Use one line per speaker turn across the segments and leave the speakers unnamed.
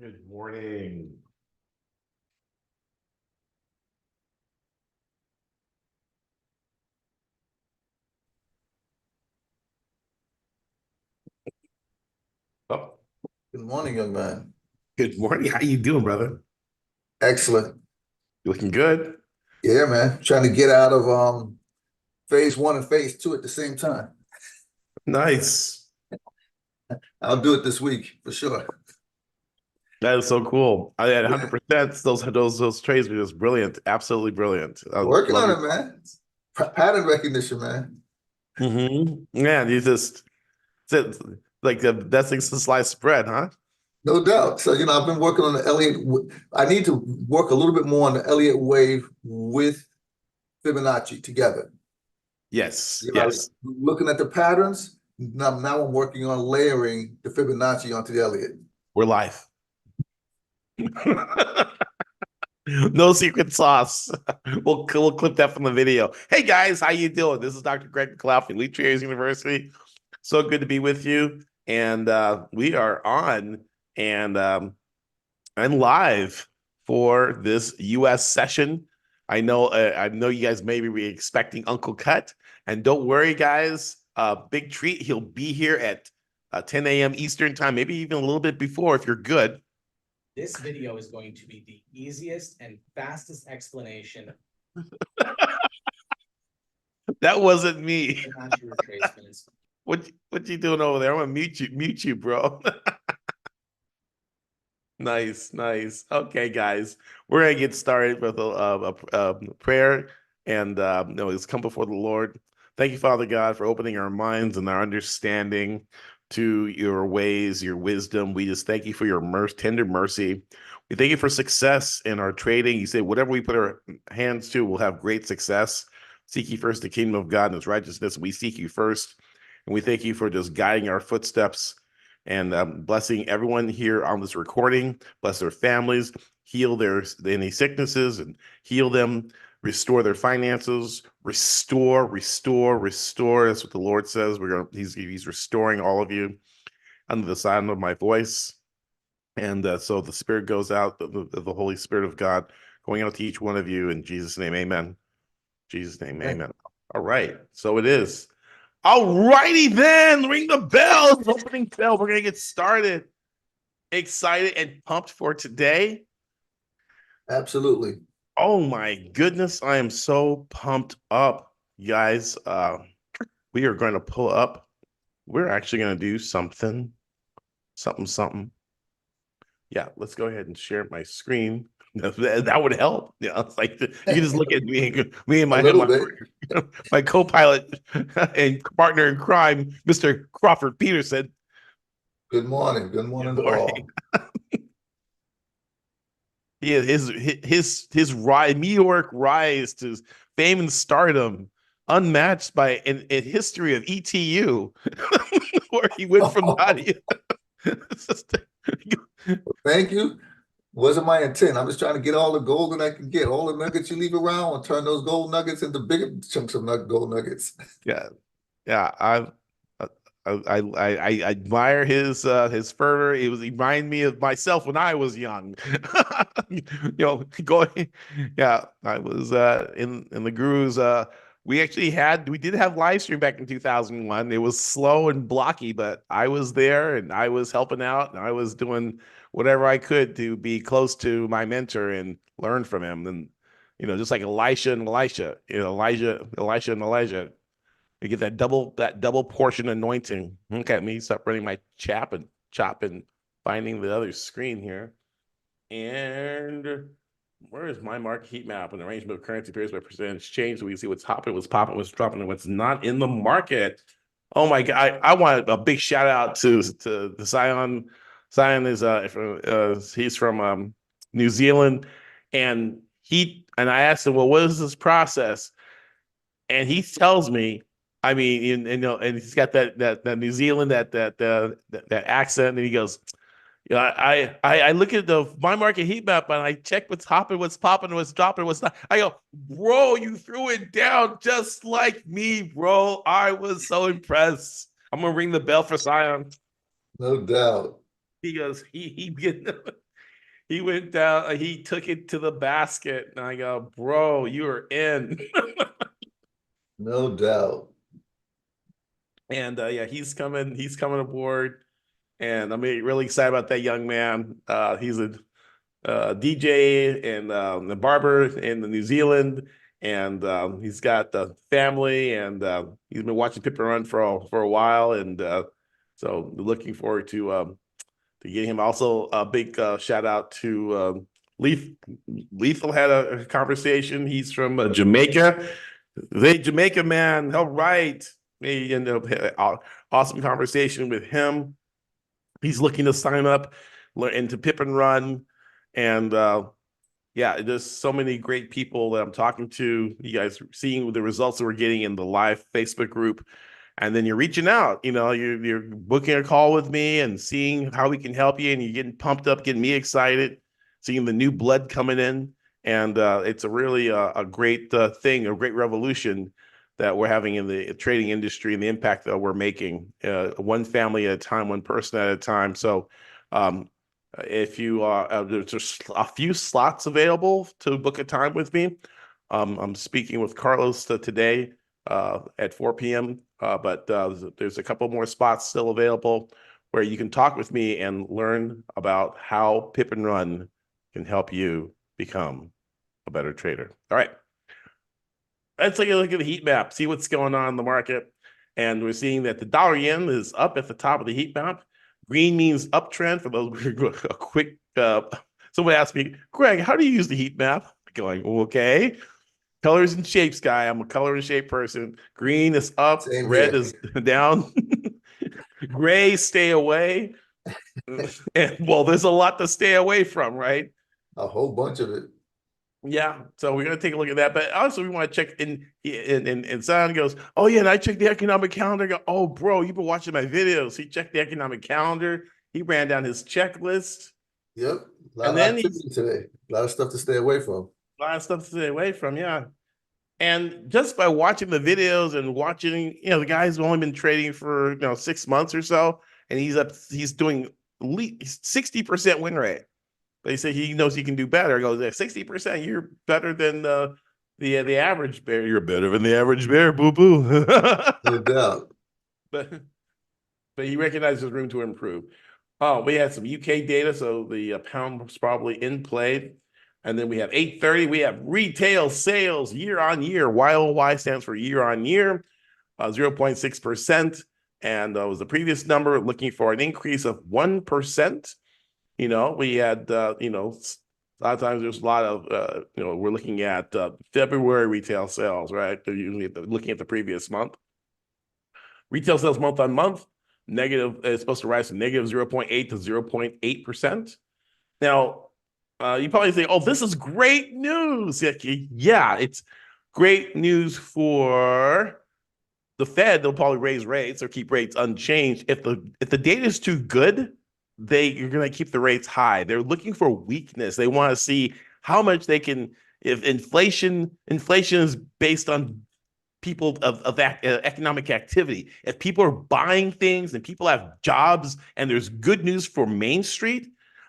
Good morning. Oh,
Good morning, young man.
good morning. How you doing, brother?
Excellent.
You looking good?
Yeah, man. Trying to get out of phase one and phase two at the same time.
Nice.
I'll do it this week for sure.
That is so cool. I had
Yeah.
100%. Those trades were just brilliant. Absolutely brilliant. I
Working
love
on
your
it, man. Pattern recognition, man.
Yeah, you just it's like the best thing's to slice bread, huh?
No doubt. So, I've been working on the Elliott. I need to work a little bit more on the Elliott wave with Fibonacci together.
Yes, yes.
Looking at the patterns. Now I'm working on layering the Fibonacci onto the Elliott.
We're live. No secret sauce. We'll clip that from the video. Hey guys, how you doing? This is Dr. Greg McLeod from Elite Traders University. So good to be with you. And we are on and I'm live for this U.S. session. I know you guys may be expecting Uncle Cut, and don't worry, guys. Big treat. He'll be here at 10 a.m. Eastern time, maybe even a little bit before if you're good.
This video is going to be the easiest and fastest explanation
That wasn't me.
of Fibonacci retracements.
What you doing over there? I'm gonna mute you, bro. Nice, nice. Okay, guys, we're gonna get started with a prayer, and let's come before the Lord. Thank you, Father God, for opening our minds and our understanding to your ways, your wisdom. We just thank you for your tender mercy. We thank you for success in our trading. You say whatever we put our hands to, we'll have great success. Seek ye first the kingdom of God and His righteousness. We seek you first, and we thank you for just guiding our footsteps and blessing everyone here on this recording. Bless their families, heal any sicknesses, and heal them. Restore their finances. Restore. That's what the Lord says. He's restoring all of you under the sound of my voice. And so the Spirit goes out, the Holy Spirit of God going out to each one of you in Jesus' name. Amen. In Jesus' name, amen. All right. So it is. All righty then, ring the bell. Opening bell. We're gonna get started. Excited and pumped for today.
Absolutely.
Oh my goodness, I am so pumped up, guys. We are going to pull up. We're actually going to do something. Yeah, let's go ahead and share my screen. That would help. Yeah, it's like you can just look at me and
A
my
little bit.
my co-pilot and partner in crime, Mr. Crawford Peterson.
Good morning. Good
Good
morning to
morning.
all.
Yeah, his meteoric rise to fame and stardom, unmatched by in history of ETU, where he went from naughty.
Thank you. Wasn't my intent. I'm just trying to get all the gold that I can get. All the nuggets you leave around and turn those gold nuggets into bigger chunks of gold nuggets.
Yeah, yeah. I admire his fervor. He reminded me of myself when I was young. Going, yeah, I was in the Guru's. We did have live stream back in 2001. It was slow and blocky, but I was there and I was helping out and I was doing whatever I could to be close to my mentor and learn from him. And just like Elisha and Elisha, Elisha and Elijah. You get that double portion anointing. Look at me, stop running my chop and finding the other screen here. And where is my market heat map and arrangement of currency pairs by percentage change? So we can see what's hopping, what's popping, what's dropping, and what's not in the market. Oh my God. I want a big shout out to the Zion. Zion is he's from New Zealand. And I asked him, well, what is this process? And he tells me, I mean, and he's got that New Zealand that accent, and he goes, "Yeah, I look at the my market heat map and I check what's hopping, what's popping, what's dropping, what's not." I go, "Bro, you threw it down just like me, bro. I was so impressed." I'm gonna ring the bell for Sion.
No doubt.
He goes, he he went down, he took it to the basket, and I go, bro, you are in.
No doubt.
And yeah, he's coming aboard, and I'm really excited about that young man. He's a DJ and a barber in New Zealand, and he's got the family, and he's been watching Pippen run for a while, and so looking forward to get him. Also, a big shout out to Leaf. Lethal had a conversation. He's from Jamaica. The Jamaica man. All right. They end up awesome conversation with him. He's looking to sign up into Pip and Run. And yeah, there's so many great people that I'm talking to. You guys seeing the results that we're getting in the live Facebook group. And then you're reaching out, you're booking a call with me and seeing how we can help you, and you're getting pumped up, getting me excited, seeing the new blood coming in. And it's a really a great thing, a great revolution that we're having in the trading industry and the impact that we're making, one family at a time, one person at a time. So if you there's just a few slots available to book a time with me. I'm speaking with Carlos today at 4 p.m. But there's a couple more spots still available where you can talk with me and learn about how Pip and Run can help you become a better trader. All right. Let's take a look at the heat map, see what's going on in the market. And we're seeing that the dollar yen is up at the top of the heat map. Green means uptrend. For those a quick, someone asked me, Greg, how do you use the heat map? Going, okay. Colors and shapes guy. I'm a color and shape person. Green is up,
Same
red
here.
is down, gray, stay away. And well, there's a lot to stay away from, right?
A whole bunch of it.
Yeah. So we're gonna take a look at that. But also we want to check and Zion goes, oh yeah, and I checked the economic calendar. I go, oh bro, you've been watching my videos. He checked the economic calendar, he ran down his checklist.
Yep. A lot
And
of
then he's
activity today. A lot of stuff to stay away from.
a lot of stuff to stay away from, yeah. And just by watching the videos and watching, the guy's only been trading for 6 months or so, and he's doing 60% win rate. They say he knows he can do better. He goes, 60%, you're better than the average bear. You're better than the average bear, boo boo.
No doubt.
but but he recognizes room to improve. Oh, we had some UK data, so the pound was probably in play. And then we have 8:30. We have retail sales year on year. YOY stands for year on year, 0.6%. And was the previous number, looking for an increase of 1%. We had, a lot of times there's a lot of, we're looking at February retail sales, right? They're usually looking at the previous month. Retail sales month on month, negative is supposed to rise from negative 0.8 to 0.8%. Now, you probably think, oh, this is great news. Yeah, it's great news for the Fed. They'll probably raise rates or keep rates unchanged. If the data is too good, you're going to keep the rates high. They're looking for weakness. They want to see how much they can. If inflation is based on people of that economic activity. If people are buying things and people have jobs and there's good news for Main Street,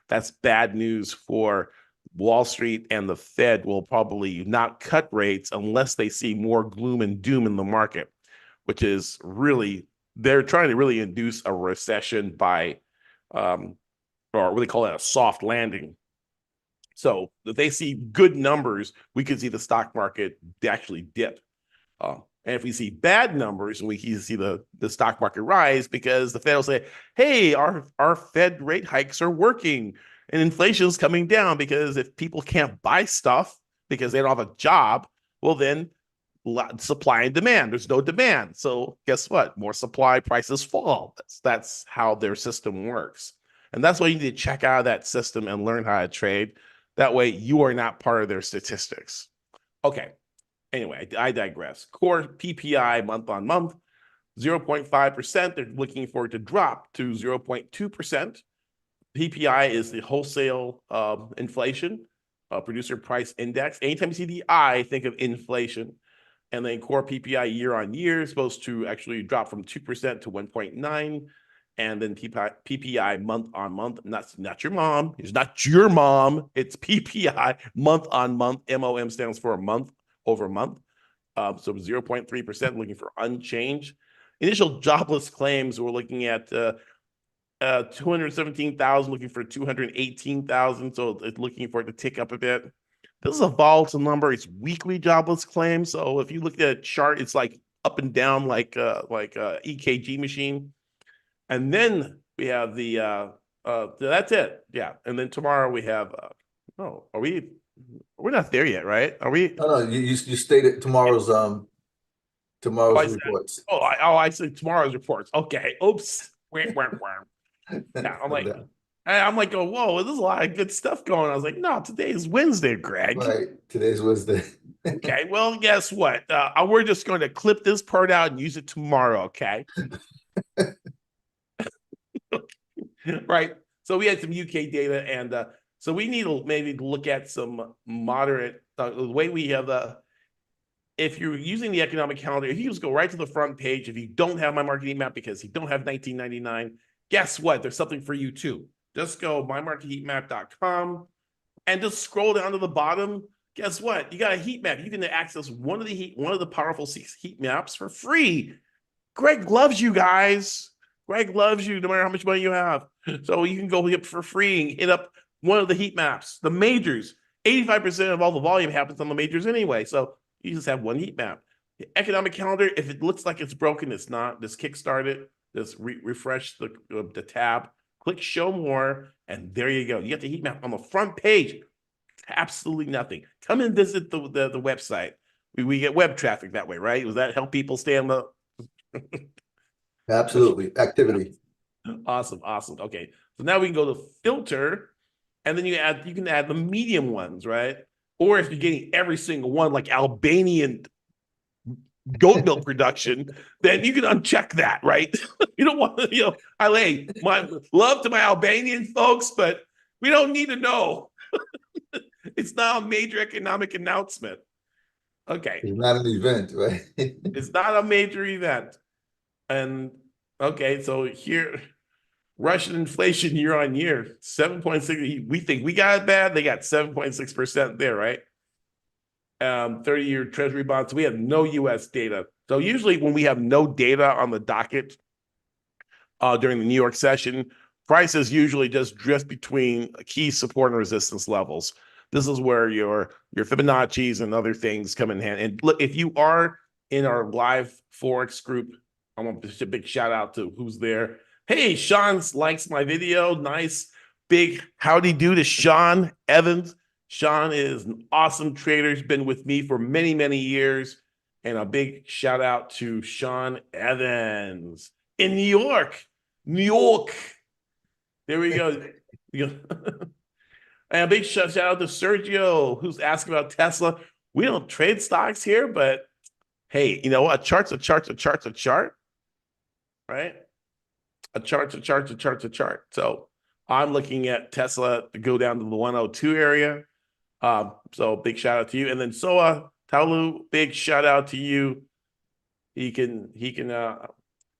that's bad news for Wall Street, and the Fed will probably not cut rates unless they see more gloom and doom in the market, which is really, they're trying to really induce a recession by, or what they call it, a soft landing. So if they see good numbers, we could see the stock market actually dip. And if we see bad numbers, we can see the stock market rise, because the Fed will say, hey, our Fed rate hikes are working and inflation is coming down, because if people can't buy stuff because they don't have a job, well, then supply and demand, there's no demand. So guess what? More supply, prices fall. That's how their system works. And that's why you need to check out of that system and learn how to trade. That way you are not part of their statistics. Okay. Anyway, I digress. Core PPI month on month, 0.5%. They're looking for it to drop to 0.2%. PPI is the wholesale inflation, producer price index. Anytime you see the I, think of inflation. And then core PPI year on year is supposed to actually drop from 2% to 1.9. and then PPI month on month. Not your mom. It's not your mom. It's PPI month on month. MOM stands for month over month. So 0.3% looking for unchanged. Initial jobless claims, we're looking at 217,000, looking for 218,000. So it's looking for it to tick up a bit. This is a volatile number. It's weekly jobless claims. So if you look at a chart, it's like up and down like a EKG machine. And then we have that's it. Yeah. And then tomorrow we have we're not there yet, right? Are we?
No, you stated tomorrow's
Oh,
reports.
I said tomorrow's reports. Okay. Oops. Yeah, I'm like, oh, whoa, there's a lot of good stuff going on. I was like, no, today is Wednesday, Greg.
Right. Today's Wednesday.
Okay, well, guess what? We're just going to clip this part out and use it tomorrow, okay? Right. So we had some UK data, and so we need to maybe look at some moderate the way we have if you're using the economic calendar, if you just go right to the front page, if you don't have my market heat map because you don't have 1999, guess what? There's something for you too. Just go mymarketheatmap.com and just scroll down to the bottom. Guess what? You got a heat map. You can access one of the powerful 6 heat maps for free. Greg loves you guys. Greg loves you no matter how much money you have. So you can go hit for free and hit up one of the heat maps, the majors. 85% of all the volume happens on the majors anyway. So you just have one heat map. The economic calendar, if it looks like it's broken, it's not. Just kickstart it. Just refresh the tab. Click show more, and there you go. You get the heat map on the front page. Absolutely nothing. Come and visit the website. We get web traffic that way, right? Does that help people stay on the
Absolutely. Activity.
Awesome. Okay. So now we can go to filter, and then you can add the medium ones, right? Or if you're getting every single one, like Albanian goat milk production, then you can uncheck that, right? You don't want to, my love to my Albanian folks, but we don't need to know. It's not a major economic announcement. Okay.
It's not an event, right?
It's not a major event. And okay, so here, Russian inflation year on year, 7.6. We think we got it bad. They got 7.6% there, right? 30-year treasury bonds. We have no US data. So usually when we have no data on the docket during the New York session, prices usually just drift between key support and resistance levels. This is where your Fibonacci's and other things come in hand. And look, if you are in our live Forex group, I want a big shout out to who's there. Hey, Sean likes my video. Nice big howdy do to Sean Evans. Sean is an awesome trader. He's been with me for many, many years. And a big shout out to Sean Evans in New York. New York. There we go. And a big shout out to Sergio, who's asking about Tesla. We don't trade stocks here, but hey, you know what? A chart's a chart, right? A chart's a chart. So I'm looking at Tesla to go down to the 102 area. So big shout out to you. And then Soa Taulu, big shout out to you. He can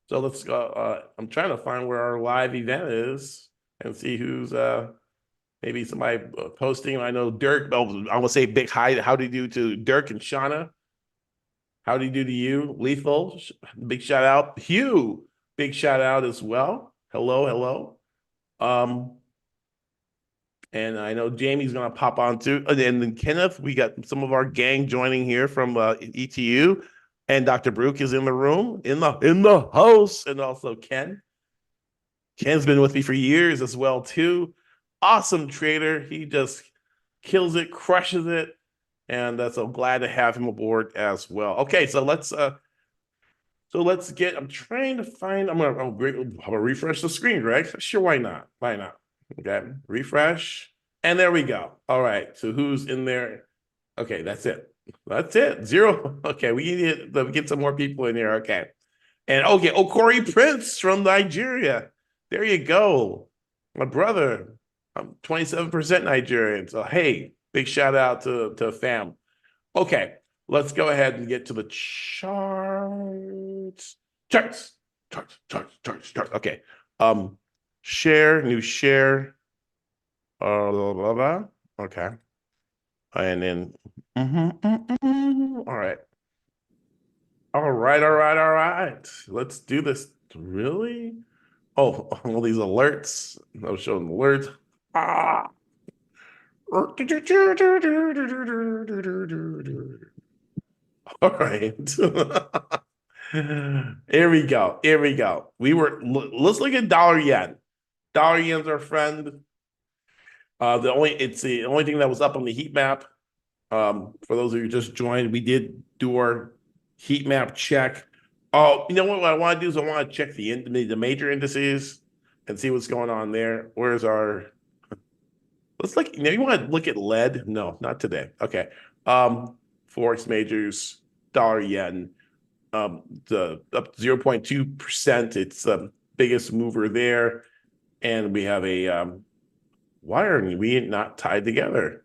so let's go. I'm trying to find where our live event is and see who's maybe somebody posting. I know Dirk. I want to say big hi. How do you do to Dirk and Shauna? How do you do to you? Lethal, big shout out. Hugh, big shout out as well. Hello. And I know Jamie's gonna pop on too. And then Kenneth, we got some of our gang joining here from ETU, and Dr. Brook is in the room, in the house, and also Ken. Ken's been with me for years as well too. Awesome trader. He just kills it, crushes it, and so glad to have him aboard as well. Okay, so let's get. I'm trying to find. I'm gonna refresh the screen, Greg. Sure, why not? Okay, refresh, and there we go. All right, so who's in there? Okay, that's it. 0. Okay, we need to get some more people in here. Okay, and okay, Corey Prince from Nigeria. There you go, my brother. I'm 27% Nigerian. So hey, big shout out to fam. Okay, let's go ahead and get to the charts. Okay, Share, new share. Blah, blah, blah. Okay. And then, all right. All right, all right, all right. Let's do this. Really? Oh, all these alerts. I was showing alerts. Ah. All right. Here we go. Here we go. Let's look at dollar yen. Dollar yen's our friend. It's the only thing that was up on the heat map. For those of you who just joined, we did do our heat map check. Oh, you know what I want to do is I want to check the major indices and see what's going on there. Where's our? Let's look. You want to look at lead? No, not today. Okay. Forex majors, dollar yen, the up 0.2%. It's the biggest mover there, and we have a why are we not tied together?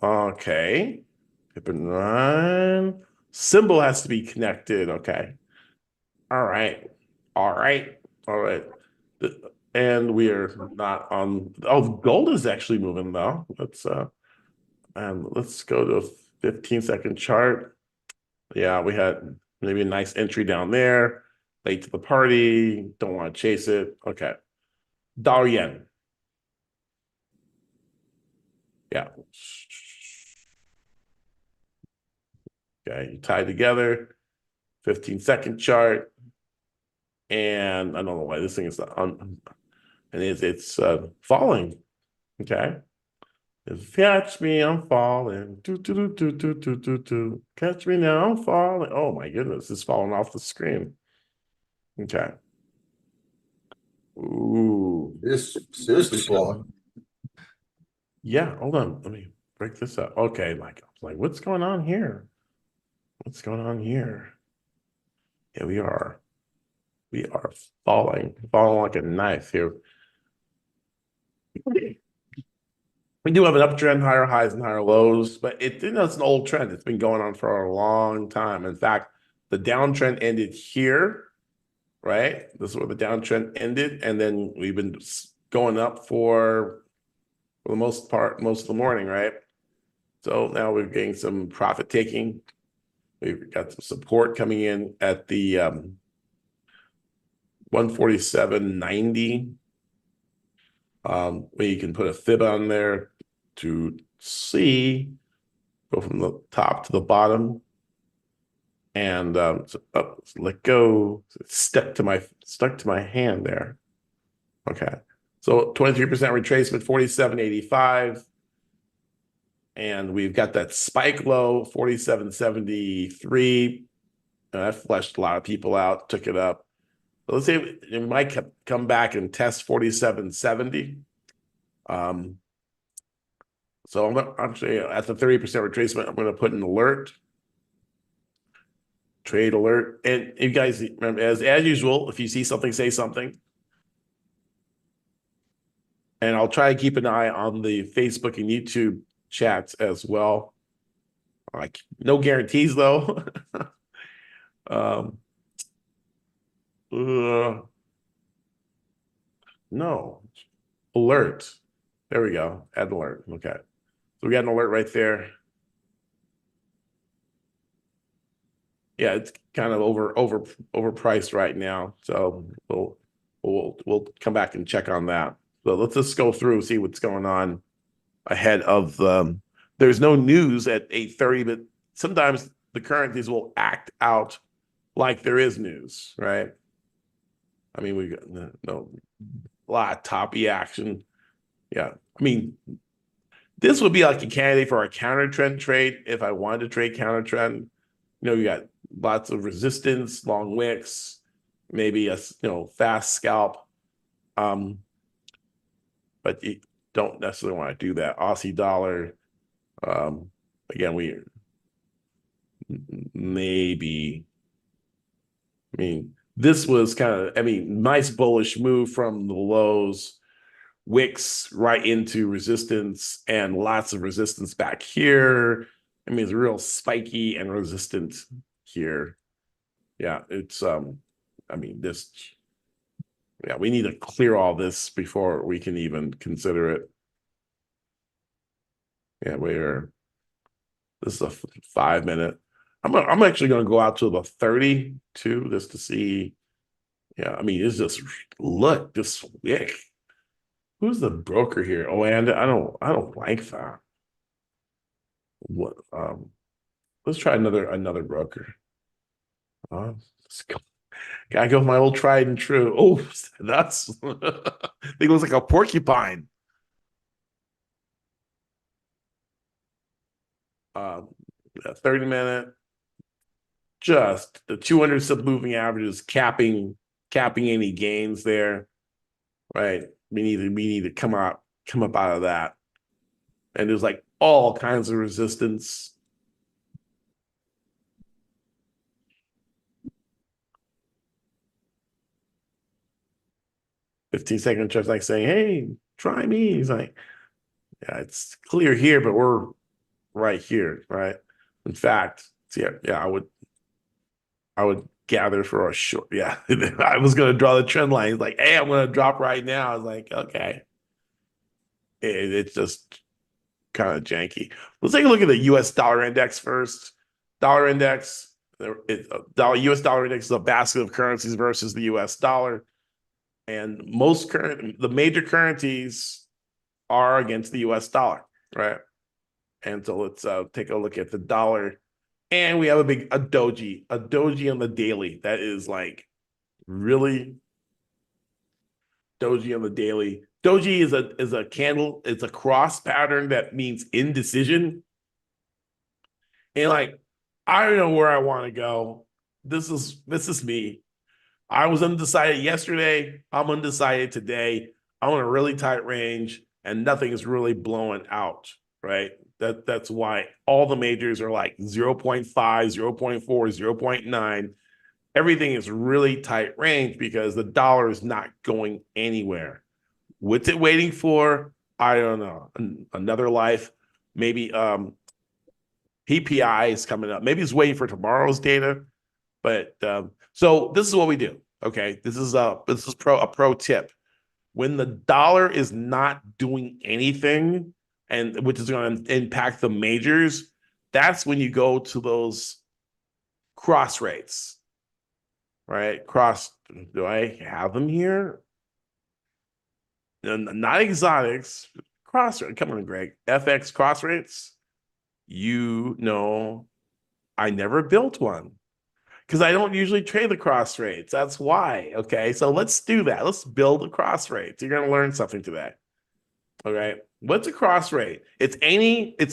Okay. Pip and run. Symbol has to be connected. Okay. All right. All right. All right. And we are not on. Oh, gold is actually moving though. Let's go to a 15-second chart. Yeah, we had maybe a nice entry down there. Late to the party. Don't want to chase it. Okay. Dollar yen. Yeah. Okay, you tie together. 15-second chart. And I don't know why this thing is on, and it's falling. Okay. Catch me, I'm falling. Do. Catch me now, I'm falling. Oh my goodness, it's falling off the screen. Okay. Ooh.
It's seriously falling.
Yeah, hold on. Let me break this up. Okay, like what's going on here? What's going on here? Yeah, we are falling like a knife here. We do have an uptrend, higher highs and higher lows, but it's an old trend. It's been going on for a long time. In fact, the downtrend ended here, right? This is where the downtrend ended, and then we've been going up for the most part, most of the morning, right? So now we're getting some profit taking. We've got some support coming in at the 147.90. Where you can put a fib on there to see, go from the top to the bottom, and let go. It's stuck to my hand there. Okay, so 23% retracement, 47.85, and we've got that spike low, 47.73. That flushed a lot of people out, took it up. So let's say it might come back and test 47.70. So I'm actually at the 30% retracement. I'm going to put an alert, trade alert, and you guys remember, as usual, if you see something, say something. And I'll try to keep an eye on the Facebook and YouTube chats as well. Like no guarantees though. No alert. There we go. Add alert. Okay, so we got an alert right there. Yeah, it's kind of overpriced right now. So we'll come back and check on that. So let's just go through, see what's going on ahead of there's no news at 8:30, but sometimes the currencies will act out like there is news, right? I mean, we got a lot of toppy action. Yeah, I mean, this would be like a candidate for a counter trend trade if I wanted to trade counter trend. You got lots of resistance, long wicks, maybe a fast scalp. But you don't necessarily want to do that. Aussie dollar. Again, we maybe. I mean, this was kind of, nice bullish move from the lows. Wicks right into resistance and lots of resistance back here. It's real spiky and resistant here. Yeah, it's this Yeah, we need to clear all this before we can even consider it. Yeah, this is a 5 minute. I'm actually going to go out to the 32 just to see. Yeah, I mean, it's just look this wick. Who's the broker here? Oh, and I don't like that. What? Let's try another broker. Let's go. Gotta go with my old tried and true. Oh, that's I think it looks like a porcupine. Um, a 30 minute, just the 200 sub moving averages capping any gains there. Right. We need to come up out of that. And there's like all kinds of resistance. $15-second just like saying, hey, try me. He's like, yeah, it's clear here, but we're right here, right? In fact, yeah, I would gather for a short. Yeah, I was gonna draw the trend line. He's like, hey, I'm gonna drop right now. I was like, okay. It's just kind of janky. Let's take a look at the U.S. dollar index first. Dollar index, U.S. dollar index is a basket of currencies versus the U.S. dollar, and the major currencies are against the U.S. dollar, right? And so let's take a look at the dollar, and we have a doji on the daily. That is like really doji on the daily. Doji is a candle. It's a cross pattern that means indecision. And like, I don't know where I want to go. This is me. I was undecided yesterday. I'm undecided today. I'm in a really tight range, and nothing is really blowing out. Right. That's why all the majors are like 0.5, 0.4, 0.9. Everything is really tight range because the dollar is not going anywhere. What's it waiting for? I don't know. Another life. Maybe PPI is coming up. Maybe it's waiting for tomorrow's data. But so this is what we do. Okay, this is a pro tip. When the dollar is not doing anything, and which is going to impact the majors, that's when you go to those cross rates, right? Do I have them here? Not exotics, cross rate. Come on, Greg. FX cross rates. You know, I never built one because I don't usually trade the cross rates. That's why. Okay. So let's do that. Let's build a cross rates. You're going to learn something today. Okay. What's a cross rate? It's any of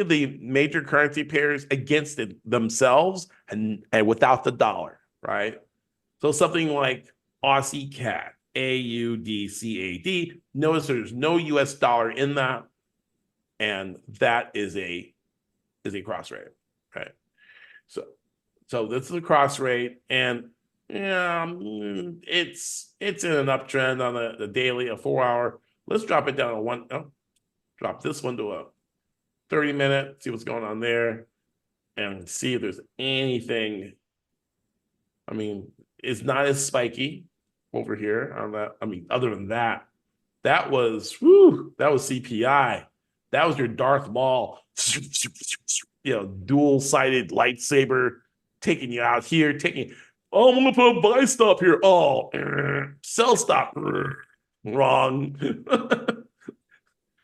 the major currency pairs against themselves and without the dollar, right? So something like Aussie CAD, AUDCAD. Notice there's no US dollar in that. And that is a cross rate, right? So this is a cross rate, and yeah, it's in an uptrend on the daily, a 4 hour. Let's drop it down to one. Oh, drop this one to a 30 minute. See what's going on there, and see if there's anything. I mean, it's not as spiky over here on that. I mean, other than that, that was CPI. That was your Darth Maul, dual-sided lightsaber taking you out here, I'm gonna put a buy stop here. Oh, sell stop. Wrong.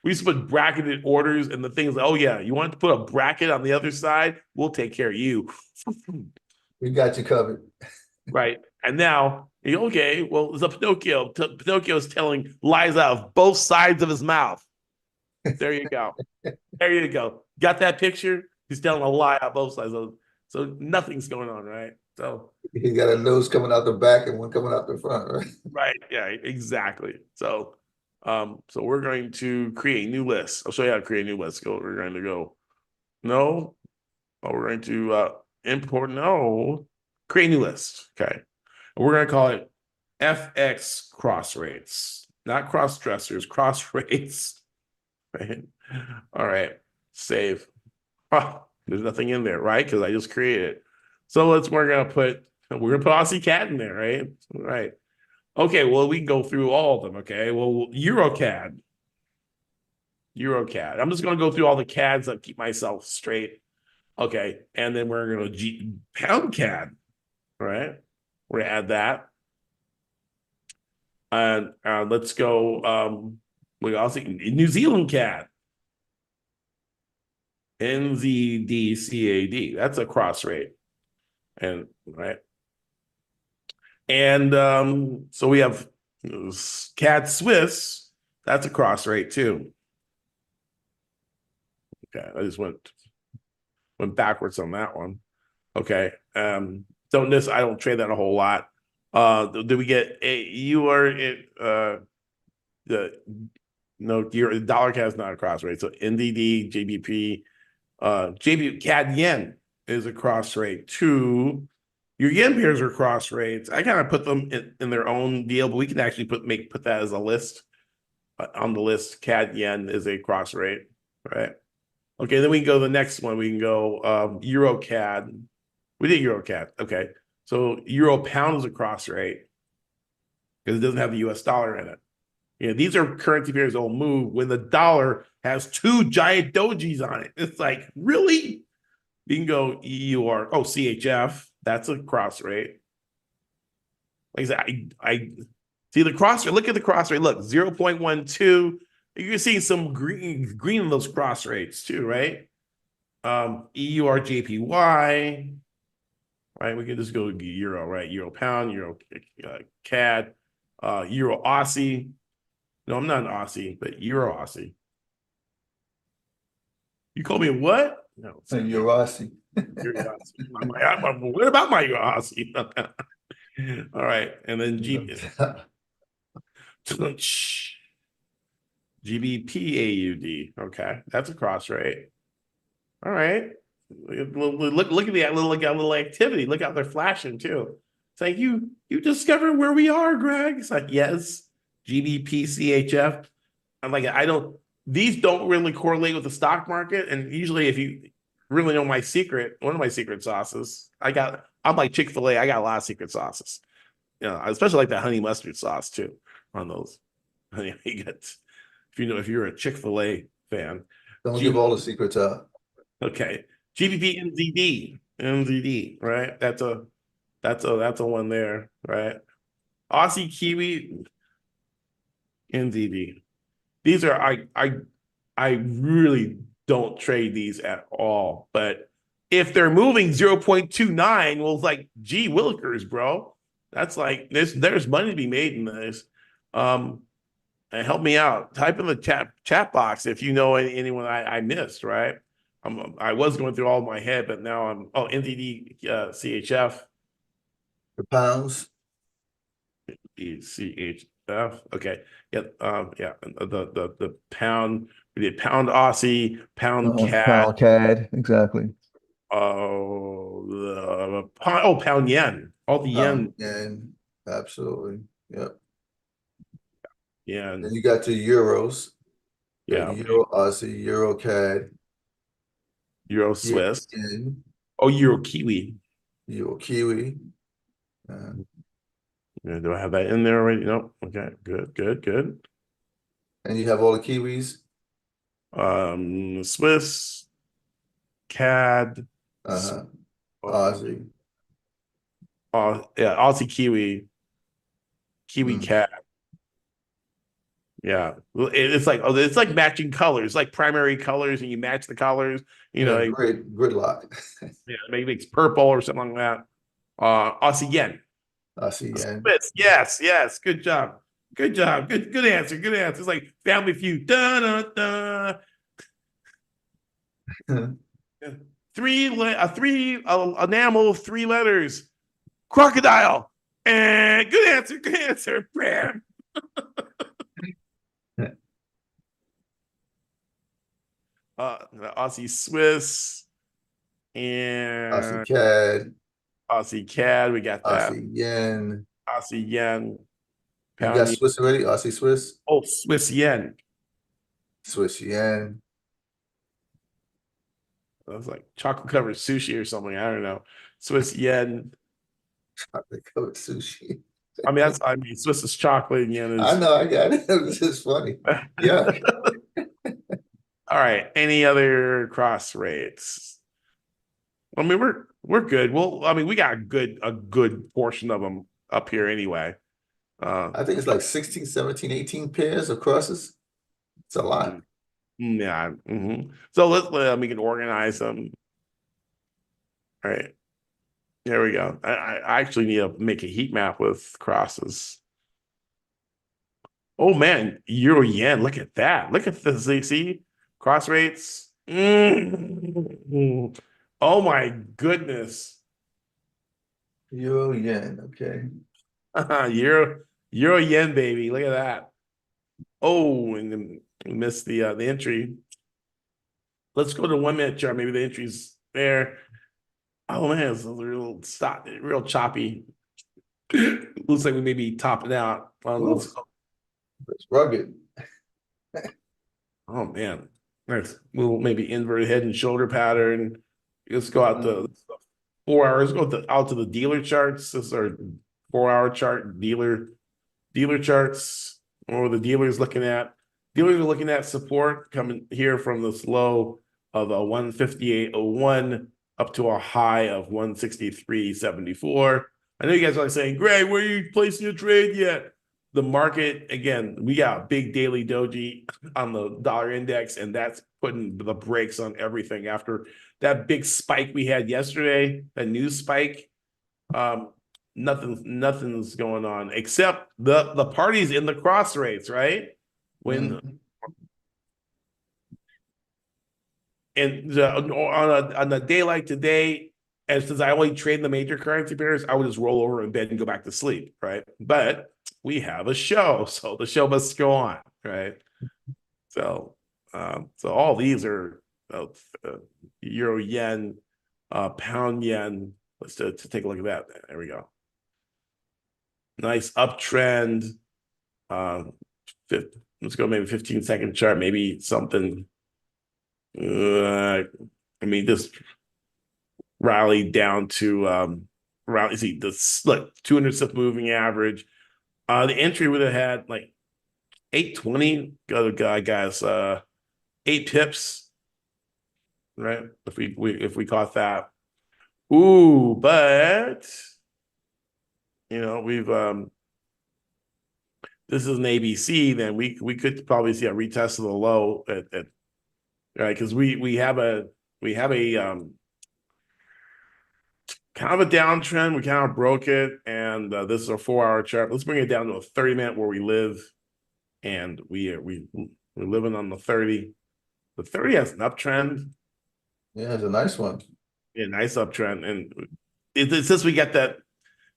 We used to put bracketed orders, and the things like, oh yeah, you want to put a bracket on the other side? We'll take care of you.
We got you covered.
Right. And now, okay, well, it's a Pinocchio. Pinocchio's telling lies out of both sides of his mouth. There you go. There you go. Got that picture? He's telling a lie out both sides. So nothing's going on, right? So
He got a nose coming out the back and one coming out the front, right?
right, yeah, exactly. So we're going to create new lists. I'll show you how to create a new list. We're going to go, no, we're going to import, no, create a new list. Okay. And we're going to call it FX cross rates, not cross dressers, cross rates. Right. All right. Save. There's nothing in there, right? Because I just created it. So we're gonna put Aussie cat in there, right? Right. Okay, well, we can go through all of them. Okay, well, EuroCAD. EuroCAD. I'm just going to go through all the CADs that keep myself straight. Okay, and then we're going to pound CAD. Right, we're going to add that. And let's go. We also New Zealand CAD. NZDCAD. That's a cross rate, and right. And so we have CAD Swiss. That's a cross rate too. Okay, I just went backwards on that one. Okay. I don't trade that a whole lot. Do we get you are it the no your dollar CAD is not a cross rate. So NDD, JBP, JB CAD yen is a cross rate too. Your yen pairs are cross rates. I kind of put them in their own deal, but we can actually put that as a list. On the list, CAD yen is a cross rate, right? Okay, then we can go to the next one. We can go Euro CAD. We did Euro CAD. Okay, so Euro pound is a cross rate because it doesn't have the US dollar in it. You know, these are currency pairs that will move when the dollar has two giant dojis on it. It's like, really? You can go EUR, CHF. That's a cross rate. Like I said, I see the cross rate. Look at the cross rate. Look, 0.12. You're seeing some green in those cross rates too, right? EURJPY, right? We can just go euro, right? Euro pound, euro CAD, euro Aussie. No, I'm not an Aussie, but euro Aussie. You call me what? No,
You're Aussie.
You're Aussie. What about my Aussie? All right, and then GBPAUD. Okay, that's a cross rate. All right. Look at that little activity. Look out, they're flashing too. It's like you discovered where we are, Greg. It's like, yes, GBPCHF. I'm like, these don't really correlate with the stock market. And usually if you really know one of my secret sauces, I'm like Chick-fil-A, I got a lot of secret sauces. You know, I especially like that honey mustard sauce too on those. If you're a Chick-fil-A fan.
Don't give all the secrets out.
Okay. GBP NZD, right? That's a one there, right? Aussie Kiwi NZD. These are I really don't trade these at all. But if they're moving 0.29, well, it's like, gee willikers, bro. That's like there's money to be made in this. And help me out. Type in the chat box if you know anyone I missed, right? I was going through all in my head, but now NZD CHF.
The pounds.
CHF. Okay. Yeah. The pound. We did pound Aussie, pound CAD.
Pound CAD, exactly.
Pound yen. All the yen.
Yen, absolutely. Yep.
Yeah.
Then you got your euros.
Yeah.
Euro Aussie, Euro CAD,
Euro Swiss.
Yen,
Euro Kiwi.
Euro Kiwi.
Do I have that in there already? No. Okay. Good.
And you have all the Kiwis.
Swiss, CAD,
Aussie.
Yeah, Aussie Kiwi CAD. Yeah, it's like matching colors, like primary colors, and you match the colors. You know,
gridlock.
Yeah, maybe it's purple or something like that. Aussie yen.
Aussie yen.
Yes. Good job. Good answer. It's like Family Feud. Da. Enamel of three letters. Crocodile. And good answer. Bam. Aussie Swiss and
Aussie
CAD. We got that.
Aussie yen.
Aussie yen.
You got Swiss already? Aussie Swiss?
Oh, Swiss yen.
Swiss yen.
That was like chocolate covered sushi or something. I don't know. Swiss yen.
Chocolate covered sushi.
I mean, Swiss is chocolate and yen
I
is.
know, I got it. It's just funny. Yeah.
All right. Any other cross rates? I mean, we're good. Well, I mean, we got a good portion of them up here anyway.
I think it's like 16, 17, 18 pairs of crosses. It's a lot.
Yeah. So we can organize them. All right. There we go. I actually need to make a heat map with crosses. Oh man, euro yen. Look at that. Look at this. See cross rates. Oh my goodness.
Euro yen. Okay.
Euro euro yen, baby. Look at that. Oh, and then we missed the entry. Let's go to 1 minute chart. Maybe the entry's there. Oh man, it's a real choppy. Looks like we may be topping out. Let's
Oof, it's rugged.
Oh man, nice little maybe inverted head and shoulder pattern. Let's go out to 4 hours. Go out to the dealer charts. This is our 4 hour chart. Dealer charts. Or the dealers looking at. Dealers are looking at support coming here from this low of a 158.01 up to a high of 163.74. I know you guys are like saying, Greg, where are you placing your trade yet? The market, again, we got a big daily doji on the dollar index, and that's putting the brakes on everything after that big spike we had yesterday, that news spike. Nothing's going on except the parties in the cross rates, right? When on a day like today, and since I only trade the major currency pairs, I would just roll over in bed and go back to sleep, right? But we have a show, so the show must go on, right? So, so all these are euro yen, pound yen. Let's take a look at that. There we go. Nice uptrend. Let's go maybe 15-second chart, maybe something. I mean, this rally down to rally. See the look 200th moving average. The entry would have had like 820. Guys, 8 pips, right? If we caught that. Ooh, but we've this is an ABC, then we could probably see a retest of the low at right, because we have a kind of a downtrend. We kind of broke it, and this is a 4 hour chart. Let's bring it down to a 30-minute where we live, and we're living on the 30. The 30 has an uptrend.
Yeah, it's a nice one.
Yeah, nice uptrend, and it's since we got that.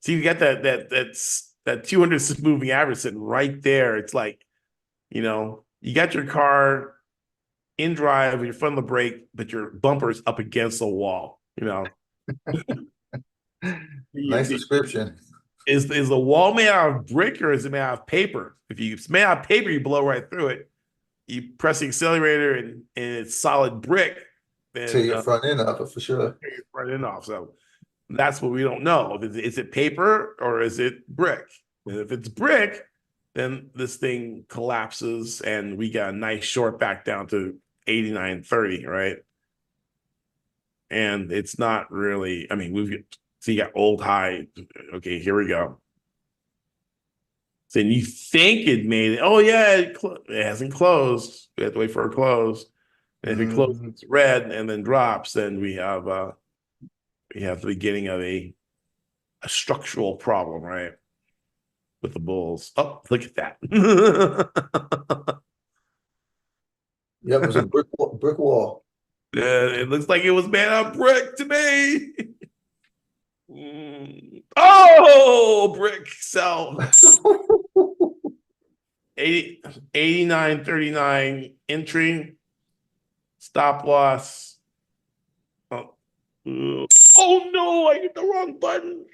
See, you got that 200 moving average sitting right there. It's like, you got your car in drive, your foot on the brake, but your bumper's up against the wall.
Nice description.
Is the wall made out of brick or is it made out of paper? If it's made out of paper, you blow right through it. You press the accelerator and it's solid brick,
Tear
then
your front end up for sure.
you're front end off. So that's what we don't know. Is it paper or is it brick? And if it's brick, then this thing collapses and we got a nice short back down to 89.30, right? And it's not really, I mean, you got old high. Okay, here we go. So you think it made it. Oh, yeah, it hasn't closed. We have to wait for a close. And if it closes red and then drops, then we have the beginning of a structural problem, right? With the bulls. Oh, look at that.
Yep, it was a brick wall.
It looks like it was made out of brick to me. Oh, brick sell. 89.39 entry. Stop loss. Oh no, I hit the wrong button.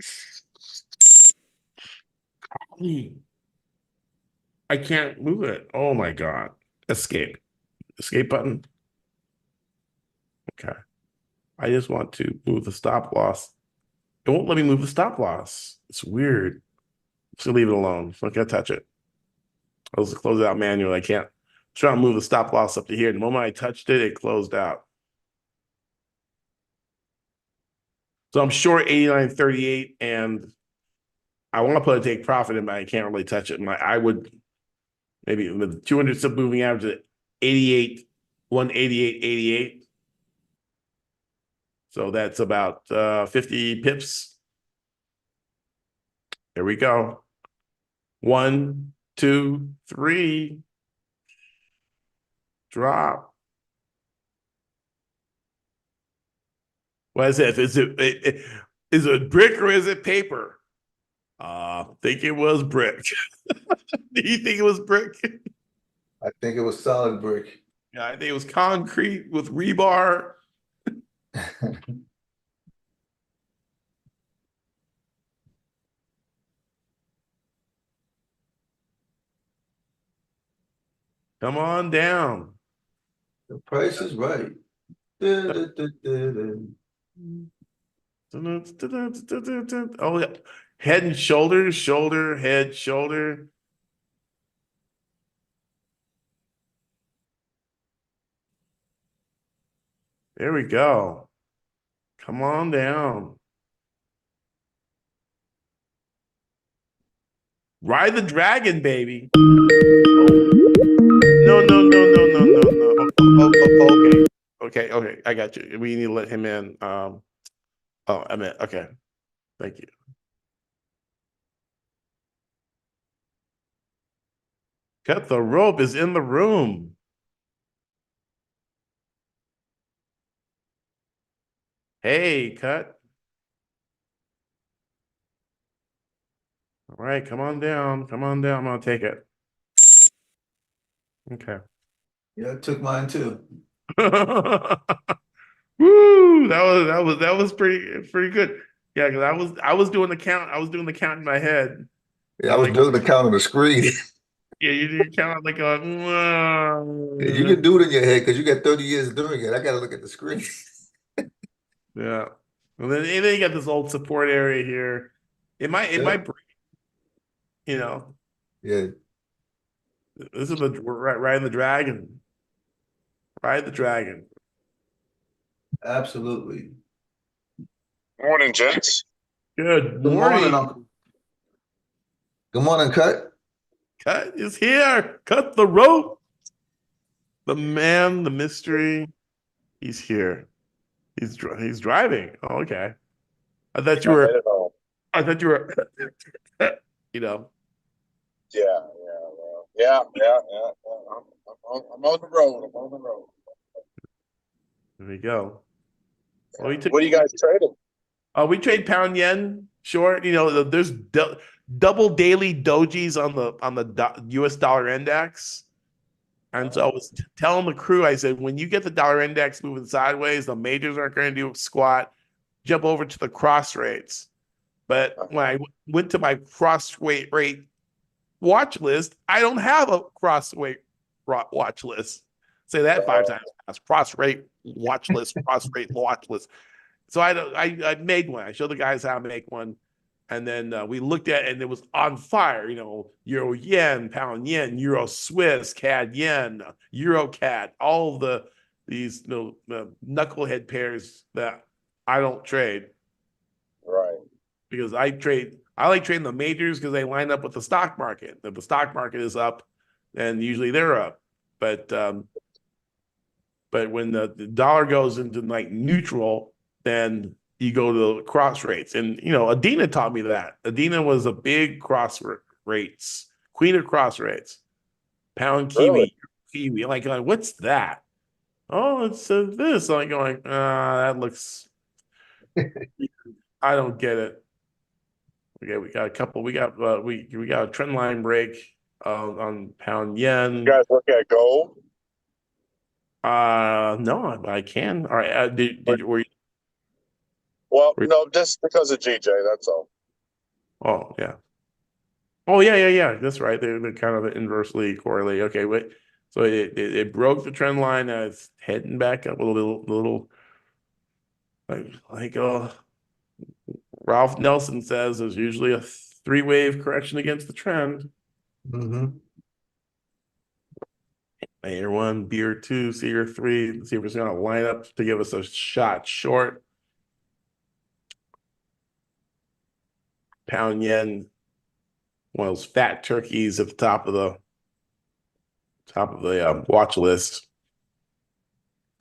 I can't move it. Oh my God. Escape. Escape button. Okay. I just want to move the stop loss. It won't let me move the stop loss. It's weird. Just leave it alone. Just not gonna touch it. I'll just close it out manually. I can't try to move the stop loss up to here. The moment I touched it, it closed out. So I'm short 89.38, and I want to put a take profit in, but I can't really touch it. I would maybe with 200 sub moving average at 88, 188.88. So that's about 50 pips. Here we go. 1, 2, 3. Drop. What is it? Is it brick or is it paper? I think it was brick. Do you think it was brick?
I think it was solid brick.
Yeah, I think it was concrete with rebar. Come on down.
The price is right.
Oh, yeah. Head and shoulders, shoulder, head, shoulder. There we go. Come on down. Ride the dragon, baby. No, no, no, no, no, no, no. Okay. Okay, okay. I got you. We need to let him in. Oh, I meant, okay. Thank you. Cut the rope is in the room. Hey, cut. All right, come on down. Come on down. I'm gonna take it. Okay.
Yeah, I took mine too.
Woo! That was pretty good. Yeah, because I was doing the count. I was doing the count in my head.
Yeah, I
I'm
was
like,
doing the count on the screen.
yeah, you do your count like
You can do it in your head because you got 30 years doing it. I got to look at the screen.
yeah. And then you got this old support area here. It might break, you know.
Yeah,
This is the right in the dragon. Ride the dragon.
absolutely.
Morning, gents.
Good
Good morning,
morning.
Uncle. Good morning, Cut.
Cut is here. Cut the rope. The man, the mystery. He's here. He's driving. Oh, okay. I thought you
I made
were.
it home.
I thought you were. You know.
Yeah. I'm on the road. I'm on the road.
There we go. Well, we took.
What are you guys trading?
We trade pound yen short. You know, there's double daily dojis on the U.S. dollar index. And so I was telling the crew, I said, when you get the dollar index moving sideways, the majors aren't going to do squat. Jump over to the cross rates. But when I went to my cross rate watch list, I don't have a cross rate watch list. Say that 5 times fast. Cross rate watch list, cross rate watch list. So I made one. I showed the guys how to make one. And then we looked at it and it was on fire, you know, euro yen, pound yen, euro Swiss, CAD yen, euro CAD, all of these knucklehead pairs that I don't trade.
Right.
Because I like trading the majors because they line up with the stock market. If the stock market is up, then usually they're up. But when the dollar goes into like neutral, then you go to the cross rates. And you know, Adina taught me that. Adina was a big cross rates, queen of cross rates. Pound
Really?
kiwi. Like, what's that? Oh, it's this. I'm going, that looks. I don't get it. Okay, we got a couple. We got we got a trend line break on pound yen.
You guys look at gold?
No, I can. All right. Were you?
Well, no, just because of GJ, that's all.
Oh, yeah. Oh, yeah. That's right. They're kind of inversely correlated. Okay, wait. So it broke the trend line. It's heading back up a little. Like Ralph Nelson says, there's usually a Three-wave correction against the trend.
Mm-hmm.
Layer 1, beer 2, seer 3. Let's see if it's going to line up to give us a shot short. Pound yen, one of those fat turkeys at the top of the watch list,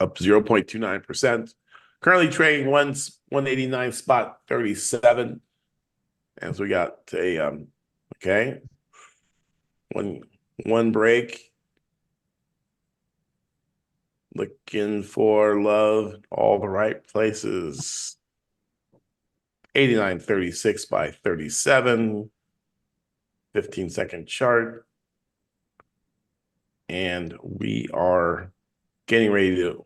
up 0.29%. Currently trading 189 spot 37. As we got a okay, one break. Looking for love all the right places. 89.36 by 37. 15-second chart. And we are getting ready to,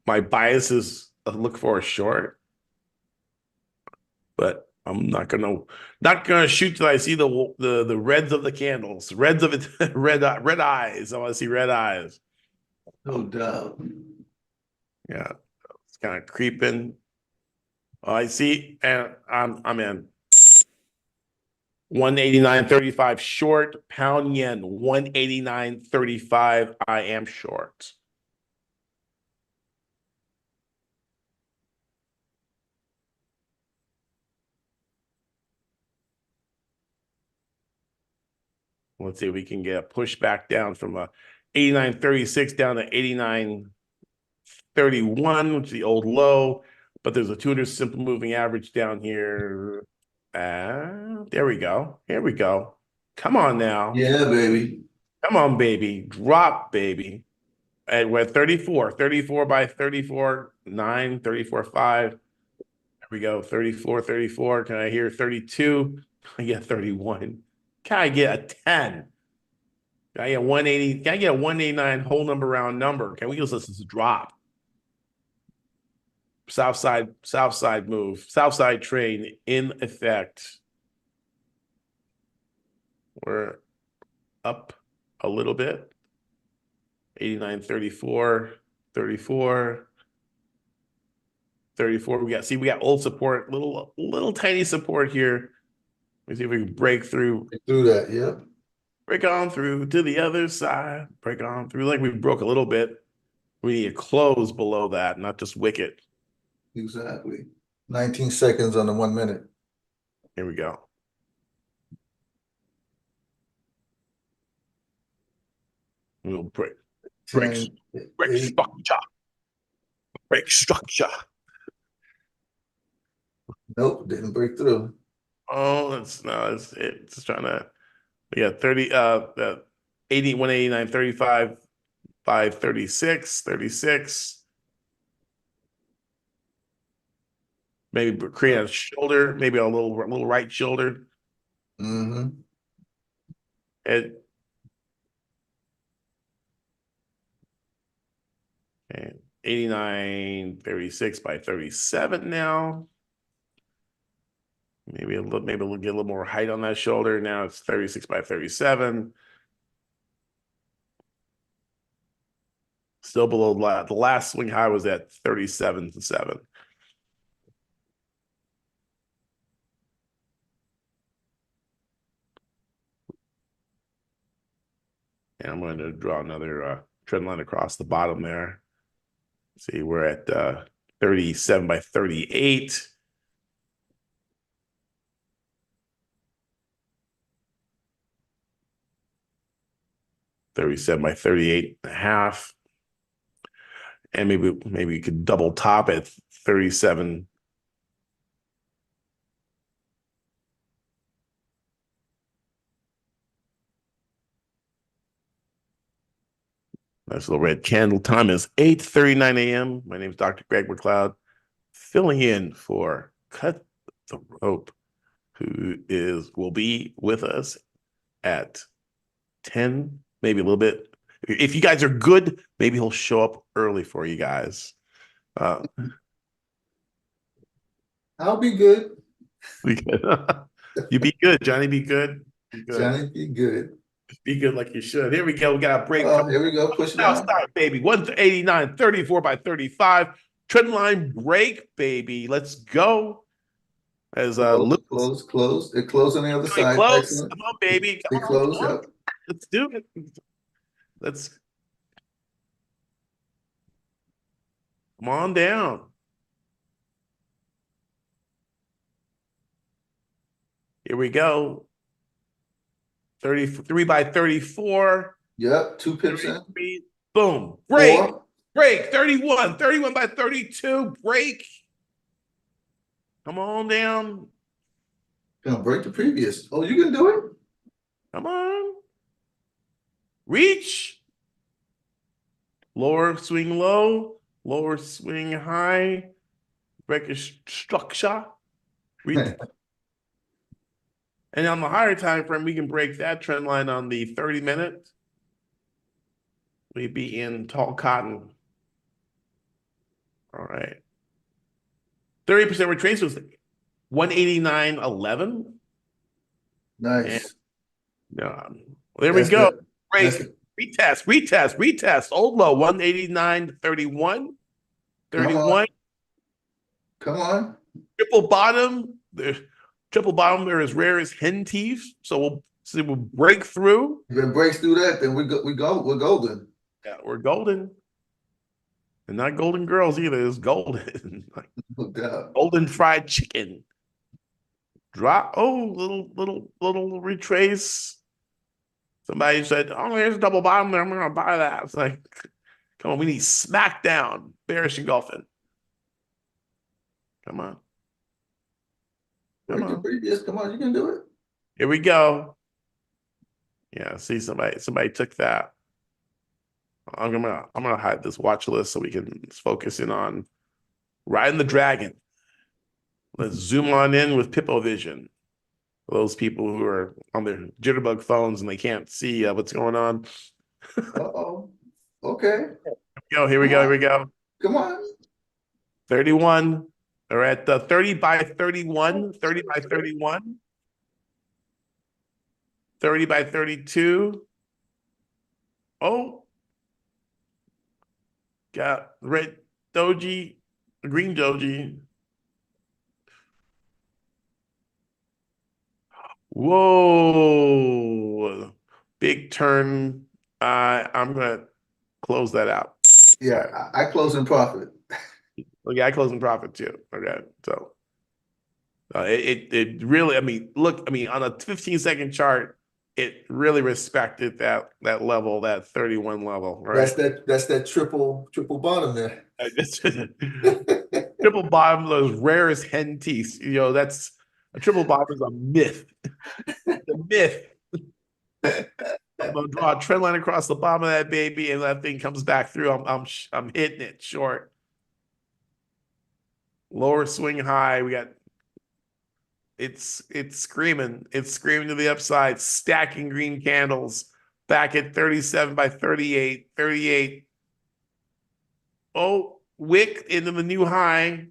my bias is look for a short, but I'm not gonna shoot till I see the reds of the candles, reds of it, red eyes. I want to see red eyes.
No doubt.
Yeah, it's kind of creeping. Oh, I see, and I'm in. 189.35 short, pound yen 189.35. I am short. Let's see if we can get a push back down from 89.36 down to 89.31, which is the old low. But there's a 200 simple moving average down here. There we go. Here we go. Come on now.
Yeah, baby.
Come on, baby. Drop, baby. And we're at 34 by 34, 9, 34, 5. There we go. 34. Can I hear 32? I get 31. Can I get a 10? Can I get 180? Can I get a 189 whole number round number? Can we use this as a drop? South side move. South side trade in effect. We're up a little bit. 89.34, 34. 34. We got old support, little tiny support here. Let me see if we can break through.
Through that, yep.
Break on through to the other side. Break on through. Like we broke a little bit. We need to close below that, not just wick it.
Exactly. 19 seconds on the 1 minute.
Here we go. We'll break
10,
structure. Break structure.
Nope, didn't break through.
Oh, it's trying to. We got 30 80 189 35 536 36. Maybe create a shoulder, maybe a little right shoulder.
Mm-hmm.
And 89.36 by 37 now. Maybe we'll get a little more height on that shoulder. Now it's 36 by 37. Still below the last swing high was at 37.7. And I'm going to draw another trend line across the bottom there. See, we're at 37 by 38. $37 by 38.5. And maybe we could double top at 37. Nice little red candle. Time is 8:39 a.m. My name is Dr. Greg McLeod, filling in for Cut the Rope, who will be with us at 10, maybe a little bit. If you guys are good, maybe he'll show up early for you guys.
I'll be good.
You be good, Johnny. Be good. Be good.
Johnny, be good.
Be good like you should. Here we go. We got a break.
Oh, here we go. Push it down.
Outside, baby. 189.34 by 35. Trend line break, baby. Let's go. As
Close,
Luke,
close, close. It closed on the other side.
close.
Excellent.
Come on, baby.
They
Come on,
closed.
come on.
Yep.
Let's do it. Let's come on down. Here we go. 33 by 34.
Yep. 2 pips in.
33. Boom. Break.
4.
Break. 31. 31 by 32. Break. Come on down.
Gonna break the previous. Oh, you can do it.
Come on. Reach. Lower swing low. Lower swing high. Break a structure. Reach. And on the higher time frame, we can break that trend line on the 30-minute. We'd be in tall cotton. All right. 30% retrace was 189.11.
Nice.
Yeah. There
That's
we go.
the-
Break.
that's the-
Retest. Old low, 189.31. 31.
Come on.
Triple bottom. The triple bottom, they're as rare as hen teeth. So we'll break through.
If it breaks through that, then we're golden.
Yeah, we're golden. And not golden girls either. It's golden. Like
No doubt.
golden fried chicken. Drop. Oh, little retrace. Somebody said, "Oh, there's a double bottom there. I'm gonna buy that." It's like, come on, we need smackdown. Bearish engulfing. Come on. Come
Break the
on.
previous. Come on, you can do it.
Here we go. Yeah, see somebody took that. I'm gonna hide this watch list so we can focus in on riding the dragon. Let's zoom on in with Pippo Vision. For those people who are on their jitterbug phones and they can't see what's going on.
Uh-oh. Okay.
Here we go.
Come on.
31. We're at 30 by 31, 30 by 31, 30 by 32. Oh, got red doji, green doji. Whoa, big turn. I'm gonna close that out.
Yeah, I close in profit.
Okay, I close in profit too. Okay, so it really, I mean, look, I mean, on a 15-second chart, it really respected that level, that 31 level, right?
That's that triple bottom there.
Triple bottom, those rarest hen teeth. You know, that's a triple bottom is a myth. It's a myth. I'm gonna draw a trend line across the bottom of that baby, and that thing comes back through. I'm hitting it short. Lower swing high. We got it's screaming. It's screaming to the upside, stacking green candles back at 37 by 38. 38. Oh, wick into the new high.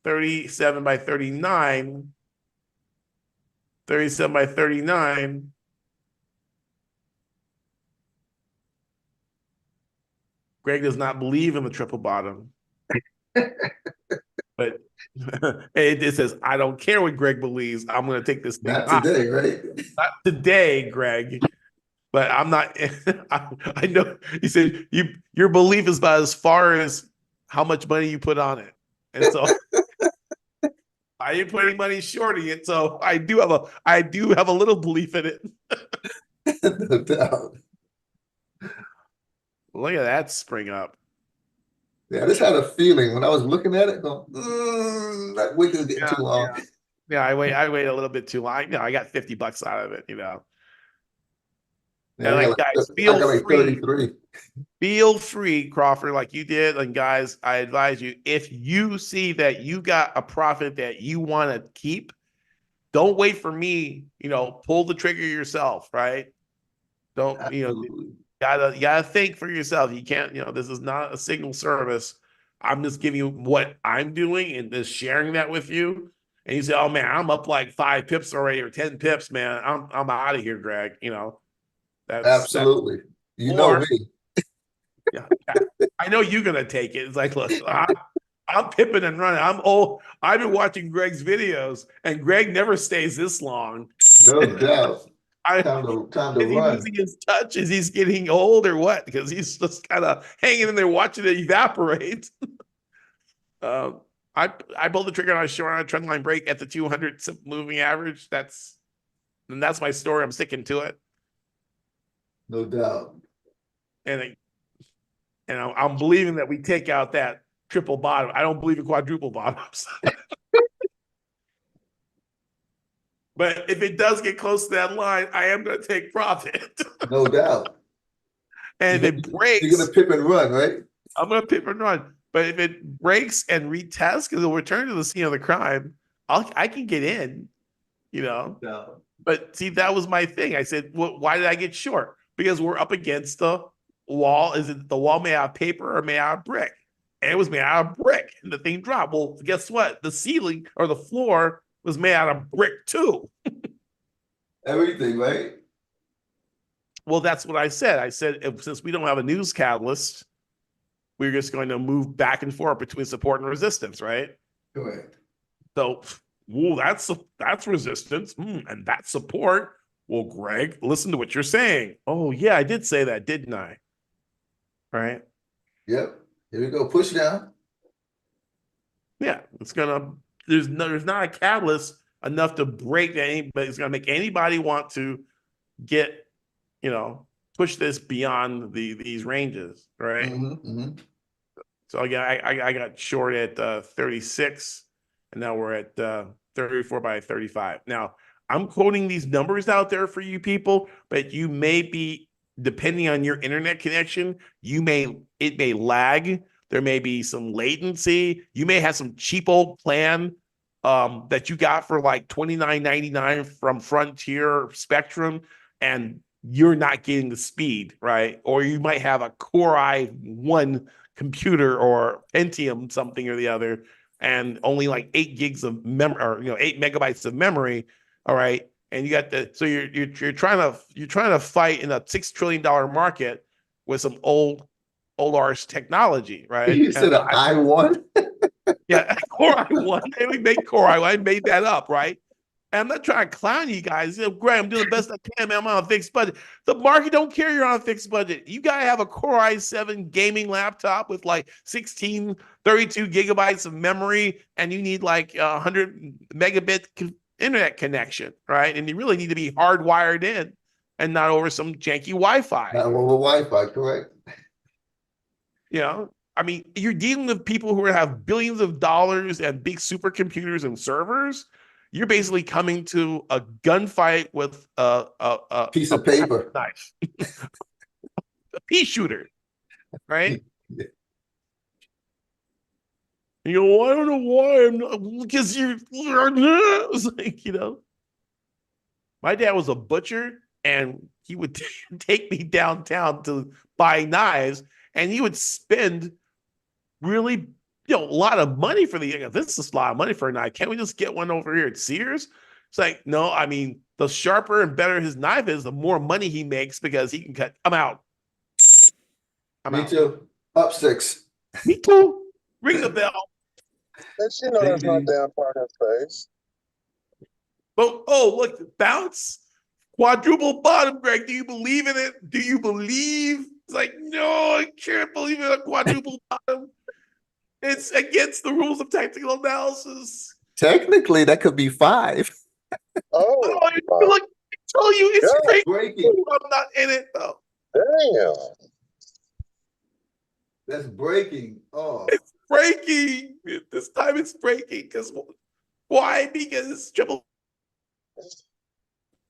37 by 39. 37 by 39. Greg does not believe in the triple bottom. But it says, I don't care what Greg believes. I'm going to take this thing.
Not today, right?
Not today, Greg. But I'm not. I know. He said your belief is about as far as how much money you put on it, and so I ain't putting money shorting it. So I do have a little belief in it.
No doubt.
Look at that spring up.
Yeah, I just had a feeling when I was looking at it, going, that wick is getting too long.
Yeah, I wait a little bit too long. I got $50 out of it,
Yeah,
And like, guys,
I got like 33.
Feel free, Crawford, like you did. And guys, I advise you, if you see that you got a profit that you want to keep, don't wait for me, pull the trigger yourself, right? Don't,
Absolutely.
you gotta think for yourself. You can't, this is not a signal service. I'm just giving you what I'm doing and just sharing that with you. And you say, oh man, I'm up like 5 pips already or 10 pips, man. I'm out of here, Greg.
Absolutely. You know me.
Yeah, I know you're gonna take it. It's like, look, I'm pipping and running. I'm old. I've been watching Greg's videos, and Greg never stays this long.
No doubt.
I
Time to
is he
run.
losing his touch? Is he getting old or what? Because he's just kind of hanging in there watching it evaporate. um, I pulled the trigger on a short on a trend line break at the 200 moving average. That's my story. I'm sticking to it,
No doubt.
and I'm believing that we take out that triple bottom. I don't believe in quadruple bottoms. But if it does get close to that line, I am going to take profit.
No doubt.
And if it breaks,
You're gonna pip and run, right?
I'm going to pip and run. But if it breaks and retest, because it'll return to the scene of the crime, I can get in, you know.
No.
But see, that was my thing. I said, well, why did I get short? Because we're up against the wall. Is it the wall made out of paper or made out of brick? And it was made out of brick, and the thing dropped. Well, guess what? The ceiling or the floor was made out of brick too.
Everything, right?
Well, that's what I said. I said, since we don't have a news catalyst, we're just going to move back and forth between support and resistance, right?
Correct.
So, whoa, that's resistance, and that's support. Well, Greg, listen to what you're saying. Oh, yeah, I did say that, didn't I? Right?
Yep. Here we go. Push down.
Yeah, it's gonna. There's not a catalyst enough to break anybody. It's gonna make anybody want to get, push this beyond these ranges, right?
Mm-hmm.
So again, I got short at 36, and now we're at 34 by 35. Now I'm quoting these numbers out there for you people, but you may be, depending on your internet connection, it may lag. There may be some latency. You may have some cheap old plan that you got for like $29.99 from Frontier Spectrum, and you're not getting the speed, right? Or you might have a Core i1 computer or Pentium something or the other, and only like 8 gigs of memory, or 8 megabytes of memory. All right. And you got so you're trying to fight in a $6 trillion market with some old arse technology, right?
You said an I-1?
Yeah, Core i1. They make Core i1. I made that up, right? And I'm not trying to clown you guys. Greg, I'm doing the best I can, man. I'm on a fixed budget. The market don't care you're on a fixed budget. You got to have a Core i7 gaming laptop with like 16, 32 gigabytes of memory, and you need like 100 megabit internet connection, right? And you really need to be hardwired in and not over some janky Wi-Fi.
Not over Wi-Fi, correct?
I mean, you're dealing with people who have billions of dollars and big supercomputers and servers. You're basically coming to a gunfight with a
Piece of paper.
knife, a pea shooter, right?
Yeah.
I don't know why I'm not, because it's like, my dad was a butcher, and he would take me downtown to buy knives, and he would spend really, a lot of money for this is a lot of money for a knife. Can't we just get one over here at Sears? It's like, no, I mean, the sharper and better his knife is, the more money he makes, because he can cut. I'm out.
Me too. Up 6.
Me too. Ring the bell.
And she know that's not damn part of his face.
But look, bounce. Quadruple bottom, Greg. Do you believe in it? Do you believe? It's like, no, I can't believe in a quadruple bottom. It's against the rules of technical analysis.
Technically, that could be 5.
Oh,
Look, I tell you, it's great.
Breaking.
I'm not in it, though.
damn.
That's breaking. Oh,
It's breaking. This time it's breaking. Why? Because it's triple. It's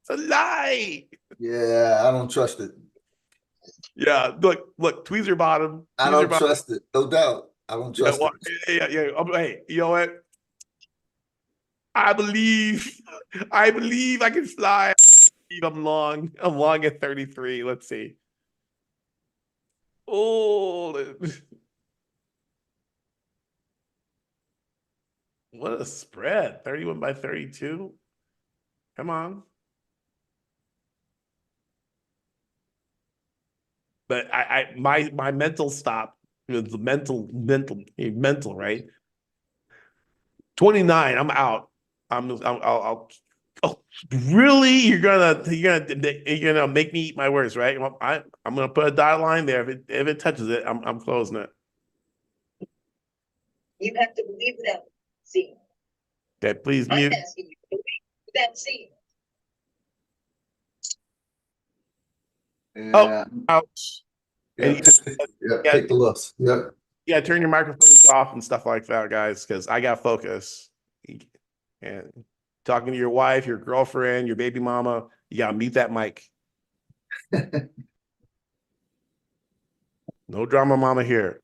a lie.
yeah. I don't trust it.
Yeah, look, tweezer bottom.
I
Tweezer
don't
bottom.
trust it. No doubt. I don't trust it.
Yeah. Hey, you know what? I believe I can fly. I'm long. I'm long at 33. Let's see. Oh, what a spread. 31 by 32. Come on. But my mental stop, the mental, right? 29. I'm out. I'll oh, really? You're gonna make me eat my words, right? Well, I'm gonna put a dotted line there. If it touches it, I'm closing it.
You have to believe without seeing.
Okay, please
I'm
mute.
asking you to believe without seeing.
Yeah,
Out. And
yeah,
yeah,
take the loss. Yeah.
yeah, turn your microphones off and stuff like that, guys, because I got focus. And talking to your wife, your girlfriend, your baby mama, you gotta mute that mic. No drama, mama here.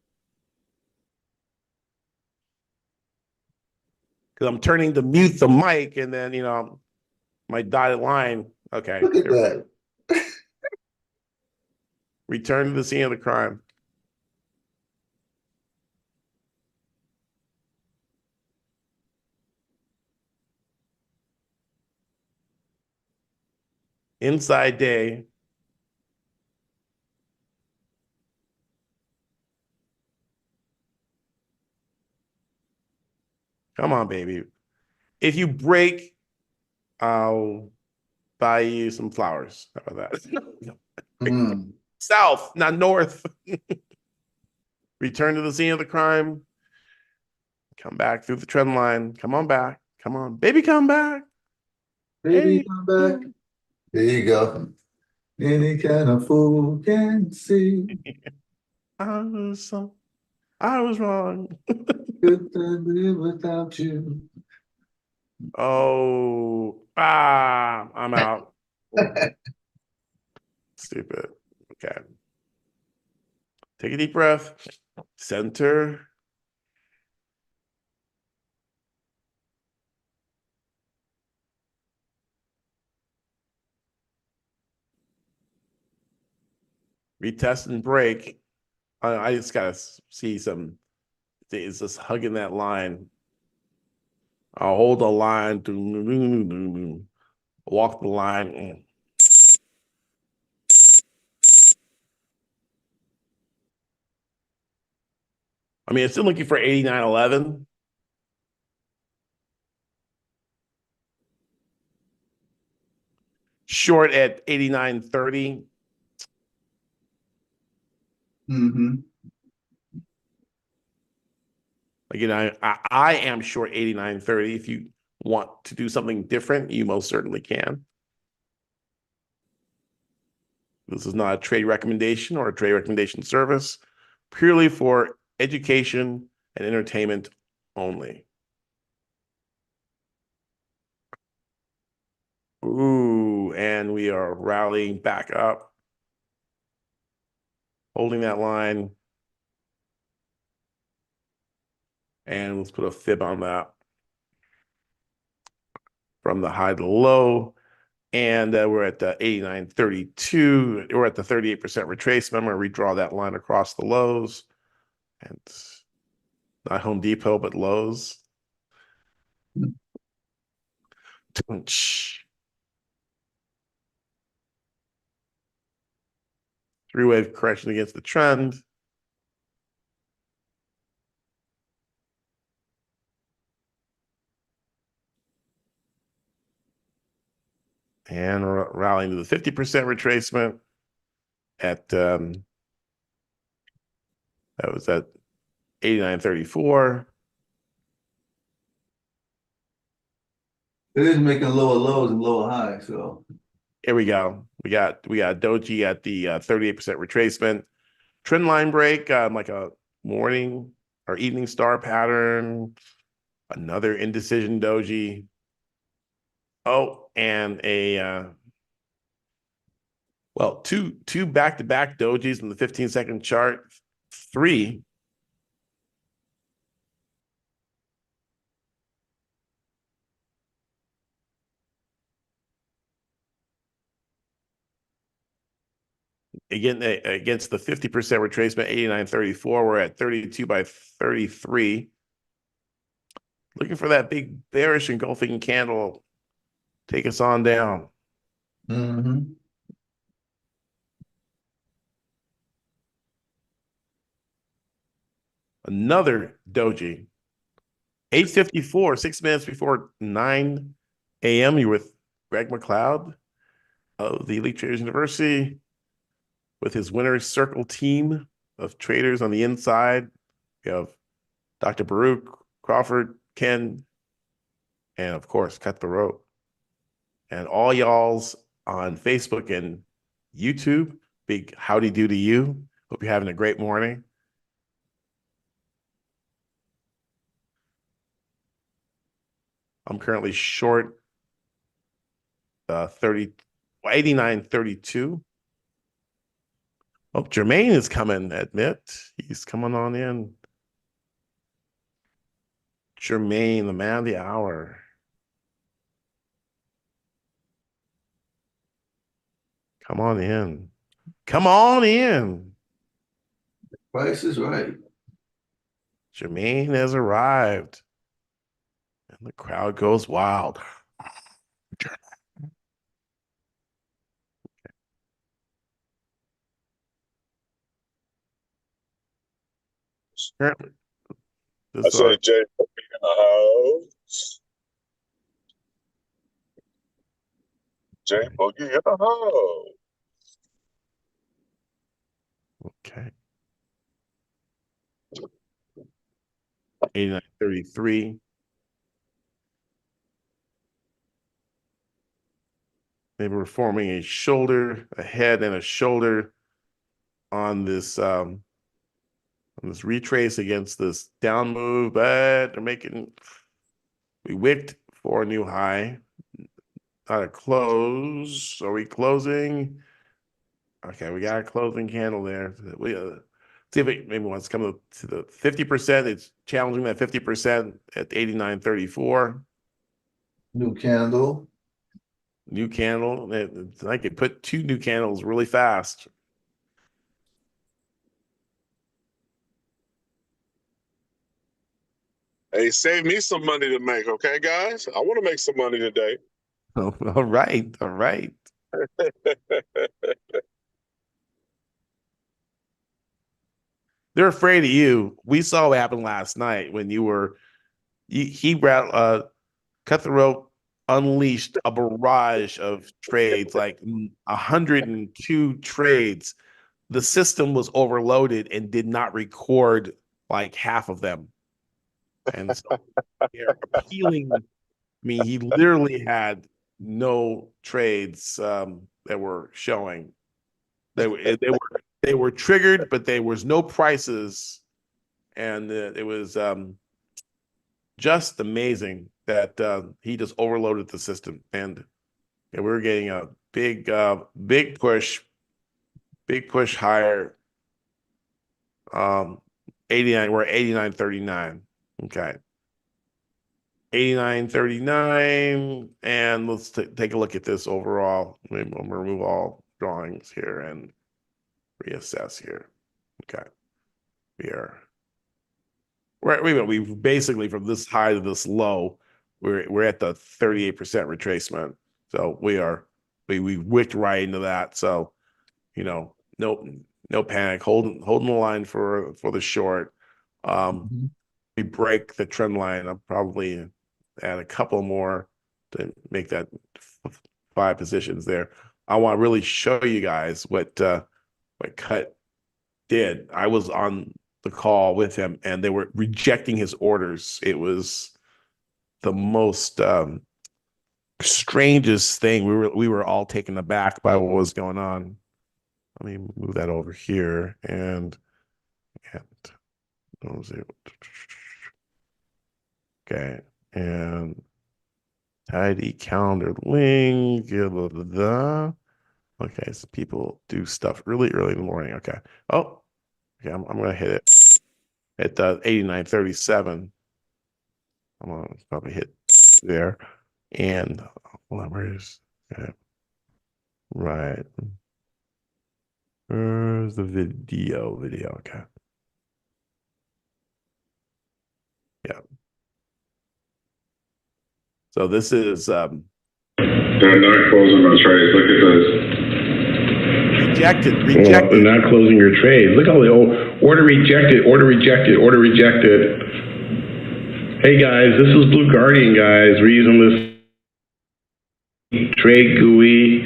Because I'm turning to mute the mic, and then my dotted line. Okay,
Look at that.
return to the scene of the crime. Inside day. Come on, baby. If you break, I'll buy you some flowers. How about that?
Mm.
South, not north. Return to the scene of the crime. Come back through the trend line. Come on back. Come on, baby, come back.
Baby,
Hey.
come back. There you go. Any kind of fool can see.
I was wrong.
Could I live without you?
I'm out. Stupid. Okay. Take a deep breath. Center. Retest and break. I just gotta see some. Is just hugging that line. I'll hold the line. Walk the line. I mean, it's still looking for 89.11. Short at 89.30.
Mm-hmm.
Again, I am short 89.30. If you want to do something different, you most certainly can. This is not a trade recommendation or a trade recommendation service, purely for education and entertainment only. Ooh, and we are rallying back up, holding that line. And let's put a fib on that from the high to low. And we're at the 89.32. We're at the 38% retracement. I'm going to redraw that line across the lows. And not Home Depot, but Lowe's. Three-wave correction against the trend. And rallying to the 50% retracement at that was at 89.34.
It is making lower lows and lower highs, so.
Here we go. We got Doji at the 38% retracement. Trend line break, like a morning or evening star pattern. Another indecision doji. Oh, and two back-to-back dojis in the 15-second chart. Three. Again, against the 50% retracement, 89.34. We're at 32 by 33. Looking for that big bearish engulfing candle. Take us on down.
Mm-hmm.
Another doji. 8:54, 6 minutes before 9 a.m. You're with Greg McLeod of the Elite Traders University with his Winner's Circle team of traders on the inside. We have Dr. Baruch, Crawford, Ken, and of course, Cut the Rope. And all y'all's on Facebook and YouTube. Big howdy do to you. Hope you're having a great morning. I'm currently short 89.32. Oh, Jermaine is coming, admit. He's coming on in. Jermaine, the man of the hour. Come on in. Come on in.
Price is right.
Jermaine has arrived. And the crowd goes wild. Apparently,
I say Jay. Jay Boogie in the house.
Okay. 89.33. They were forming a shoulder, a head, and a shoulder on this retrace against this down move, but we wicked for a new high. Not a close. Are we closing? Okay, we got a closing candle there. We see if it maybe wants to come to the 50%. It's challenging that 50% at 89.34.
New candle.
New candle. I could put two new candles really fast.
Hey, save me some money to make, okay, guys? I want to make some money today.
All right, all right. They're afraid of you. We saw what happened last night when Cut the Rope unleashed a barrage of trades, like 102 trades. The system was overloaded and did not record like half of them. And so they're appealing. I mean, he literally had no trades that were showing. They were triggered, but there was no prices, and it was just amazing that he just overloaded the system, and we were getting a big push higher. 89. We're at 89.39. Okay. 89.39, and let's take a look at this overall. Maybe we'll remove all drawings here and reassess here. Okay, we've basically from this high to this low, we're at the 38% retracement. So we wicked right into that. So no panic, holding the line for the short. We break the trend line. I'll probably add a couple more to make that 5 positions there. I want to really show you guys what Cut did. I was on the call with him, and they were rejecting his orders. It was the most strangest thing. We were all taken aback by what was going on. Let me move that over here and okay, and tidy calendar link. Blah, blah, blah. Okay, so people do stuff really early in the morning. Okay. Oh, okay. I'm gonna hit it at 89.37. I'm gonna probably hit there, and hold on, where is okay. Right? Where's the video? Okay. Yeah. So this is
they're not closing those trades. Look at this.
Rejected.
Well, they're not closing your trade. Look at all the order rejected. Hey guys, this is Blue Guardian, guys. We're using this trade GUI,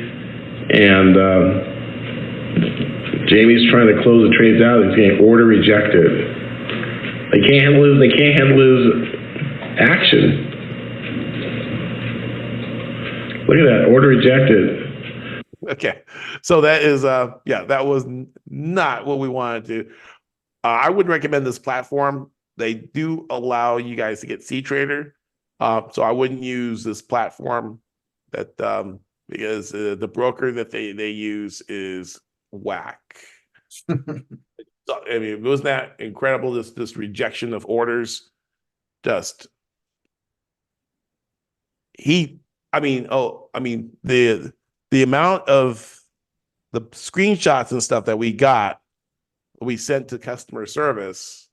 and Jamie's trying to close the trades out. He's getting order rejected. They can't lose. They can't lose action. Look at that, order rejected.
Okay, so that is yeah, that was not what we wanted to do. I would recommend this platform. They do allow you guys to get C-Trader, so I wouldn't use this platform that because the broker that they use is whack. So, I mean, wasn't that incredible? This rejection of orders, just the amount of the screenshots and stuff that we sent to customer service.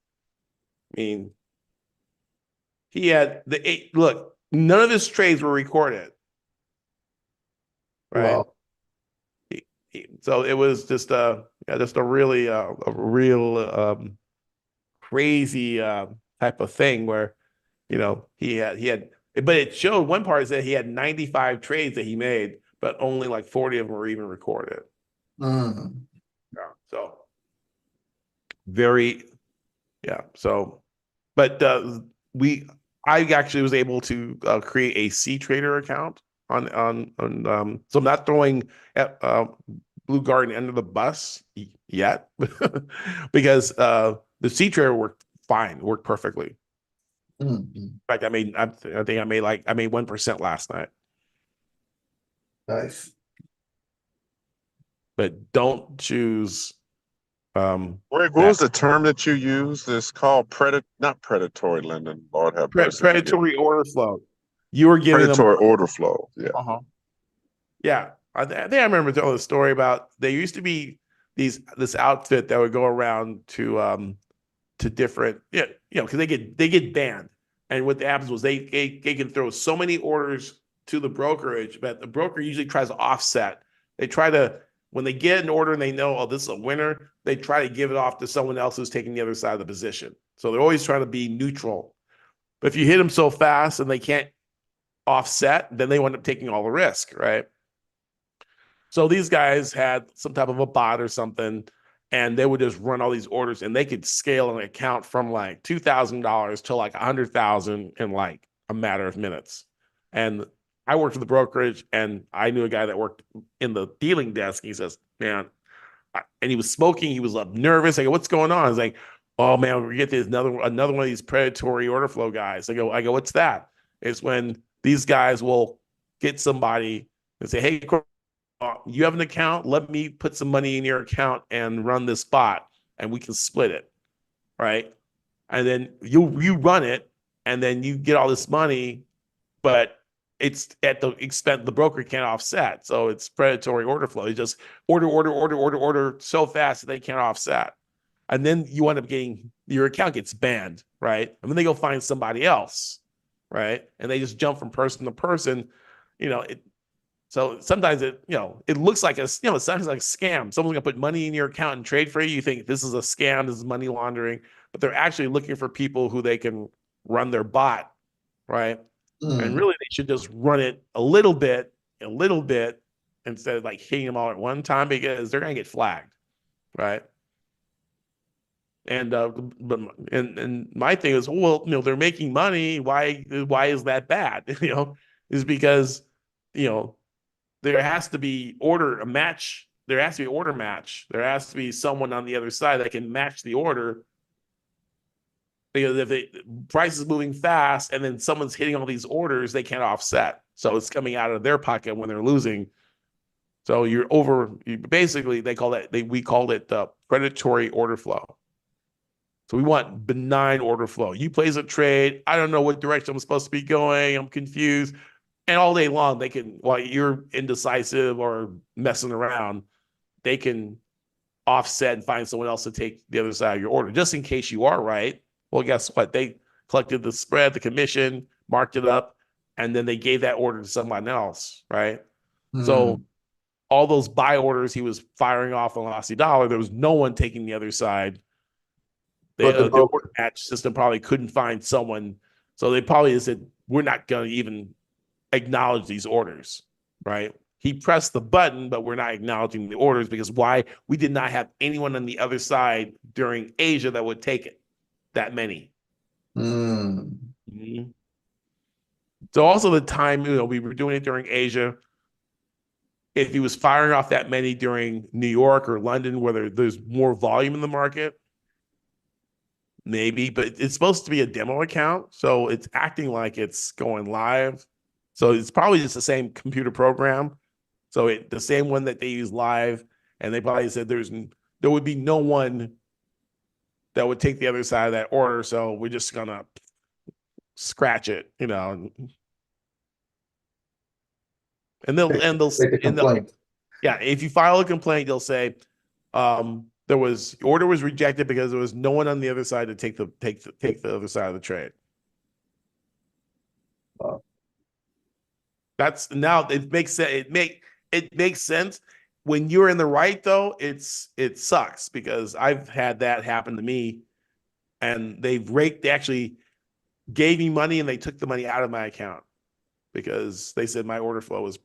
I mean, he had look, none of his trades were recorded. Right.
Wow.
So it was just a really a real crazy type of thing where, he had, but it showed one part is that he had 95 trades that he made, but only like 40 of them were even recorded.
Mm.
Yeah. So very, yeah. So, but I actually was able to create a C-Trader account on so I'm not throwing Blue Guardian under the bus yet because the C-Trader worked fine, worked perfectly.
Mm.
In fact, I think I made 1% last night.
Nice.
But don't choose.
Greg, what was the term that you used? It's called not predatory lending. Lord have mercy.
Predatory order flow. You were giving
predatory
them
order flow. Yeah.
Yeah, I think I remember telling the story about there used to be this outfit that would go around to different because they get banned, and what happens was they can throw so many orders to the brokerage, but the broker usually tries to offset. They try to, when they get an order and they know, oh, this is a winner, they try to give it off to someone else who's taking the other side of the position. So they're always trying to be neutral. But if you hit them so fast and they can't offset, then they wind up taking all the risk, right? So these guys had some type of a bot or something, and they would just run all these orders, and they could scale an account from like $2,000 to like 100,000 in like a matter of minutes. And I worked for the brokerage, and I knew a guy that worked in the dealing desk. He says, "Man," and he was smoking. He was nervous. I go, "What's going on?" He's like, "Oh man, we get this another one of these predatory order flow guys." I go, "What's that?" It's when these guys will get somebody and say, "Hey, you have an account, let me put some money in your account and run this bot, and we can split it," right? And then you run it, and then you get all this money, but it's at the expense the broker can't offset. So it's predatory order flow. You just order so fast that they can't offset. And then you end up getting, your account gets banned, right? And then they go find somebody else, right? And they just jump from person to person, so sometimes it looks like it sounds like a scam. Someone's gonna put money in your account and trade for you. You think this is a scam, this is money laundering, but they're actually looking for people who they can run their bot, right? And really they should just run it a little bit, instead of like hitting them all at one time, because they're gonna get flagged, right? And and my thing is, well, they're making money. Why is that bad? Is because there has to be order match. There has to be order match. There has to be someone on the other side that can match the order. Because if the price is moving fast and then someone's hitting all these orders, they can't offset. So it's coming out of their pocket when they're losing. So basically we called it predatory order flow. So we want benign order flow. You place a trade, I don't know what direction I'm supposed to be going, I'm confused. And all day long, they can, while you're indecisive or messing around, they can offset and find someone else to take the other side of your order, just in case you are right. Well, guess what? They collected the spread, the commission, marked it up, and then they gave that order to someone else, right? So all those buy orders he was firing off on Aussie dollar, there was no one taking the other side. The order match system probably couldn't find someone. So they probably just said, we're not going to even acknowledge these orders, right? He pressed the button, but we're not acknowledging the orders because why? We did not have anyone on the other side during Asia that would take it, that many.
Mm.
Mhm. So also the time, we were doing it during Asia. If he was firing off that many during New York or London, where there's more volume in the market, maybe, but it's supposed to be a demo account, so it's acting like it's going live. So it's probably just the same computer program. So the same one that they use live, and they probably said there would be no one that would take the other side of that order. So we're just gonna scratch it, and they'll
Take a complaint.
yeah, if you file a complaint, they'll say the order was rejected because there was no one on the other side to take the other side of the trade.
Wow.
That's now it makes sense. It makes sense when you're in the right though. It sucks because I've had that happen to me, and they actually gave me money and they took the money out of my account because they said my order flow was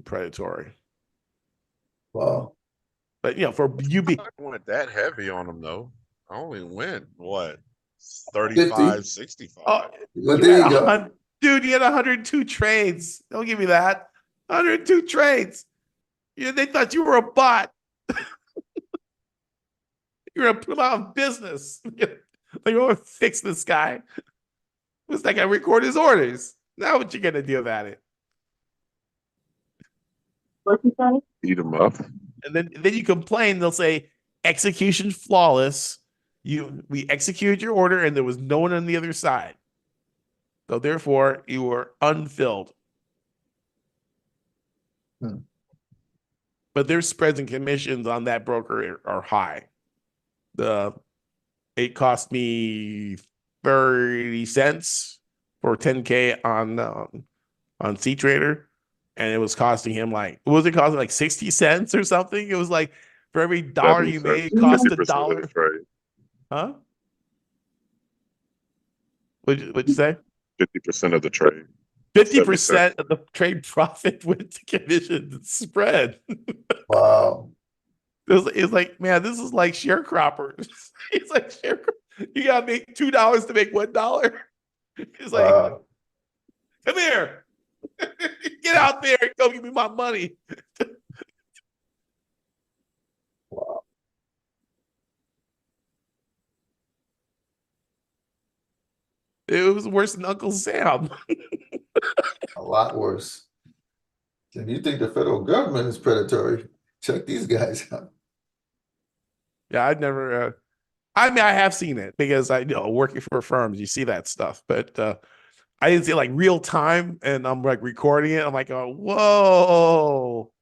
predatory.
Wow.
But for you be
I went that heavy on them though. I only went what
50.
35, 65.
oh,
Well, there you go.
Dude, you had 102 trades. Don't give me that. 102 trades. They thought you were a bot. You're gonna put him out of business. Like, oh, fix this guy. What's that guy record his orders? Now what you gonna do about it?
Eat them up.
And then you complain, they'll say execution flawless. We executed your order and there was no one on the other side. So therefore you were unfilled. But their spreads and commissions on that broker are high. It cost me 30 cents for 10K on C Trader, and it was costing him like 60 cents or something? It was like for every dollar you made, it cost a dollar. Huh? What'd you say?
50% of the trade.
50% of the trade profit went to commission and spread.
Wow.
It's like, man, this is like sharecroppers. It's like you gotta make $2 to make $1. It's like, come here, get out there and go give me my money.
Wow.
It was worse than Uncle Sam.
A lot worse. And you think the federal government is predatory? Check these guys out.
Yeah, I've never. I mean, I have seen it because I working for firms, you see that stuff, but I didn't see it like real time, and I'm like recording it. I'm like, oh, whoa.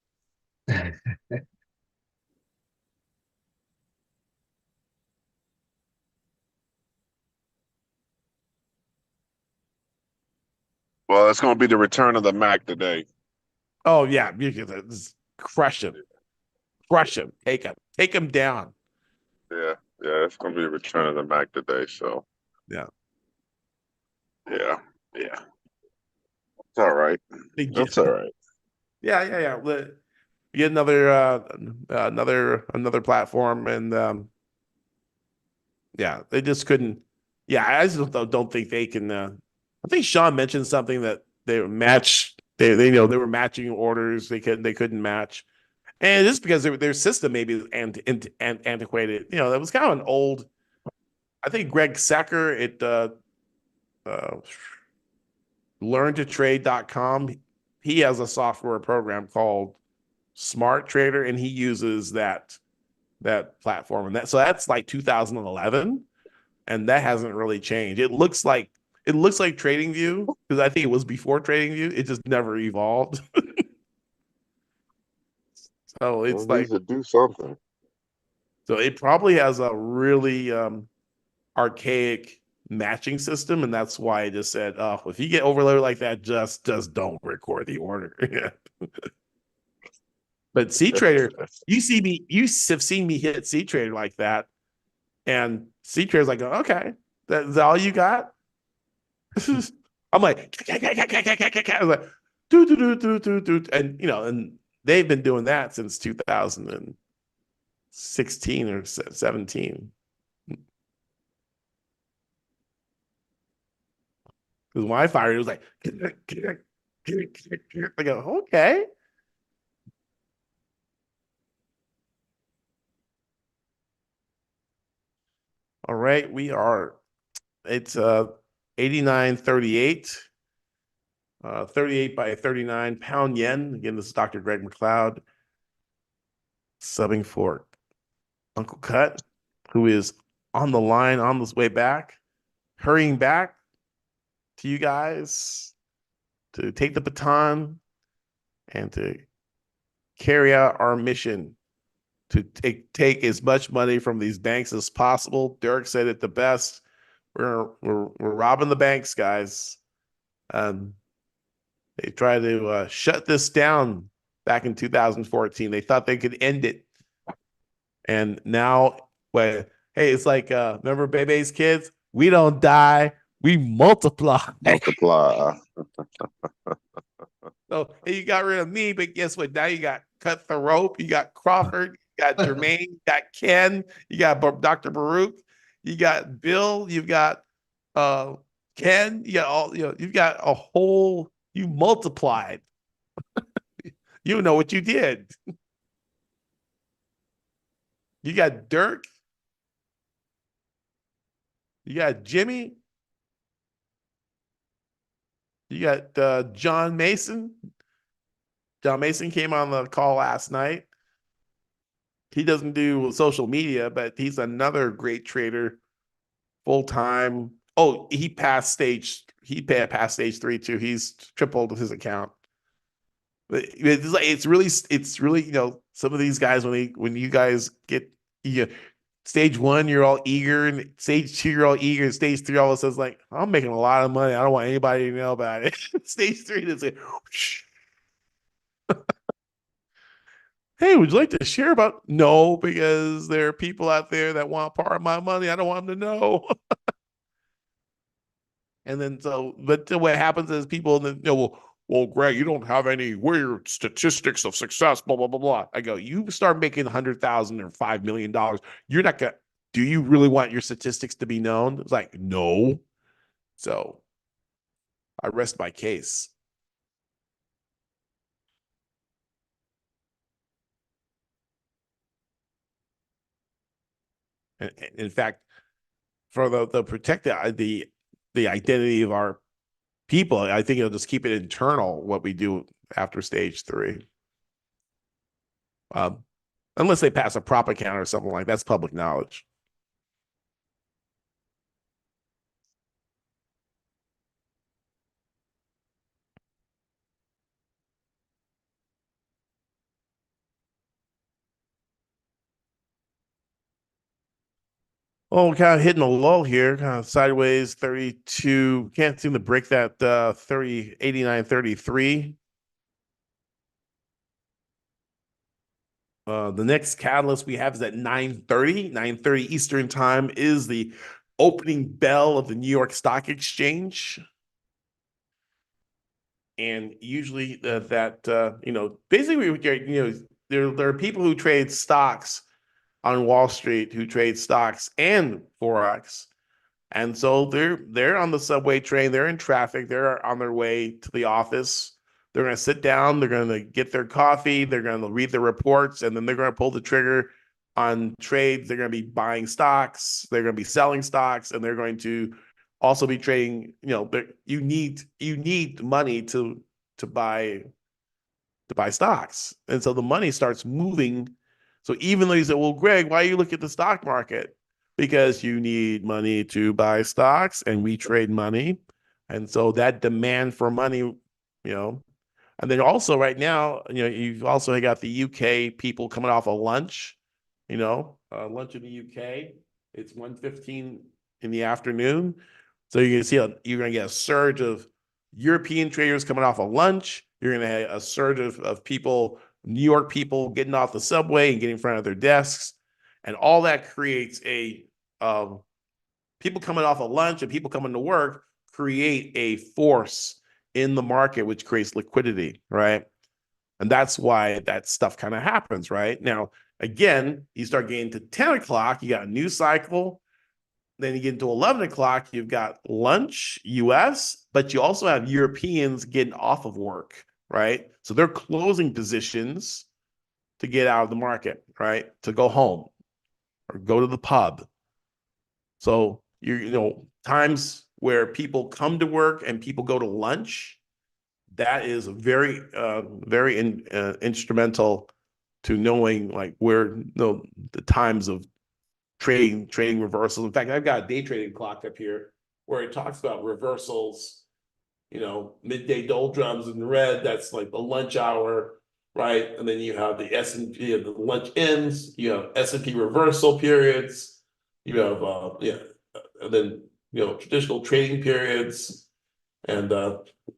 Well, it's going to be the return of the Mac today.
Oh yeah, you can just crush him, take him down.
Yeah, it's going to be the return of the Mac today. So
yeah.
It's all right. That's all right.
Yeah. Get another platform, and yeah, they just couldn't. Yeah, I just don't think they can. I think Sean mentioned something that they matched. They were matching orders. They couldn't match, and just because their system maybe is antiquated. That was kind of an old. I think Greg Secker at learntotrade.com, he has a software program called Smart Trader, and he uses that platform, and that's like 2011, and that hasn't really changed. It looks like TradingView, because I think it was before TradingView. It just never evolved. So it's like
to do something.
So it probably has a really archaic matching system, and that's why I just said, "Oh, if you get overloaded like that, just don't record the order." But C Trader, you have seen me hit C Trader like that, and C Trader's like, "Okay, that's all you got." I'm like, I was like, do, and and they've been doing that since 2016 or 17. Because when I fired, it was like, I go, okay. All right, it's 89.38, 38 by 39 pound yen. Again, this is Dr. Greg McLeod subbing for Uncle Cut, who is on the line on his way back, hurrying back to you guys to take the baton and to carry out our mission to take as much money from these banks as possible. Derek said it the best. We're robbing the banks, guys. They tried to shut this down back in 2014. They thought they could end it, and now, well, hey, it's like remember Bebe's kids? We don't die, we multiply.
Multiply.
So hey, you got rid of me, but guess what? Now you got Cut the Rope, you got Crawford, you got Jermaine, you got Ken, you got Dr. Baruch, you got Bill, you've got Ken, you got all, you've got a whole, you multiplied. You know what you did. You got Dirk, you got Jimmy, you got John Mason. John Mason came on the call last night. He doesn't do social media, but he's another great trader, full time. Oh, he passed stage 3 too. He's tripled his account. But it's really some of these guys when you guys get stage 1, you're all eager, and stage 2, you're all eager, and stage 3 all of a sudden like, I'm making a lot of money. I don't want anybody to know about it. Stage 3, it's like, whoosh. Hey, would you like to share about? No, because there are people out there that want part of my money. I don't want them to know. And then but what happens is people then well, Greg, you don't have any weird statistics of success, blah, blah, blah, blah. I go, you start making 100,000 or $5 million. You're not gonna, do you really want your statistics to be known? It's like, no. So I rest my case. And in fact, for the protect the identity of our people, I think it'll just keep it internal what we do after stage 3. Unless they pass a prop account or something like that's public knowledge. Oh, kind of hitting a lull here, kind of sideways 32. Can't seem to break that 30, 89.33. The next catalyst we have is at 9:30. 9:30 Eastern time is the opening bell of the New York Stock Exchange. And usually basically, there are people who trade stocks on Wall Street who trade stocks and Forex. And so they're on the subway train, they're in traffic, they're on their way to the office. They're going to sit down, they're going to get their coffee, they're going to read the reports, and then they're going to pull the trigger on trades. They're going to be buying stocks, they're going to be selling stocks, and they're going to also be trading. You need money to buy stocks. And so the money starts moving. So even though you said, well, Greg, why you look at the stock market? Because you need money to buy stocks, and we trade money. And so that demand for money, and then also right now, you've also got the UK people coming off a lunch, lunch in the UK. It's 1:15 in the afternoon. So you're going to get a surge of European traders coming off a lunch. You're going to have a surge of people, New York people getting off the subway and getting in front of their desks. And all that creates people coming off a lunch and people coming to work create a force in the market, which creates liquidity, right? And that's why that stuff kind of happens, right? Now, again, you start getting to 10 o'clock, you got a news cycle. Then you get into 11 o'clock, you've got lunch, US, but you also have Europeans getting off of work, right? So they're closing positions to get out of the market, right? To go home or go to the pub. So times where people come to work and people go to lunch, that is very, instrumental to knowing like where the times of trading reversals. In fact, I've got a day trading clock up here where it talks about reversals. Midday doldrums in red. That's like the lunch hour, right? And then you have the S&P, the lunch ends. You have S&P reversal periods. You have and then traditional trading periods. And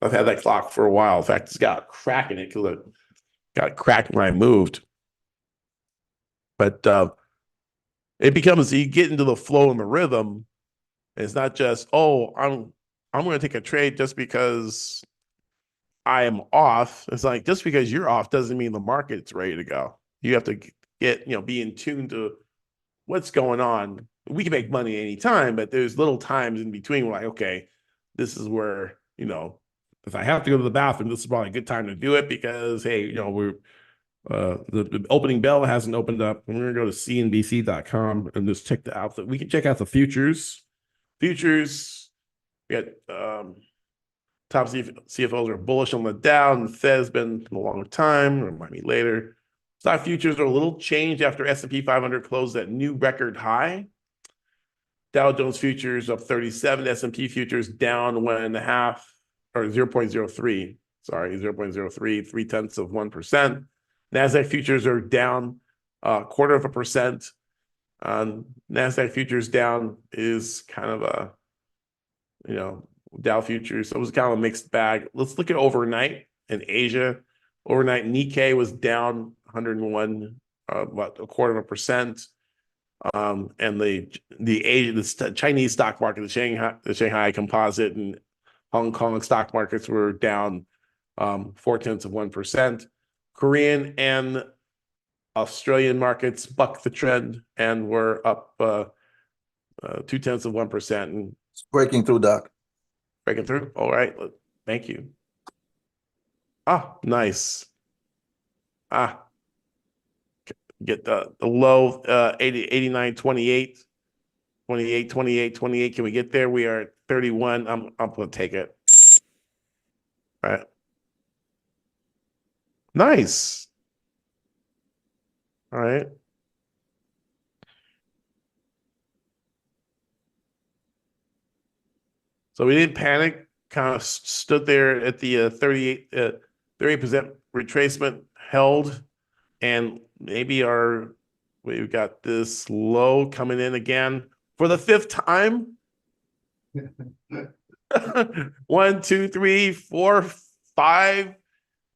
I've had that clock for a while. In fact, it's got a crack in it because it got a crack when I moved. But it becomes, you get into the flow and the rhythm. And it's not just, oh, I'm going to take a trade just because I am off. It's like, just because you're off doesn't mean the market's ready to go. You have to be in tune to what's going on. We can make money anytime, but there's little times in between. We're like, okay, this is where, if I have to go to the bathroom, this is probably a good time to do it because, hey, we're, the opening bell hasn't opened up. We're going to go to cnbc.com and just check the out. We can check out the futures. Futures, we got top CFOs are bullish on the Dow, and the Fed's been a long time. Remind me later. Stock futures are a little changed after S&P 500 closed at new record high. Dow Jones futures up 37, S&P futures down 1.5 or 0.03. Sorry, 0.03, 0.3%. NASDAQ futures are down a 0.25%. NASDAQ futures down is kind of a, Dow futures. So it was kind of a mixed bag. Let's look at overnight in Asia. Overnight, Nikkei was down 101, about 0.25%. And the Chinese stock market, the Shanghai Composite and Hong Kong stock markets were down 0.4%. Korean and Australian markets bucked the trend and were up 0.2%. And
It's breaking through, Doc.
breaking through. All right. Thank you. Nice. Get the low 89.28, 28. Can we get there? We are at 31. I'm gonna take it. All right. Nice. All right. So we didn't panic, kind of stood there at the 38% retracement, held, and maybe we've got this low coming in again for the 5th time. 1, 2, 3, 4, 5.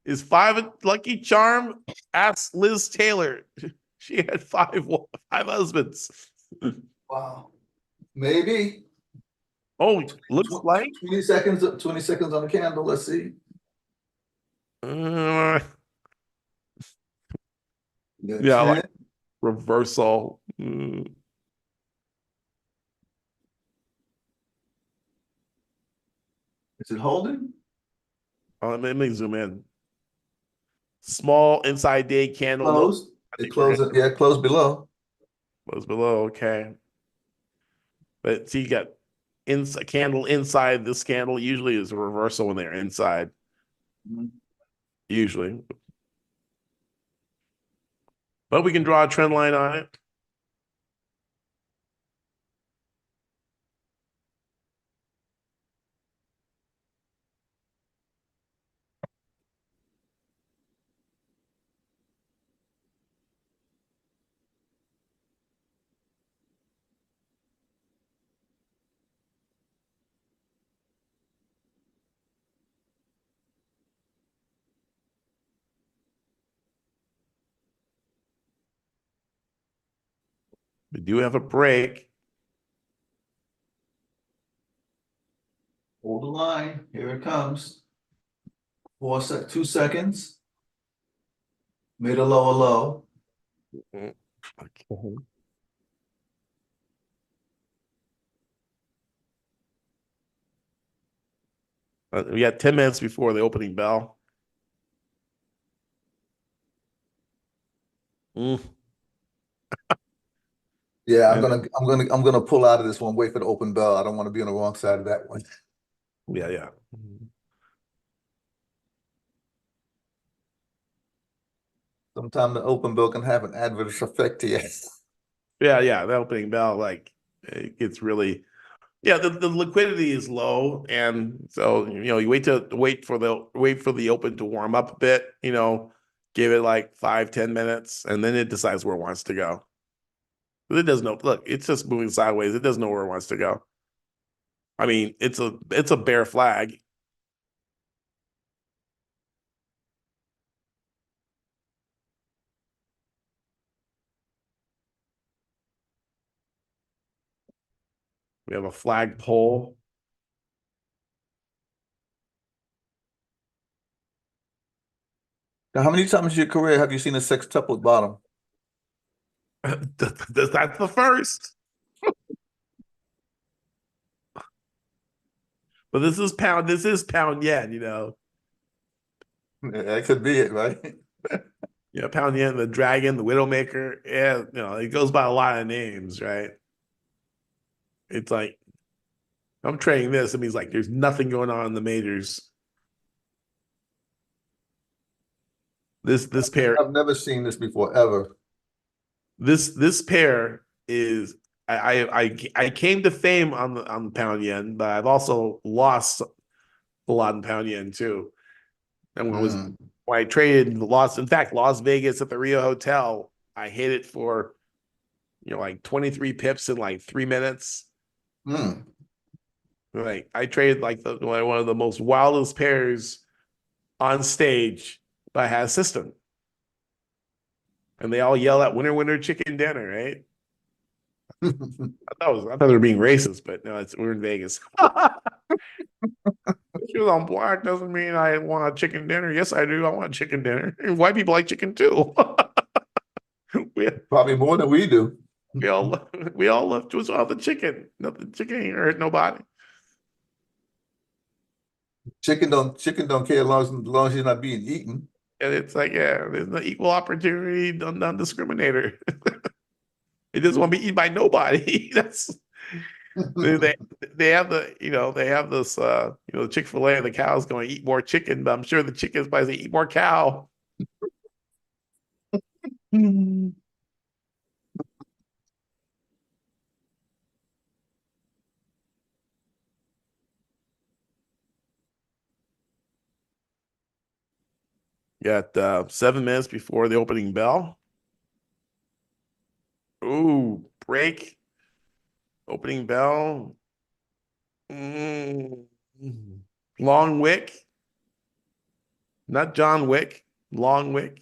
Is 5 a lucky charm? Ask Liz Taylor. She had five husbands.
Wow. Maybe.
Oh, looks like
20 seconds on the candle. Let's see.
Yeah, like reversal.
Is it holding?
Let me zoom in. Small inside day candle.
Closed. It closed. Yeah, it closed below.
Closed below. Okay. But see, you got a candle inside this candle. Usually is a reversal when they're inside.
Mm-hmm.
Usually. But we can draw a trend line on it. We do have a break.
Hold the line. Here it comes. 2 seconds. Mid a lower low.
Okay. We got 10 minutes before the opening bell. Mm.
Yeah,
And-
I'm gonna pull out of this one. Wait for the open bell. I don't want to be on the wrong side of that one.
Yeah, yeah.
Sometimes the open bell can have an adverse effect to you.
Yeah, yeah. The opening bell, like it gets really, yeah, the liquidity is low. And so, you wait for the open to warm up a bit, give it like 5-10 minutes, and then it decides where it wants to go. But it doesn't know. Look, it's just moving sideways. It doesn't know where it wants to go. I mean, it's a bear flag. We have a flag pole.
Now, how many times in your career have you seen a sextupled bottom?
That's the first. But this is pound. This is pound yen.
That could be it, right?
Pound yen, the dragon, the widowmaker. Yeah, it goes by a lot of names, right? It's like I'm trading this. It means like there's nothing going on in the majors. This pair.
I've never seen this before, ever.
This pair is. I came to fame on the pound yen, but I've also lost a lot in pound yen too. And when I traded in fact, Las Vegas at the Rio Hotel, I hit it for like 23 pips in like 3 minutes.
Mm.
Like I traded like one of the most wildest pairs on stage, but I had a system. And they all yell at winner, winner, chicken dinner, right? I thought they were being racist, but no, we're in Vegas. Shoes on black doesn't mean I want a chicken dinner. Yes, I do. I want chicken dinner. White people like chicken too. we,
Probably more than we do.
we all we all love just all the chicken. Nothing chicken ain't hurt nobody.
Chicken don't care as long as you're not being eaten.
And it's like, yeah, there's the equal opportunity non-discriminator. It doesn't want to be eaten by nobody. That's they have they have this Chick-fil-A, the cow's going to eat more chicken, but I'm sure the chickens probably say eat more cow. Got 7 minutes before the opening bell. Ooh, break. Opening bell. Mm. Long wick. Not John Wick. Long wick.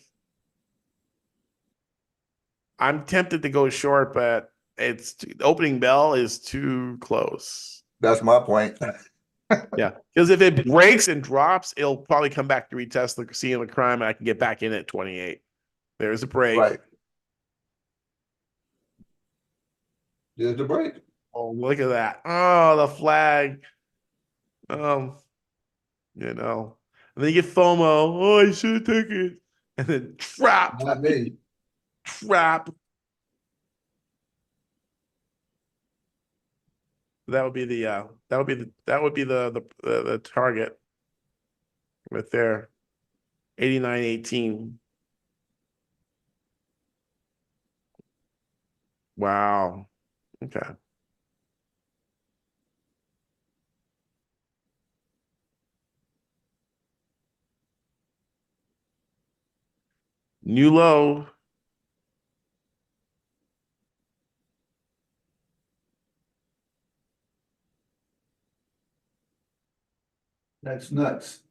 I'm tempted to go short, but the opening bell is too close.
That's my point.
Yeah, because if it breaks and drops, it'll probably come back to retest the scene of the crime, and I can get back in at 28. There's a break.
Right. There's the break.
Oh, look at that. Oh, the flag. And then you get FOMO. Oh, I should have took it. And then trap.
Not me.
Trap. That would be the target right there. 89.18. Wow. Okay. New low.
That's nuts.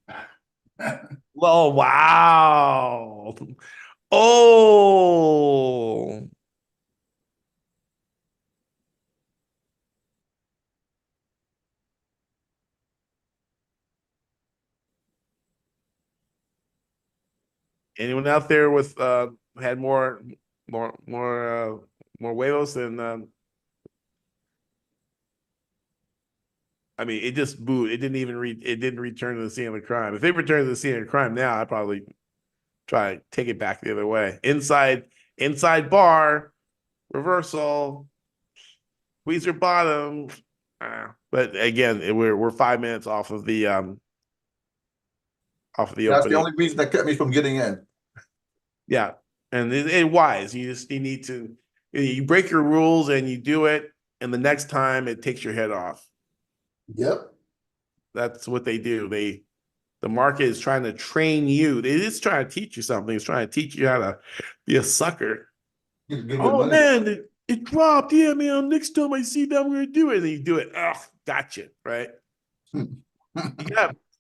Oh, wow. Oh. anyone out there with had more huevos than I mean, it just booed. It didn't return to the scene of the crime. If they return to the scene of the crime now, I'd probably try to take it back the other way. Inside bar, reversal, squeeze your bottom. But again, we're 5 minutes off of the
That's
opening.
the only reason that kept me from getting in.
Yeah, and wise. You need to you break your rules and you do it, and the next time it takes your head off.
Yep.
That's what they do. The market is trying to train you. It is trying to teach you something. It's trying to teach you how to be a sucker.
Get good
Oh
money.
man, it dropped. Yeah, man. Next time I see that, I'm gonna do it. And you do it. Oh, gotcha. Right.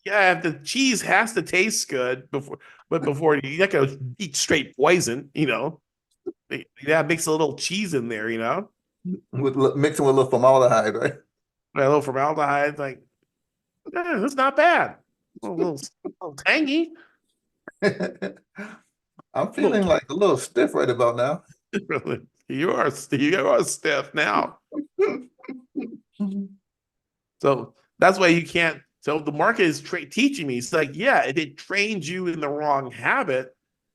Yeah. The cheese has to taste good before you're not gonna eat straight poison. Yeah, mix a little cheese in there.
Mixing with a little formaldehyde, right?
A little formaldehyde. Like, that's not bad. A little tangy.
I'm feeling like a little stiff right about now.
You are stiff now. So that's why you can't. So the market is teaching me. It's like, yeah, it trains you in the wrong habit.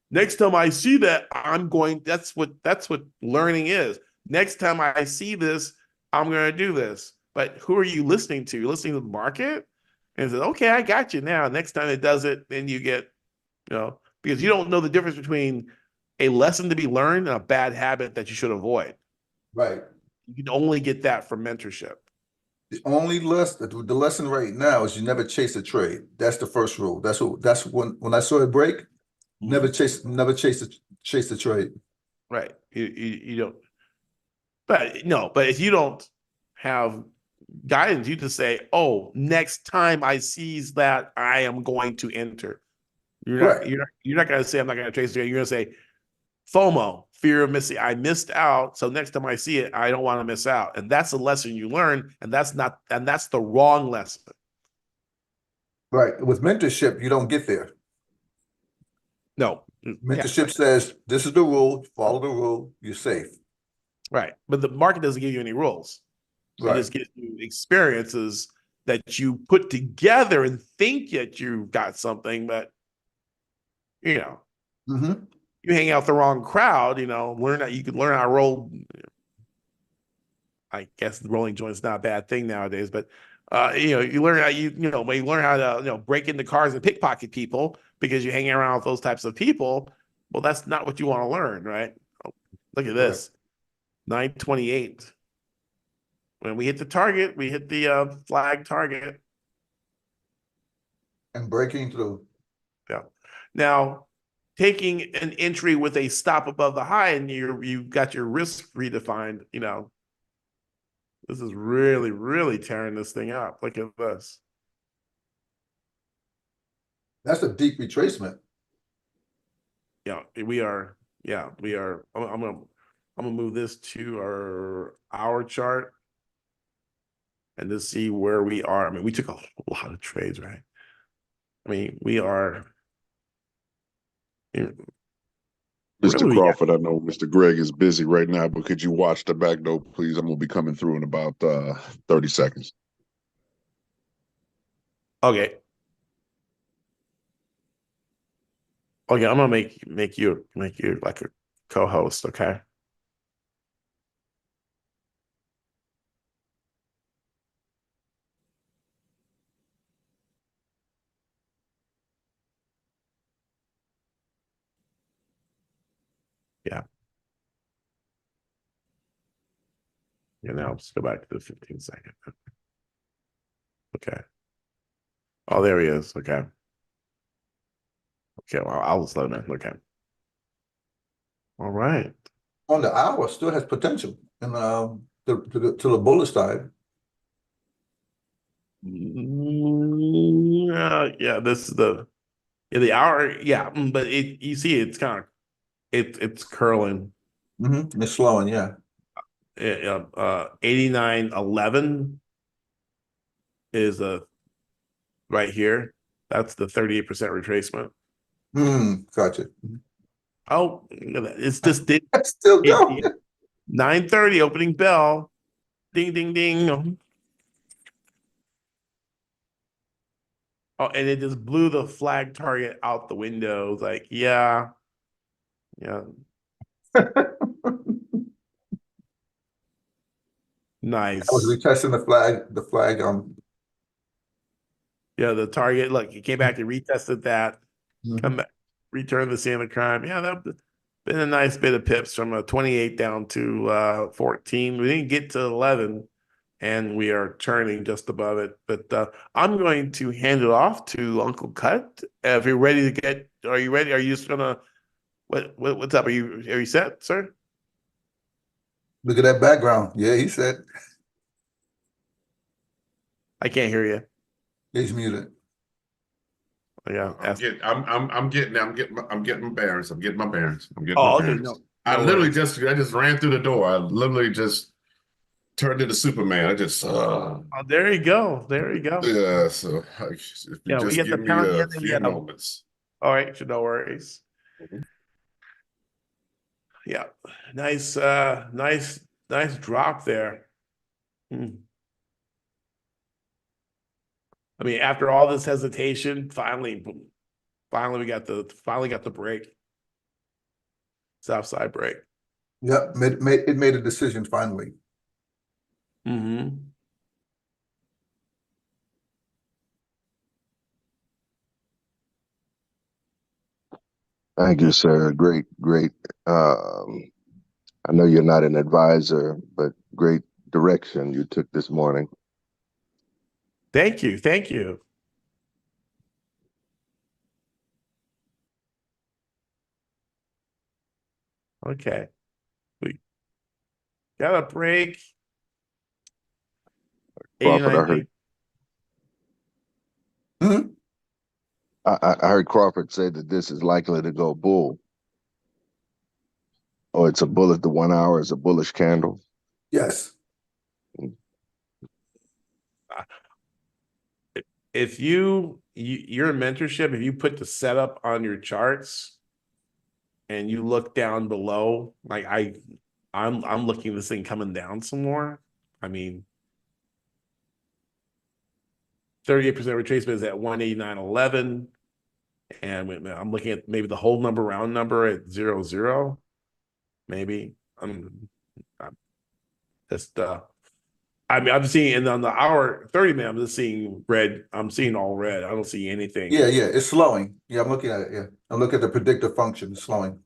Next time I see that, I'm going. That's what learning is. Next time I see this, I'm going to do this. But who are you listening to? You're listening to the market, and says, okay, I got you now. Next time it does it, then you get, because you don't know the difference between a lesson to be learned and a bad habit that you should avoid.
Right.
You can only get that from mentorship.
The only the lesson right now is you never chase a trade. That's the first rule. That's when I saw it break, never chase the trade.
Right. You don't. But if you don't have guidance, you just say, "Oh, next time I sees that, I am going to enter." You're not going to say, "I'm not going to trace it." You're going to say, FOMO, fear of missing. I missed out, so next time I see it, I don't want to miss out. And that's a lesson you learn, and that's the wrong lesson.
Right. With mentorship, you don't get there.
No.
Mentorship says this is the rule, follow the rule, you're safe.
Right. But the market doesn't give you any rules.
Right.
It just gives you experiences that you put together and think that you've got something, but
Mm-hmm.
you hang out the wrong crowd, learn that you can learn how to roll. I guess the rolling joint's not a bad thing nowadays, but you learn how you learn how to break into cars and pickpocket people because you're hanging around with those types of people. Well, that's not what you want to learn, right? Oh, look at this, 928. When we hit the target, we hit the flag target
And breaking through.
Yeah. Now, taking an entry with a stop above the high and you've got your risk redefined, this is really, really tearing this thing up. Look at this.
That's a deep retracement.
We are. I'm gonna move this to our hour chart and to see where we are. I mean, we took a lot of trades, right? I mean, we are.
Mr. Crawford, I know Mr. Greg is busy right now, but could you watch the back door, please? I'm going to be coming through in about 30 seconds.
Okay. Okay, I'm gonna make you like a co-host, okay? Yeah. Now let's go back to the 15-second. Okay. Oh, there he is. Okay. Okay, well, I'll just let him in. Okay. All right.
On the hour, still has potential, and to the bullish side.
Yeah, this is the hour. Yeah, but you see, it's kind of it's curling.
Mm-hmm. It's slowing, yeah.
89.11 is right here. That's the 38% retracement.
Gotcha.
Oh, it's just did
Still go.
9:30 opening bell. Ding ding ding. Oh, and it just blew the flag target out the window. Like, yeah.
I was
Nice.
retesting the flag.
Yeah, the target, look, he came back and retested that, come
Mhm.
back, return the scene of the crime. Yeah, that been a nice bit of pips from a 28 down to 14. We didn't get to 11, and we are turning just above it. But I'm going to hand it off to Uncle Cut. If you're ready to get, are you ready? Are you just gonna what's up? Are you set, sir?
Look at that background. Yeah, he said
I can't hear you.
he's muted.
Yeah.
I'm getting my bearings. I'm getting my bearings. I'm getting my
Oh, okay.
bearings.
No,
I
no
literally
worries.
I just ran through the door. I literally just turned into Superman. I just
Oh, there you go. There you go.
yeah. So if you
Yeah, we
just
get the
give me
penalty
a
and then
few moments.
all right, so no worries.
Mhm.
Yeah. Nice drop there. Hmm. I mean, after all this hesitation, finally we got the break. South side break.
Yep, it made a decision finally.
Mm-hmm.
Thank you, sir. Great. Um, I know you're not an advisor, but great direction you took this morning.
Thank you. Thank you. Okay. We got a break.
Crawford,
89.
Mhm.
I heard Crawford say that this is likely to go bull, or it's a bullet. The 1 hour is a bullish candle.
Yes.
If you're in mentorship, if you put the setup on your charts and you look down below, like I'm looking at this thing coming down some more. I mean, 38% retracement is at 189.11. And I'm looking at maybe the whole number, round number at 00. Maybe. I'm just I mean, I'm seeing, and on the hour 30 minute, I'm just seeing red. I'm seeing all red. I don't see anything.
Yeah, it's slowing. Yeah, I'm looking at it. Yeah, I'm looking at the predictive function. It's slowing.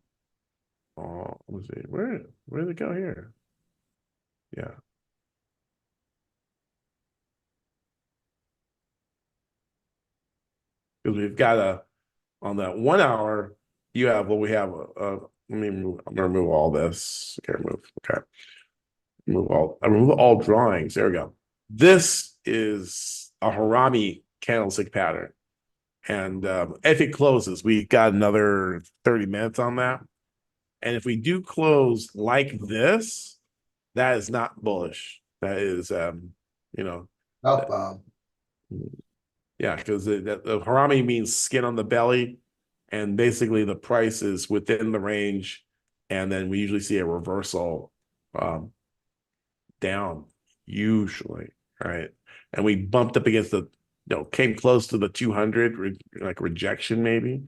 Oh, let me see. Where did it go here? Yeah. Because we've got on that 1 hour, you have what we have. Let me move. I'm gonna remove all this. Okay, remove. Okay, remove all drawings. There we go. This is a Harami candlestick pattern, and if it closes, we got another 30 minutes on that. And if we do close like this, that is not bullish. That is, you know,
Outbound.
yeah, because the harami means skin on the belly, and basically the price is within the range, and then we usually see a reversal down, usually, right? And we bumped up against came close to the 200, like rejection maybe,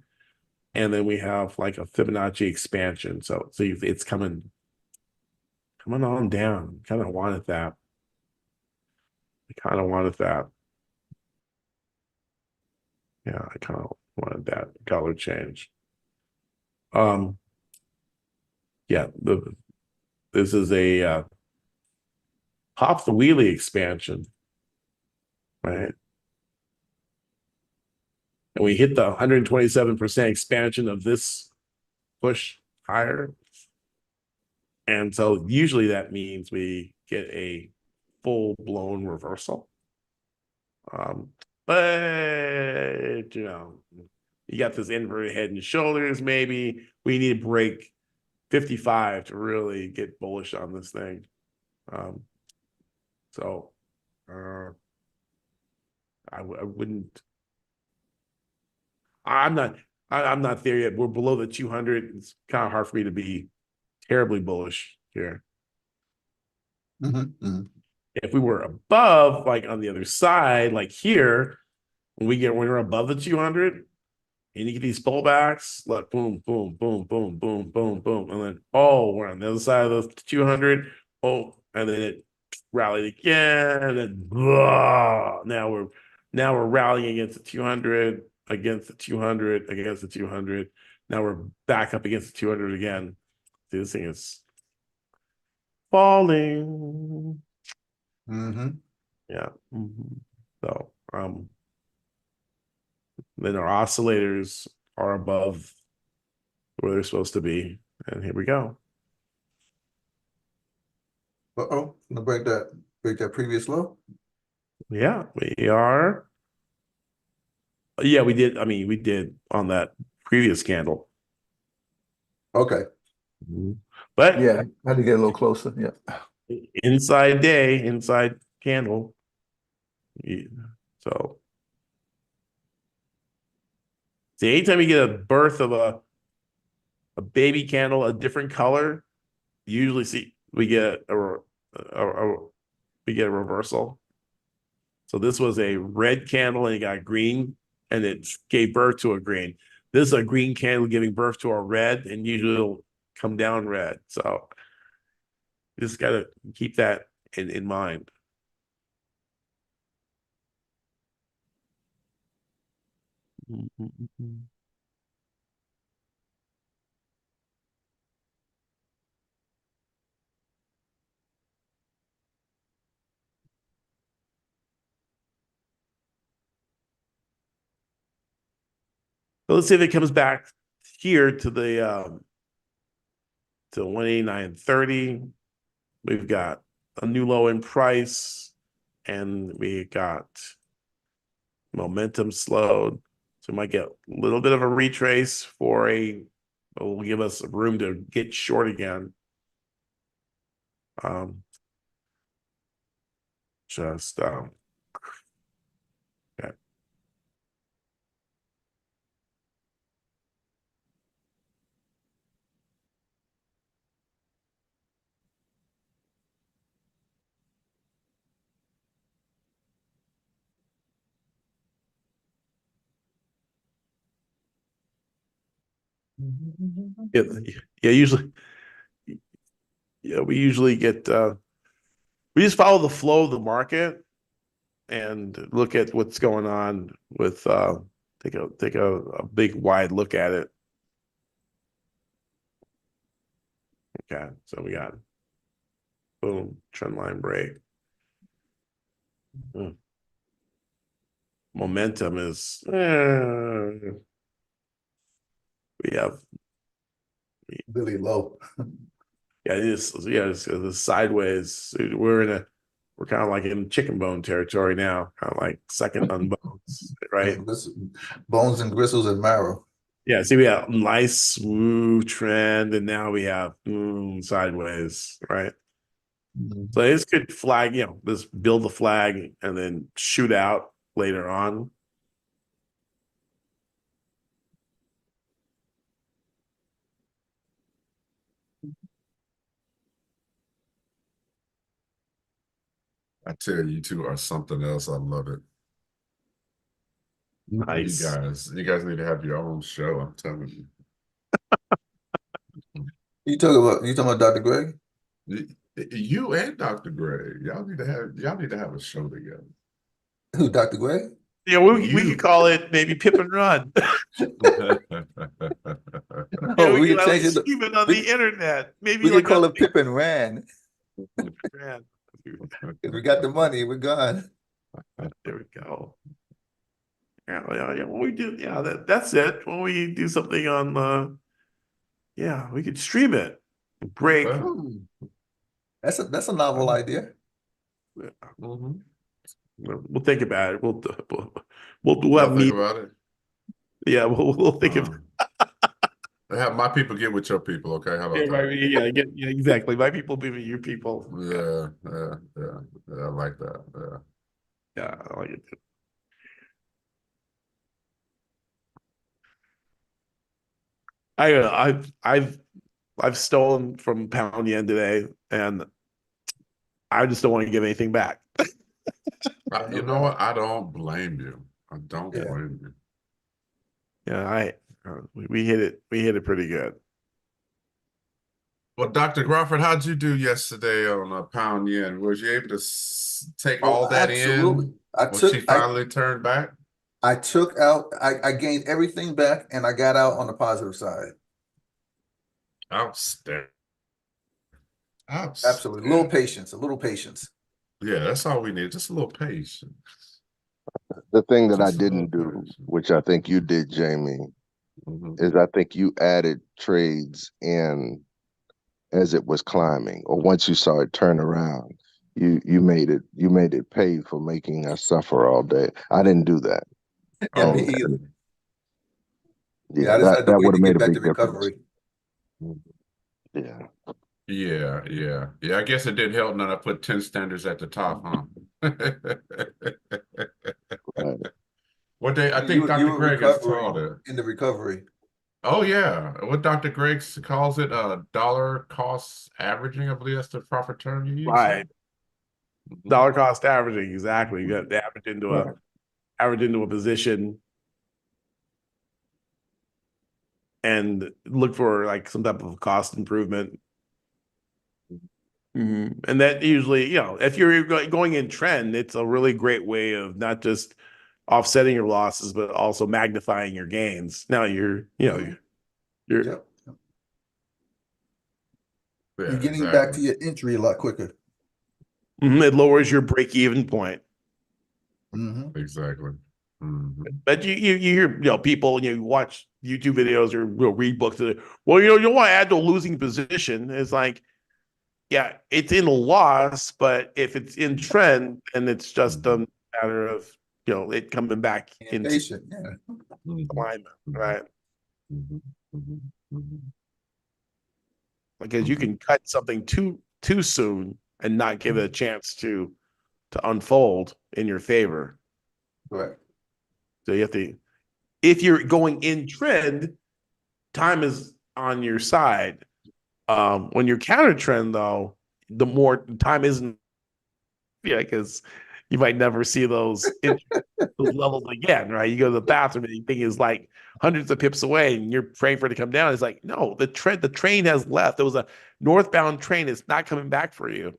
and then we have like a Fibonacci expansion. So it's coming on down. Kind of wanted that. I kind of wanted that. Yeah, I kind of wanted that color change. Yeah, this is a hop the wheelie expansion, right? And we hit the 127% expansion of this push higher. And so usually that means we get a full-blown reversal. But you got this inverted head and shoulders, maybe. We need to break 55 to really get bullish on this thing. So I wouldn't. I'm not. I'm not there yet. We're below the 200. It's kind of hard for me to be terribly bullish here. If we were above, like on the other side, like here, when we're above the 200, and you get these pullbacks, like boom, boom, boom, boom, boom, boom, boom, and then we're on the other side of the 200. And then it rallied again, and then blah, now we're rallying against the 200, against the 200, against the 200. Now we're back up against the 200 again. See, this thing is falling. Yeah. So then our oscillators are above where they're supposed to be, and here we go.
Gonna break that previous low.
Yeah, we are. Yeah, we did. I mean, we did on that previous candle.
Okay.
But
Yeah, I had to get a little closer. Yeah.
inside day, inside candle. So see, anytime you get a birth of a baby candle, a different color, usually see we get a reversal. So this was a red candle and it got green, and it gave birth to a green. This is a green candle giving birth to a red, and usually it'll come down red. So you just got to keep that in mind. So let's see if it comes back here to the to 189.30. We've got a new low in price, and we got momentum slowed. So we might get a little bit of a retrace will give us room to get short again. Yeah. Yeah, usually, we usually get we just follow the flow of the market and look at what's going on with take a big wide look at it. Okay, so we got boom, trend line break. Momentum is we have
Really low.
the sideways. We're kind of like in chicken bone territory now, kind of like second on bones, right?
Bones and gristles and marrow.
Yeah, see, we have nice smooth trend, and now we have sideways, right? So it's good flag, just build the flag and then shoot out later on.
I tell you two are something else. I love it.
Nice.
You guys need to have your own show. I'm telling you.
You talking about Dr. Greg?
You and Dr. Greg, y'all need to have a show together.
Who, Dr. Greg?
Yeah, we could call it maybe Pip and Run.
We can
can
change it.
stream it on the internet. Maybe
We
like
can call it Pip and Ran.
Ran.
If we got the money, we're gone.
There we go. Yeah, when we do, that's it. When we do something on, we could stream it. Break.
That's a novel idea.
We'll think about it. We'll have
think about it.
Yeah, we'll think about it.
Have my people get with your people, okay? How about that?
Exactly. My people be with your people.
Yeah, I like that.
Yeah, I like it too. I've stolen from Pound Yen today, and I just don't want to give anything back.
You know what? I don't blame you. I don't
Yeah.
blame you.
Yeah, we hit it. We hit it pretty good.
Well, Dr. Crawford, how'd you do yesterday on Pound Yen? Was you able to take all that
Absolutely.
in? Was she finally turned back?
I took out, I gained everything back and I got out on the positive side.
Outstanding.
Absolutely. A little patience, a little patience.
Yeah, that's all we need. Just a little patience.
The thing that I
Just a little
didn't do,
patience.
which I think you did, Jamie, is I think you added trades in as it was climbing, or once you saw it turn around, you made it pay for making us suffer all day. I didn't do that.
Yeah, me
And
either.
yeah,
I just had to
that
wait
would
to
have made
get
a
back
big
to
difference.
recovery.
Yeah.
Yeah. I guess it didn't help none. I put 10 standards at the top, huh?
Right.
What day? I
You
think Dr.
were
Greg has
recovering
taught it.
in the recovery.
Oh yeah. What Dr. Greg calls it, dollar cost averaging, I believe that's the proper term you use.
Right.
Mhm.
Dollar cost averaging, exactly. You got to
Right.
average into a position and look for like some type of cost improvement. And that usually, if you're going in trend, it's a really great way of not just offsetting your losses, but also magnifying your gains. Now you're
Yep.
Yeah,
You're getting back to
exactly.
your entry a lot quicker.
it lowers your break-even point.
Exactly.
But you hear people, you watch YouTube videos or read books. Well, you don't want to add to a losing position. It's like, yeah, it's in a loss, but if it's in trend, then it's just a matter of it coming back
And
into
patient, yeah.
alignment, right? Because you can cut something too soon and not give it a chance to unfold in your favor.
Correct.
So you have to, if you're going in trend, time is on your side. When you're counter trend, though, the more time isn't, because you might never see those levels again, right? You go to the bathroom and the thing is like hundreds of pips away, and you're praying for it to come down. It's like, no, the train has left. There was a northbound train. It's not coming back for you.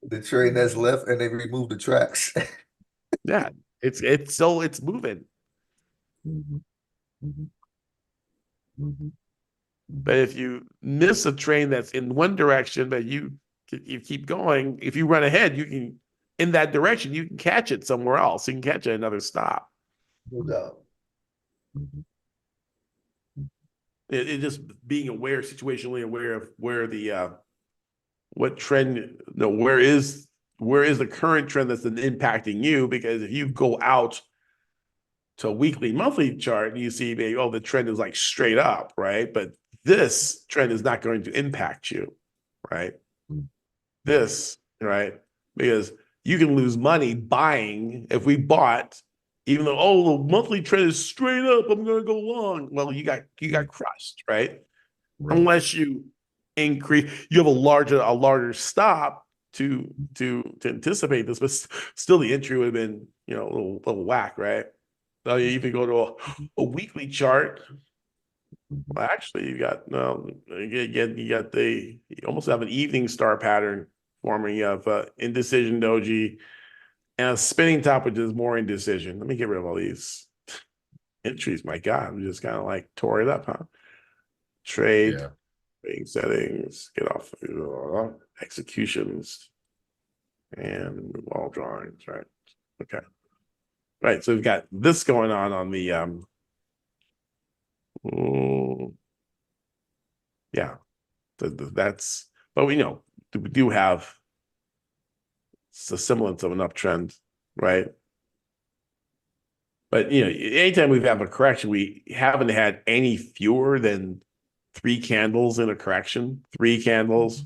The train has left and they removed the tracks.
Yeah, it's still moving. But if you miss a train that's in one direction, but you keep going, if you run ahead, you can in that direction, you can catch it somewhere else. You can catch it at another stop.
No doubt.
It just being aware, situationally aware of where the what trend, where is the current trend that's impacting you? Because if you go out to a weekly, monthly chart, and you see, the trend is like straight up, right? But this trend is not going to impact you, right? This, right? Because you can lose money buying. If we bought, even though, the monthly trend is straight up, I'm going to go long. Well, you got crushed, right? Unless you you have a larger stop to anticipate this, but still the entry would have been a little whack, right? So you even go to a weekly chart. Well, actually, you got you almost have an evening star pattern forming of indecision doji and a spinning top, which is more indecision. Let me get rid of all these entries. My God, we just kind of like tore it up, huh? Trade.
Yeah.
Trading settings, get off executions, and remove all drawings, right? Okay. Right, so we've got this going on the yeah, that's, but we do have the semblance of an uptrend, right? But anytime we've had a correction, we haven't had any fewer than 3 candles in a correction. 3 candles,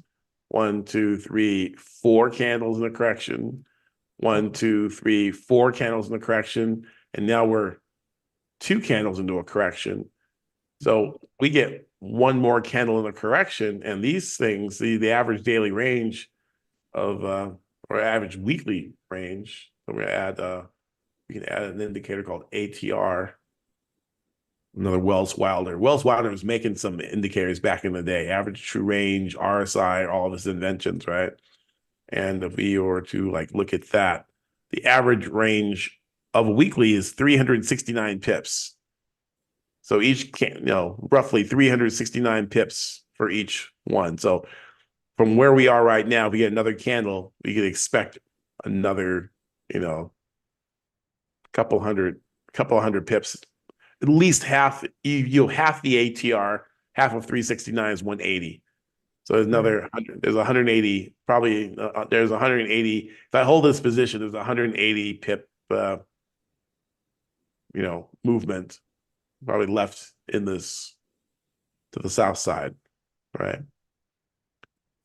1, 2, 3, 4 candles in a correction. 1, 2, 3, 4 candles in a correction, and now we're 2 candles into a correction. So we get one more candle in the correction, and these things, the average daily range of or average weekly range. So we add we can add an indicator called ATR. Another Wells Wilder. Wells Wilder was making some indicators back in the day, average true range, RSI, all of his inventions, right? And if we were to like look at that, the average range of a weekly is 369 pips. So each can, roughly 369 pips for each one. So from where we are right now, if we get another candle, we could expect another, couple hundred pips. At least half, half the ATR, half of 369 is 180. So there's another 100, there's 180, probably there's 180. If I hold this position, there's 180 pip, movement probably left in this to the south side, right?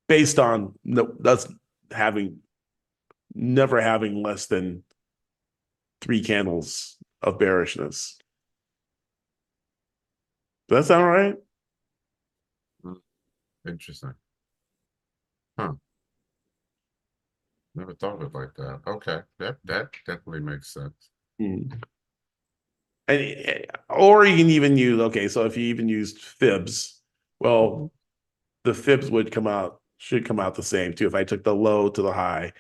Based on that's never having less than 3 candles of bearishness. Does that sound right?
Interesting. Huh. Never thought of it like that. Okay. That definitely makes sense.
And or you can even use, so if you even used fibs, well, the fibs should come out the same too. If I took the low to the high,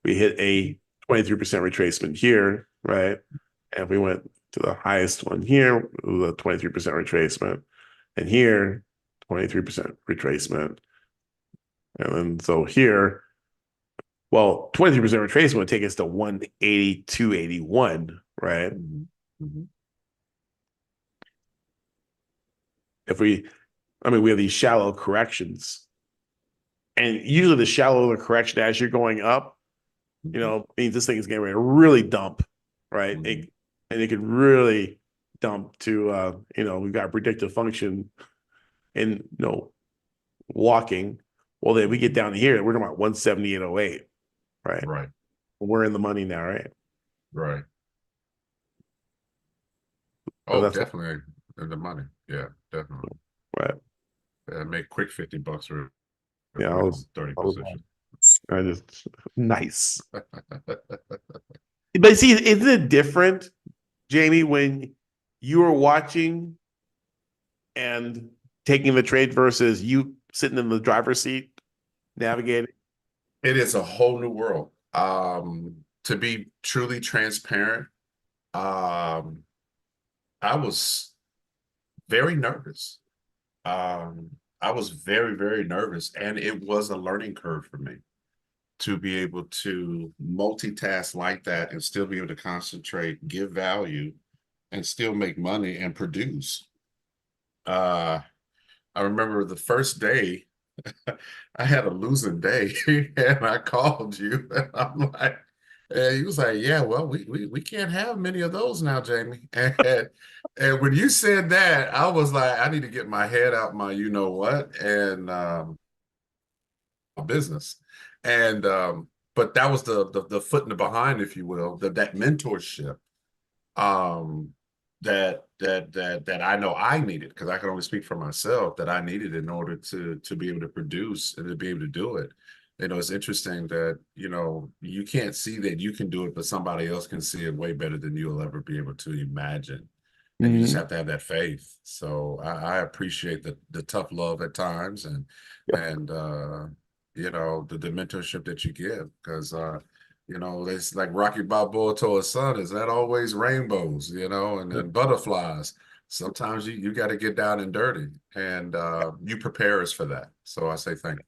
we hit a 23% retracement here, right? And if we went to the highest one here, it was a 23% retracement. And here, 23% retracement. And then so here, well, 23% retracement would take us to 182.81, right? If we have these shallow corrections. And usually the shallower the correction as you're going up, means this thing is getting ready to really dump, right? And it could really dump to, we've got predictive function in, walking. Well, then we get down here, we're talking about 178.08, right?
Right.
We're in the money now, right?
Right.
So
Oh,
that's
definitely in the money. Yeah, definitely.
right.
Make quick 50 bucks or
Yeah, I was
30
I was-
position.
I just nice. But see, isn't it different, Jamie, when you are watching and taking the trade versus you sitting in the driver's seat navigating?
It is a whole new world. To be truly transparent, I was very nervous. I was very, very nervous, and it was a learning curve for me to be able to multitask like that and still be able to concentrate, give value, and still make money and produce. I remember the first day, I had a losing day, and I called you, and I'm like, and he was like, "Yeah, well, we can't have many of those now, Jamie." And when you said that, I was like, I need to get my head out my you know what and business. And but that was the foot in the behind, if you will, that mentorship that I know I needed, because I can only speak for myself, that I needed in order to be able to produce and to be able to do it. It's interesting that, you can't see that you can do it, but somebody else can see it way better than you'll ever be able to imagine. And you just have to have that faith. So I appreciate the tough love at times and the mentorship that you give, because it's like Rocky Balboa told his son, is that always rainbows, and then butterflies. Sometimes you got to get down and dirty, and you prepare us for that. So I say thank you.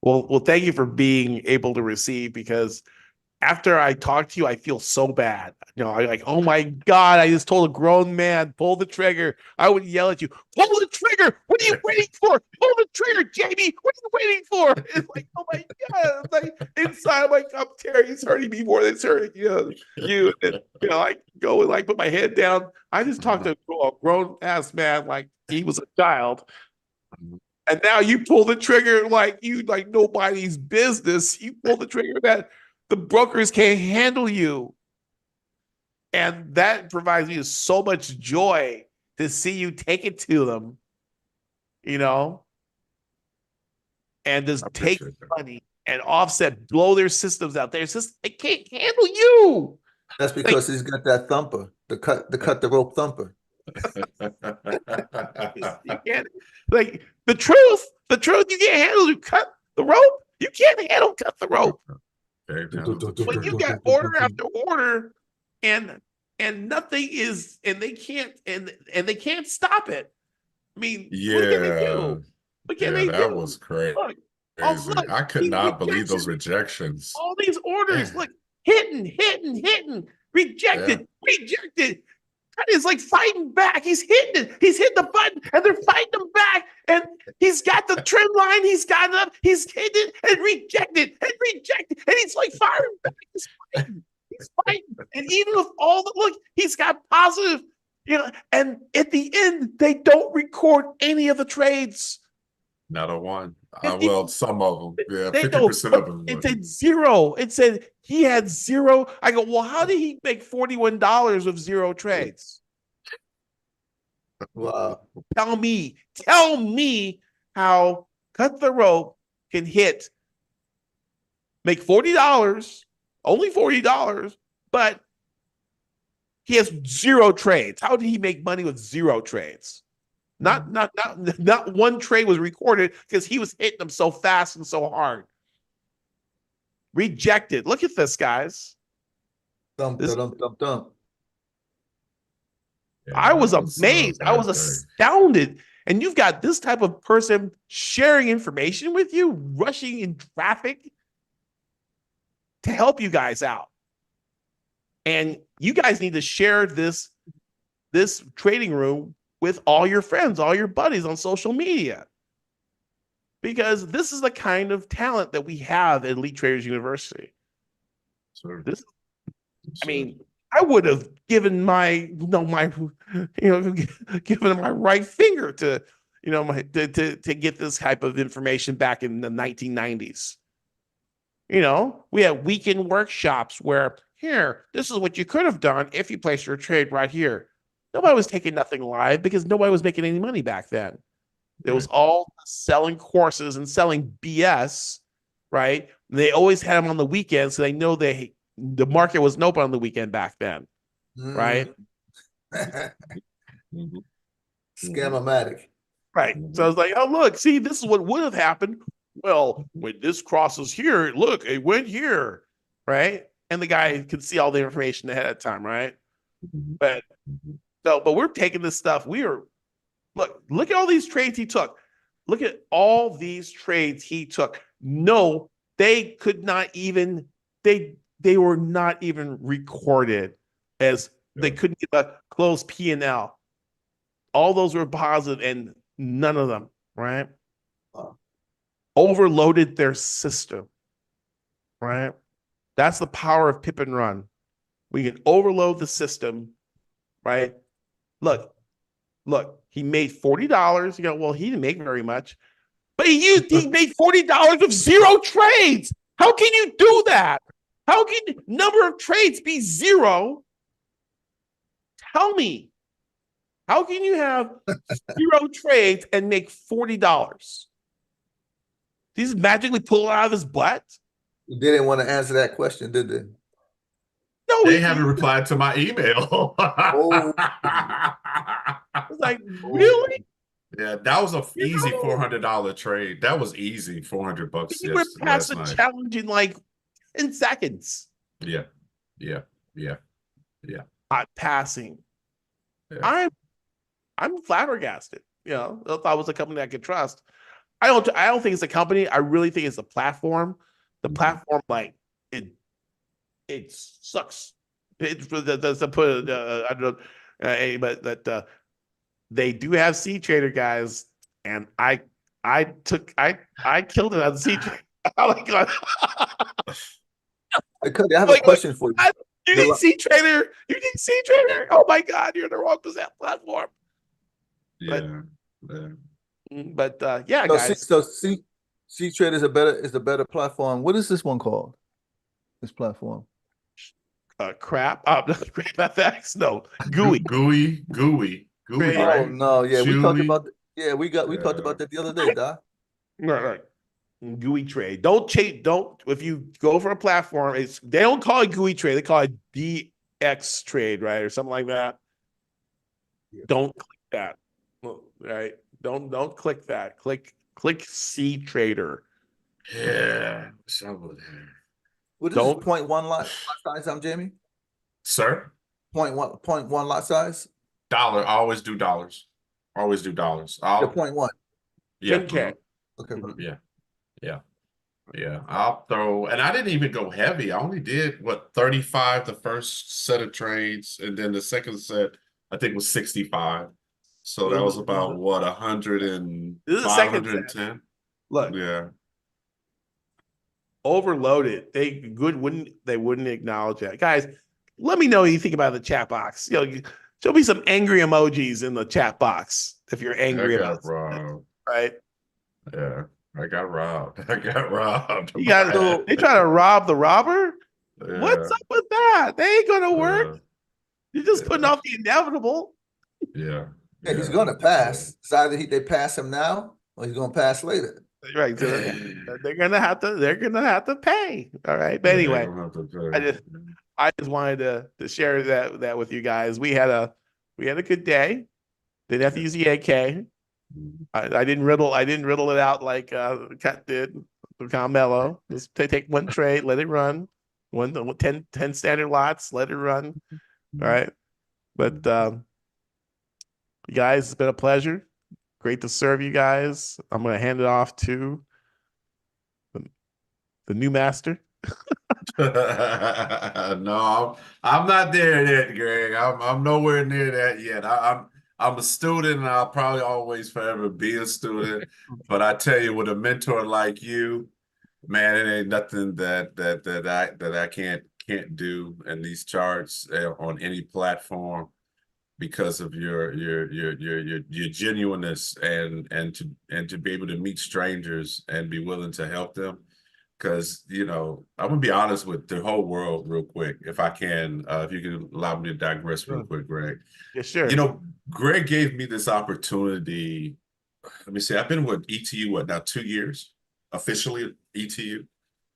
Well, thank you for being able to receive, because after I talk to you, I feel so bad. I like, oh my God, I just told a grown man, pull the trigger. I would yell at you, pull the trigger. What are you waiting for? Pull the trigger, Jamie. What are you waiting for? It's like, oh my God. It's like inside, I'm like, I'm Terry, it's hurting me more than it's hurting you. And, I go and like put my head down. I just talked to a grown ass man like he was a child. And now you pull the trigger like nobody's business. You pull the trigger that the brokers can't handle you. And that provides me so much joy to see you take it to them you know, and
I
just take
appreciate that.
money and offset, blow their systems out there. It's just, they can't handle you.
That's because he's got that thumper, the cut the rope thumper.
You can't, like, the truth, you can't handle to cut the rope. You can't handle cut the rope.
Very talented.
When you got order after order and nothing is, and they can't stop it. I mean, what can they
Yeah,
do? What can they
that
do?
was crazy.
Look,
I could
these
not believe those
rejections,
rejections.
all these orders,
Yeah.
look, hitting, rejected. It's like fighting back. He's hitting it. He's hitting the button, and they're fighting him back. And he's got the trim line. He's got it up. He's hitting it and rejected. And he's like firing back. He's fighting. And even with all the look, he's got positive, you know. And at the end, they don't record any of the trades.
Not a one.
It-
Well, some of them. Yeah,
They
50% of them.
It said zero. It said he had zero. I go, well, how did he make $41 with zero trades?
Wow.
Tell me how cut the rope can make $40, only $40, but he has zero trades. How did he make money with zero trades? Not one trade was recorded because he was hitting them so fast and so hard. Rejected. Look at this, guys.
Thump, thump, thump, thump.
Yeah,
I was
that was,
amazed. I was astounded. And you've got this type of person sharing information with you, rushing in traffic to help you guys out. And you guys need to share this trading room with all your friends, all your buddies on social media. Because this is the kind of talent that we have at Elite Traders University.
Sure.
I mean, I would have given given my right finger to, to get this type of information back in the 1990s. We had weekend workshops where, here, this is what you could have done if you placed your trade right here. Nobody was taking nothing live because nobody was making any money back then. It was all selling courses and selling BS, right? They always had them on the weekend, so they know the market wasn't open on the weekend back then, right?
Scam-o-matic.
Right. So I was like, oh, look, see, this is what would have happened. Well, when this crosses here, look, it went here, right? And the guy could see all the information ahead of time, right? But we're taking this stuff. Look at all these trades he took. Look at all these trades he took. No, they could not even, they were not even recorded as they couldn't get a closed P&L. All those were positive and none of them, right? Overloaded their system, right? That's the power of pip and run. We can overload the system, right? Look, he made $40. You go, well, he didn't make very much, but he made $40 with zero trades. How can you do that? How can number of trades be zero? Tell me, how can you have zero trades and make $40? He's magically pull it out of his butt?
They didn't want to answer that question, did they?
No,
They haven't replied to my email.
Oh.
I was like, really?
Yeah, that was an easy $400 trade. That was easy, $400
You went past the
night.
challenge in like 10 seconds.
Yeah.
Not passing.
Yeah.
I'm flabbergasted. I thought it was a company I could trust. I don't think it's a company. I really think it's a platform. The platform, like, it sucks. It's to put I don't know, but that they do have C Trader guys, and I killed it on C Trader.
I have a question for you.
You need C Trader. You need C Trader. Oh my God, you're in the wrong platform. But yeah, guys.
So C Trader is a better platform. What is this one called? This platform?
Crap. FX. No, GUI.
GUI.
Oh no, yeah, we talked about Yeah, we talked about that the other day, Doc.
Right. GUI trade. Don't change. Don't if you go for a platform, they don't call it GUI trade. They call it DX trade, right, or something like that.
Yeah.
Don't click that. Right. Don't click that. Click C trader.
Yeah, somewhere there.
What is
Don't
0.1 lot size, Jamie?
Sir,
0.1 lot size?
dollar. I always do dollars. Always do dollars.
Yeah,
I'll
0.1.
yeah.
10K.
Okay, bro.
Yeah. Yeah. Yeah. I'll throw, and I didn't even go heavy. I only did what 35 the first set of trades, and then the second set I think was 65. So that was about what 100 and
This is the second set.
510.
Look,
Yeah.
overloaded. They wouldn't acknowledge that. Guys, let me know what you think about the chat box. Show me some angry emojis in the chat box if you're angry
I
about
got robbed.
right?
Yeah. I got robbed. I got robbed.
You got they try to rob the robber.
Yeah.
What's up with that? They ain't gonna work. You're just putting
yeah.
off the inevitable.
Yeah.
Yeah, he's gonna pass. It's either they pass him now or he's gonna pass later.
Right. So they're gonna have to pay. All right. But
Yeah,
anyway,
they gonna have to pay.
I just wanted to share that with you guys. We had a good day. Didn't have to use the AK. I didn't riddle it out like Cat did with Carmelo. Just take one trade, let it run. 10 standard lots, let it run. All right. But you guys, it's been a pleasure. Great to serve you guys. I'm gonna hand it off to the new master.
No, I'm not there yet, Greg. I'm nowhere near that yet. I'm a student, and I'll probably always forever be a student. But I tell you, with a mentor like you, man, it ain't nothing that I can't do in these charts on any platform because of your genuineness and to be able to meet strangers and be willing to help them. Because, I'm gonna be honest with the whole world real quick, if I can, if you can allow me to digress real quick, Greg.
Yeah, sure.
Greg gave me this opportunity. Let me see, I've been with ETU now 2 years, officially at ETU.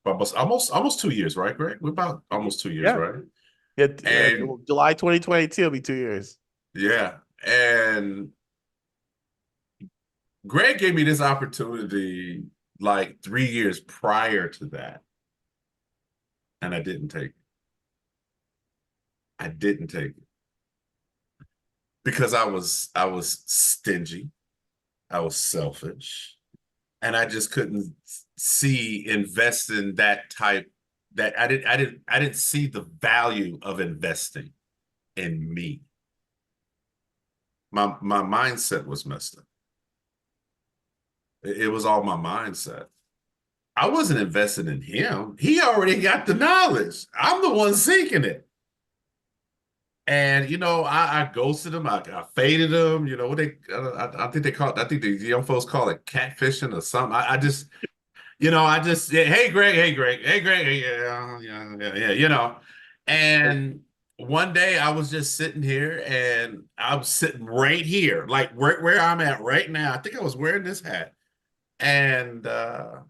Almost 2 years, right, Greg? We're about almost 2 years,
Yeah.
right?
Yeah,
And
July 2022 will be 2 years.
yeah, and Greg gave me this opportunity like 3 years prior to that, and I didn't take it. I didn't take it because I was stingy, I was selfish, and I just couldn't see invest in that type. That I didn't see the value of investing in me. My mindset was messed up. It was all my mindset. I wasn't investing in him. He already got the knowledge. I'm the one seeking it. And I ghosted him. I faded him. I think they call it. I think the young folks call it catfishing or something. I just hey Greg, hey Greg, hey Greg, hey, yeah. And one day I was just sitting here, and I was sitting right here, like where I'm at right now. I think I was wearing this hat, and I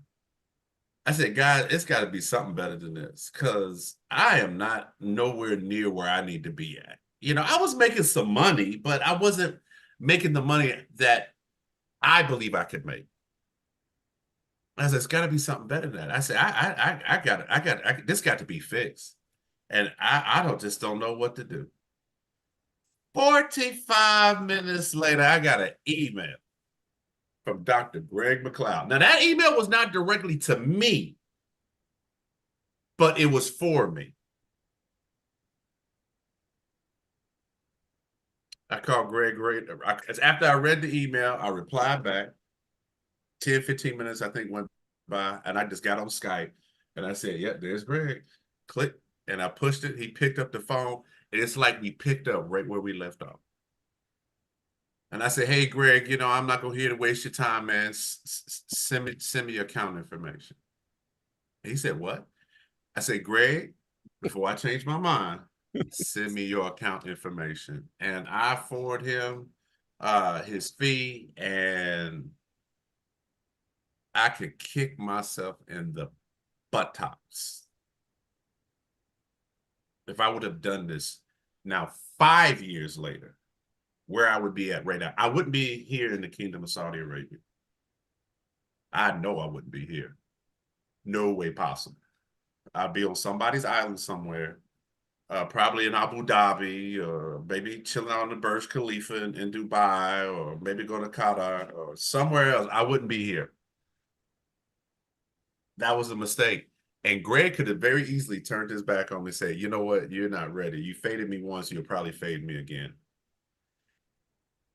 said, God, it's got to be something better than this, because I am not nowhere near where I need to be at. I was making some money, but I wasn't making the money that I believe I could make. I said, it's got to be something better than that. I said, I got this got to be fixed. And I don't know what to do. 45 minutes later, I got an email from Dr. Greg McLeod. Now, that email was not directly to me, but it was for me. I called Greg. After I read the email, I replied back. 10, 15 minutes, I think, went by, and I just got on Skype, and I said, yep, there's Greg. Click, and I pushed it. He picked up the phone, and it's like we picked up right where we left off. And I said, hey, Greg, I'm not going to here to waste your time, man. Send me your account information. And he said, what? I said, Greg, before I change my mind, send me your account information. And I forwarded him his fee, and I could kick myself in the buttocks if I would have done this now 5 years later, where I would be at right now. I wouldn't be here in the Kingdom of Saudi Arabia. I know I wouldn't be here. No way possible. I'd be on somebody's island somewhere, probably in Abu Dhabi, or maybe chilling on the Burj Khalifa in Dubai, or maybe go to Qatar or somewhere else. I wouldn't be here. That was a mistake. And Greg could have very easily turned his back on me and said, you know what, you're not ready. You faded me once, you'll probably fade me again.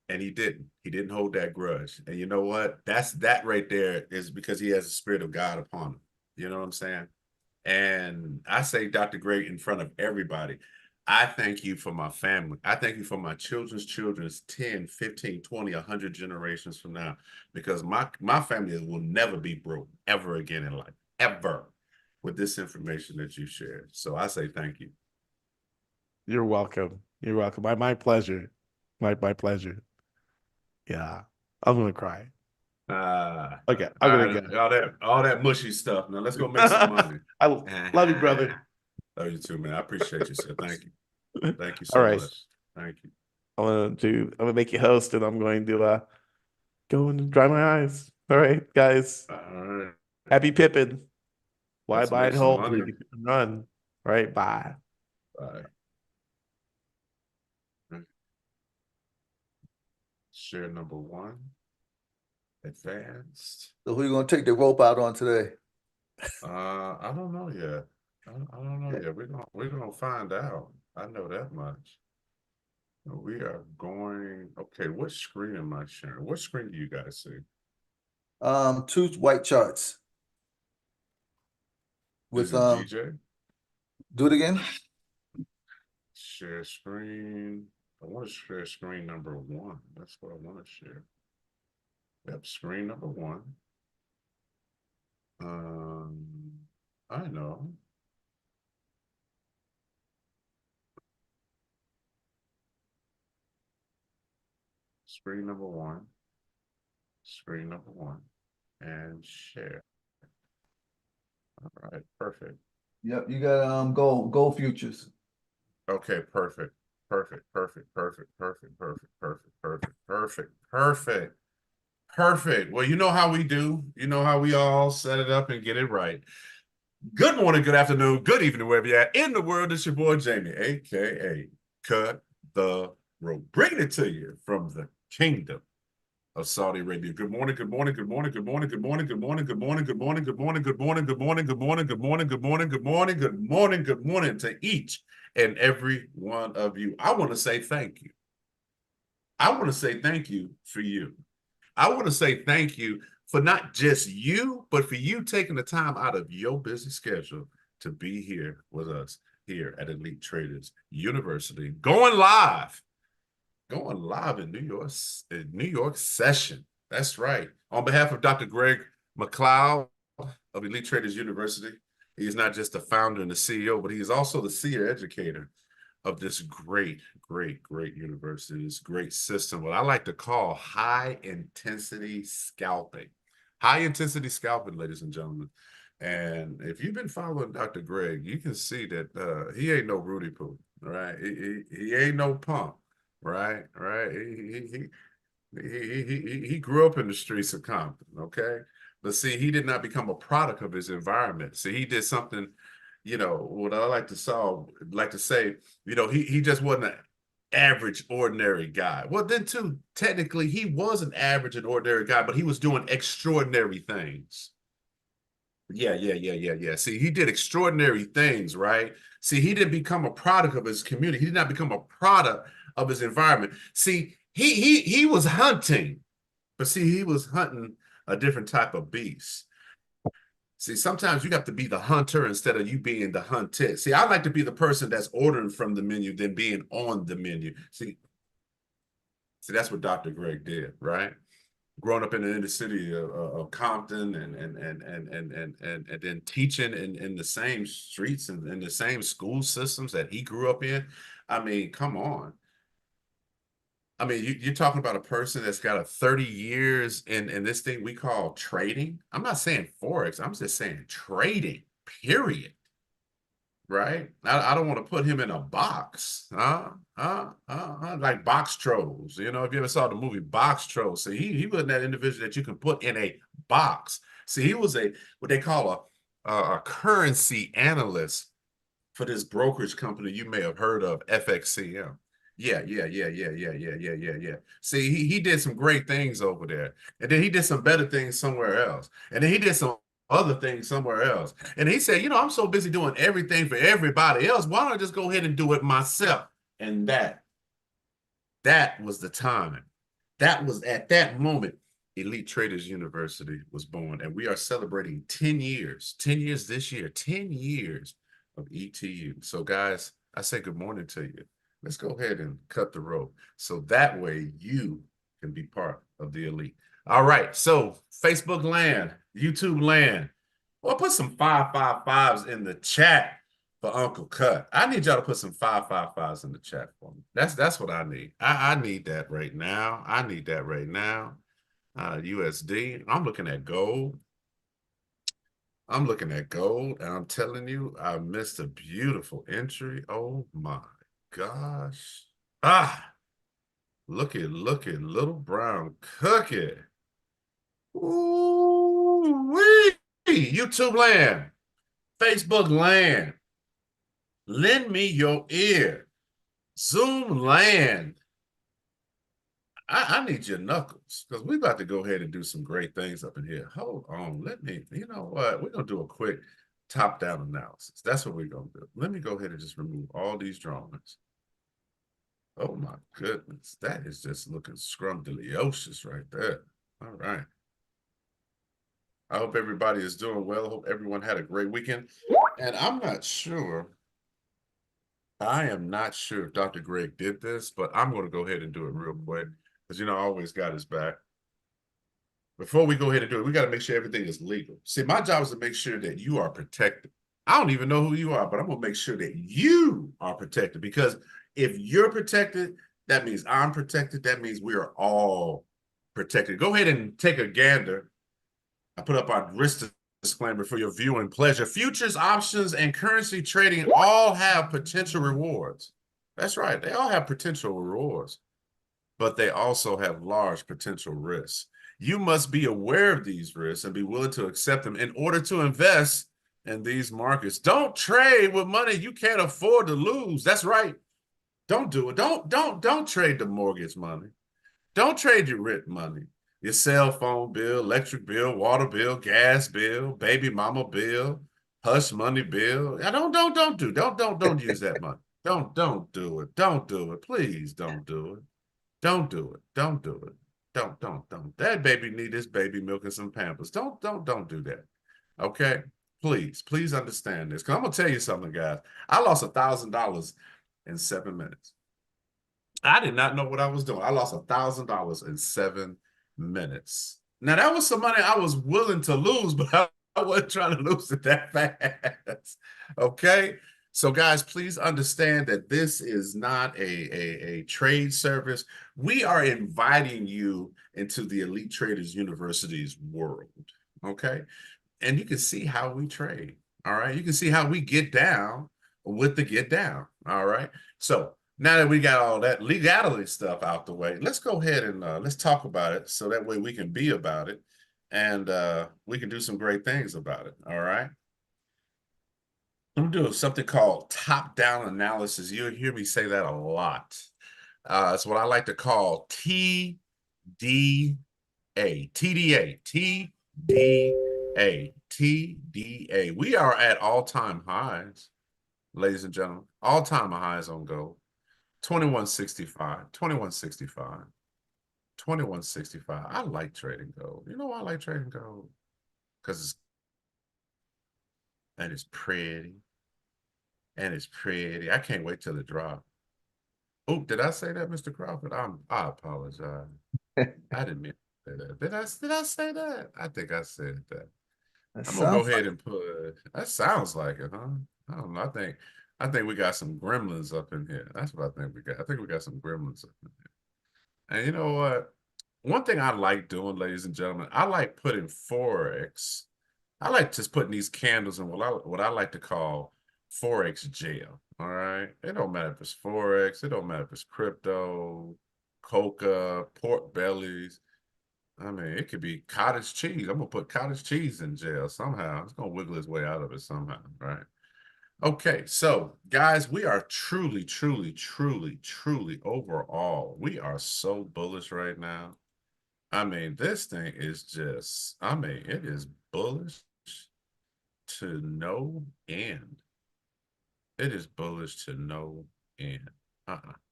And he didn't. He didn't hold that grudge. And you know what? That right there is because he has the Spirit of God upon him. You know what I'm saying? And I say, Dr. Greg, in front of everybody, I thank you for my family. I thank you for my children's 10, 15, 20, 100 generations from now, because my family will never be broke ever again in life, ever, with this information that you shared. So I say thank you.
You're welcome. You're welcome. My pleasure. My pleasure. Yeah. I'm gonna cry. Okay, I'm gonna go.
All that mushy stuff. Now let's go make some money.
I love you, brother.
Love you too, man. I appreciate you, sir. Thank you. Thank you so
All right.
much. Thank you.
I'm gonna make you host, and I'm going to go and dry my eyes. All right, guys.
All right.
Happy Pippin. Why
Let's
buy
make
and
some
hold
money.
when you can run? All right, bye.
Bye. Share number 1. Advanced.
So who you gonna take the rope out on today?
I don't know yet. I don't know yet. We're gonna find out. I know that much. We are going. Okay, what screen am I sharing? What screen do you guys see?
2 white charts.
Is
With
it GJ?
do it again.
Share screen. I want to share screen number 1. That's what I want to share. Yep, screen number 1. I know. Screen number 1. Screen number 1. And share. All right, perfect.
Yep, you got gold futures.
Okay, perfect. Perfect. Well, you know how we do. You know how we all set it up and get it right. Good morning, good afternoon, good evening, wherever you're at in the world. It's your boy Jamie, aka Cut the Rope, bringing it to you from the Kingdom of Saudi Arabia. Good morning, good morning, good morning, good morning, good morning, good morning, good morning, good morning, good morning, good morning, good morning, good morning, good morning, good morning, good morning, good morning, good morning to each and every one of you. I want to say thank you. I want to say thank you for you. I want to say thank you for not just you, but for you taking the time out of your busy schedule to be here with us here at Elite Traders University, going live in New York session. That's right. On behalf of Dr. Greg McLeod of Elite Traders University, he is not just the founder and the CEO, but he is also the senior educator of this great university, this great system, what I like to call high intensity scalping. High intensity scalping, ladies and gentlemen. And if you've been following Dr. Greg, you can see that he ain't no Rudy Poo, right? He ain't no punk, right? He grew up in the streets of Compton, okay? But see, he did not become a product of his environment. See, he did something, what I like to say, he just wasn't an average, ordinary guy. Well, then too, technically, he was an average and ordinary guy, but he was doing extraordinary things. Yeah. See, he did extraordinary things, right? See, he didn't become a product of his community. He did not become a product of his environment. See, he was hunting, but see, he was hunting a different type of beast. See, sometimes you have to be the hunter instead of you being the hunted. See, I like to be the person that's ordering from the menu than being on the menu. See, that's what Dr. Greg did, right? Growing up in the inner city of Compton and then teaching in the same streets and in the same school systems that he grew up in. I mean, come on. I mean, you're talking about a person that's got a 30 years in this thing we call trading. I'm not saying Forex, I'm just saying trading, period. Right? I don't want to put him in a box. Like box trolls. You know, if you ever saw the movie Box Trolls, see, he wasn't that individual that you can put in a box. See, he was what they call a currency analyst for this brokerage company you may have heard of, FXCM. Yeah. See, he did some great things over there. And then he did some better things somewhere else. And then he did some other things somewhere else. And he said, you know, I'm so busy doing everything for everybody else. Why don't I just go ahead and do it myself? And that was the time. That was at that moment, Elite Traders University was born. And we are celebrating 10 years this year, 10 years of ETU. So guys, I say good morning to you. Let's go ahead and cut the rope. So that way you can be part of the elite. All right. So Facebook land, YouTube land. Well, put some 555s in the chat for Uncle Cut. I need y'all to put some 555s in the chat for me. That's what I need. I need that right now. I need that right now. USD. I'm looking at gold. I'm looking at gold, and I'm telling you, I missed a beautiful entry. Oh my gosh. Look at little brown cookie. Ooh-wee. YouTube land, Facebook land, lend me your ear. Zoom land. I need your knuckles because we're about to go ahead and do some great things up in here. Hold on. Let me, you know what? We're going to do a quick top-down analysis. That's what we're going to do. Let me go ahead and just remove all these drawings. Oh, my goodness. That is just looking scrumdiddlyocious right there. All right. I hope everybody is doing well. Hope everyone had a great weekend. And I'm not sure. I am not sure if Dr. Greg did this, but I'm going to go ahead and do it real quick. Because, you know, I always got his back. Before we go ahead and do it, we got to make sure everything is legal. See, my job is to make sure that you are protected. I don't even know who you are, but I'm going to make sure that you are protected. Because if you're protected, that means I'm protected. That means we are all protected. Go ahead and take a gander. I put up our risk disclaimer for your viewing pleasure. Futures, options, and currency trading all have potential rewards. That's right. They all have potential rewards, but they also have large potential risks. You must be aware of these risks and be willing to accept them in order to invest in these markets. Don't trade with money you can't afford to lose. That's right. Don't do it. Don't trade the mortgage money. Don't trade your rent money, your cell phone bill, electric bill, water bill, gas bill, baby mama bill, hush money bill. Don't use that money. Don't do it. Don't do it. Please don't do it. Don't do it. Don't do it. Don't. That baby need this baby milk and some Pampers. Don't do that. Okay? Please understand this. Because I'm gonna tell you something, guys. I lost $1,000 in 7 minutes. I did not know what I was doing. I lost $1,000 in 7 minutes. Now that was some money I was willing to lose, but I wasn't trying to lose it that fast. Okay. So guys, please understand that this is not a trade service. We are inviting you into the Elite Traders University's world. Okay. And you can see how we trade. All right. You can see how we get down with the get down. All right. So now that we got all that legality stuff out the way, let's go ahead and let's talk about it so that way we can be about it and we can do some great things about it. All right. I'm doing something called top-down analysis. You'll hear me say that a lot. It's what I like to call TDA. We are at all-time highs, ladies and gentlemen. All-time highs on gold. 2165, 2165, 2165. I like trading gold. You know why I like trading gold? Because it's pretty. And it's pretty. I can't wait till it drops. Oh, did I say that, Mr. Crawford? I apologize. I didn't mean to say that. Did I say that? I think I said that. I'm gonna go ahead and put that sounds like it, huh? I don't know. I think we got some gremlins up in here. That's what I think we got. I think we got some gremlins up in here. And you know what? One thing I like doing, ladies and gentlemen, I like putting Forex. I like just putting these candles in what I like to call Forex jail. All right. It don't matter if it's Forex, it don't matter if it's crypto, coca, pork bellies. I mean, it could be cottage cheese. I'm gonna put cottage cheese in jail somehow. It's gonna wiggle its way out of it somehow, right? Okay, so guys, we are truly, truly, truly, truly overall, we are so bullish right now. I mean, this thing is just, I mean, it is bullish to no end. It is bullish to no end.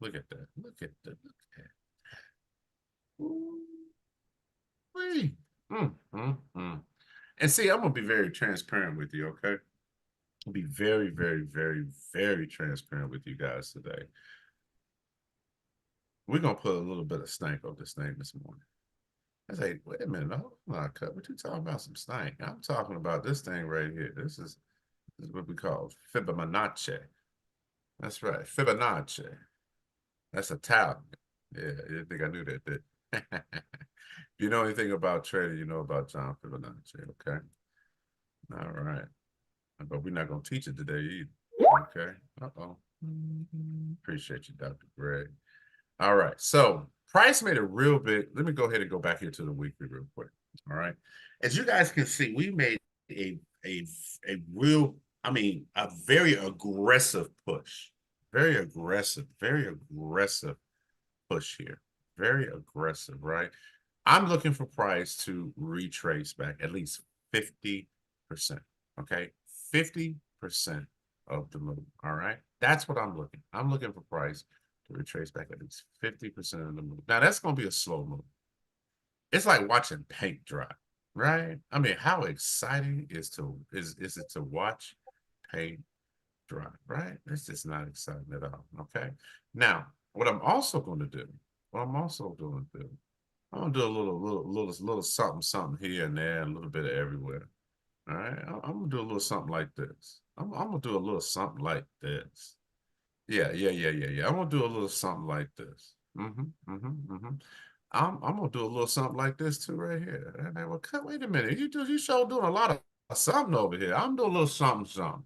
Look at that. Look at that. Look at that. Ooh-wee. And see, I'm gonna be very transparent with you, okay? I'll be very, very, very, very transparent with you guys today. We're gonna put a little bit of stank on this thing this morning. I say, wait a minute, no, not cut. What you talking about some stank? I'm talking about this thing right here. This is what we call Fibonacci. That's right, Fibonacci. That's Italian. Yeah, you think I knew that, did if you know anything about trading, you know about John Fibonacci, okay? All right. But we're not gonna teach it today either. Okay. Uh-oh. Appreciate you, Dr. Greg. All right. So price made a real big. Let me go ahead and go back here to the weekly real quick. All right. As you guys can see, we made a real, I mean, a very aggressive push. Very aggressive push here. Very aggressive, right? I'm looking for price to retrace back at least 50%. Okay. 50% of the move. All right. That's what I'm looking. I'm looking for price to retrace back at least 50% of the move. Now that's going to be a slow move. It's like watching paint dry, right? I mean, how exciting is it to watch paint dry, right? It's just not exciting at all. Okay. Now, what I'm also going to do, I'm gonna do a little something here and there, a little bit of everywhere. All right, I'm gonna do a little something like this. I'm gonna do a little something like this. Yeah. I'm gonna do a little something like this. I'm gonna do a little something like this too right here. And then, well, wait a minute. You sure doing a lot of something over here. I'm doing a little something. I'm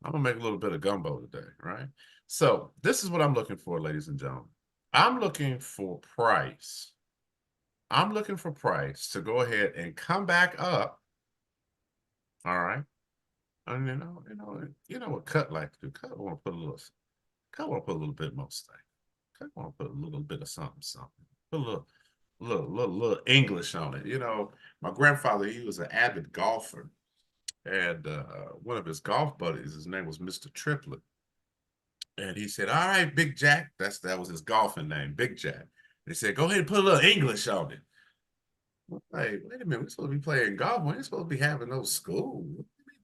gonna make a little bit of gumbo today, right? So this is what I'm looking for, ladies and gentlemen. I'm looking for price. I'm looking for price to go ahead and come back up. All right. And you know what Cut like to do. Cut want to put a little bit more steak. Cut want to put a little bit of something. Put a little English on it. You know, my grandfather, he was an avid golfer. And one of his golf buddies, his name was Mr. Triplett. And he said, all right, Big Jack. That was his golfing name, Big Jack. They said, go ahead and put a little English on it. Hey, wait a minute, we're supposed to be playing golf. We ain't supposed to be having no school.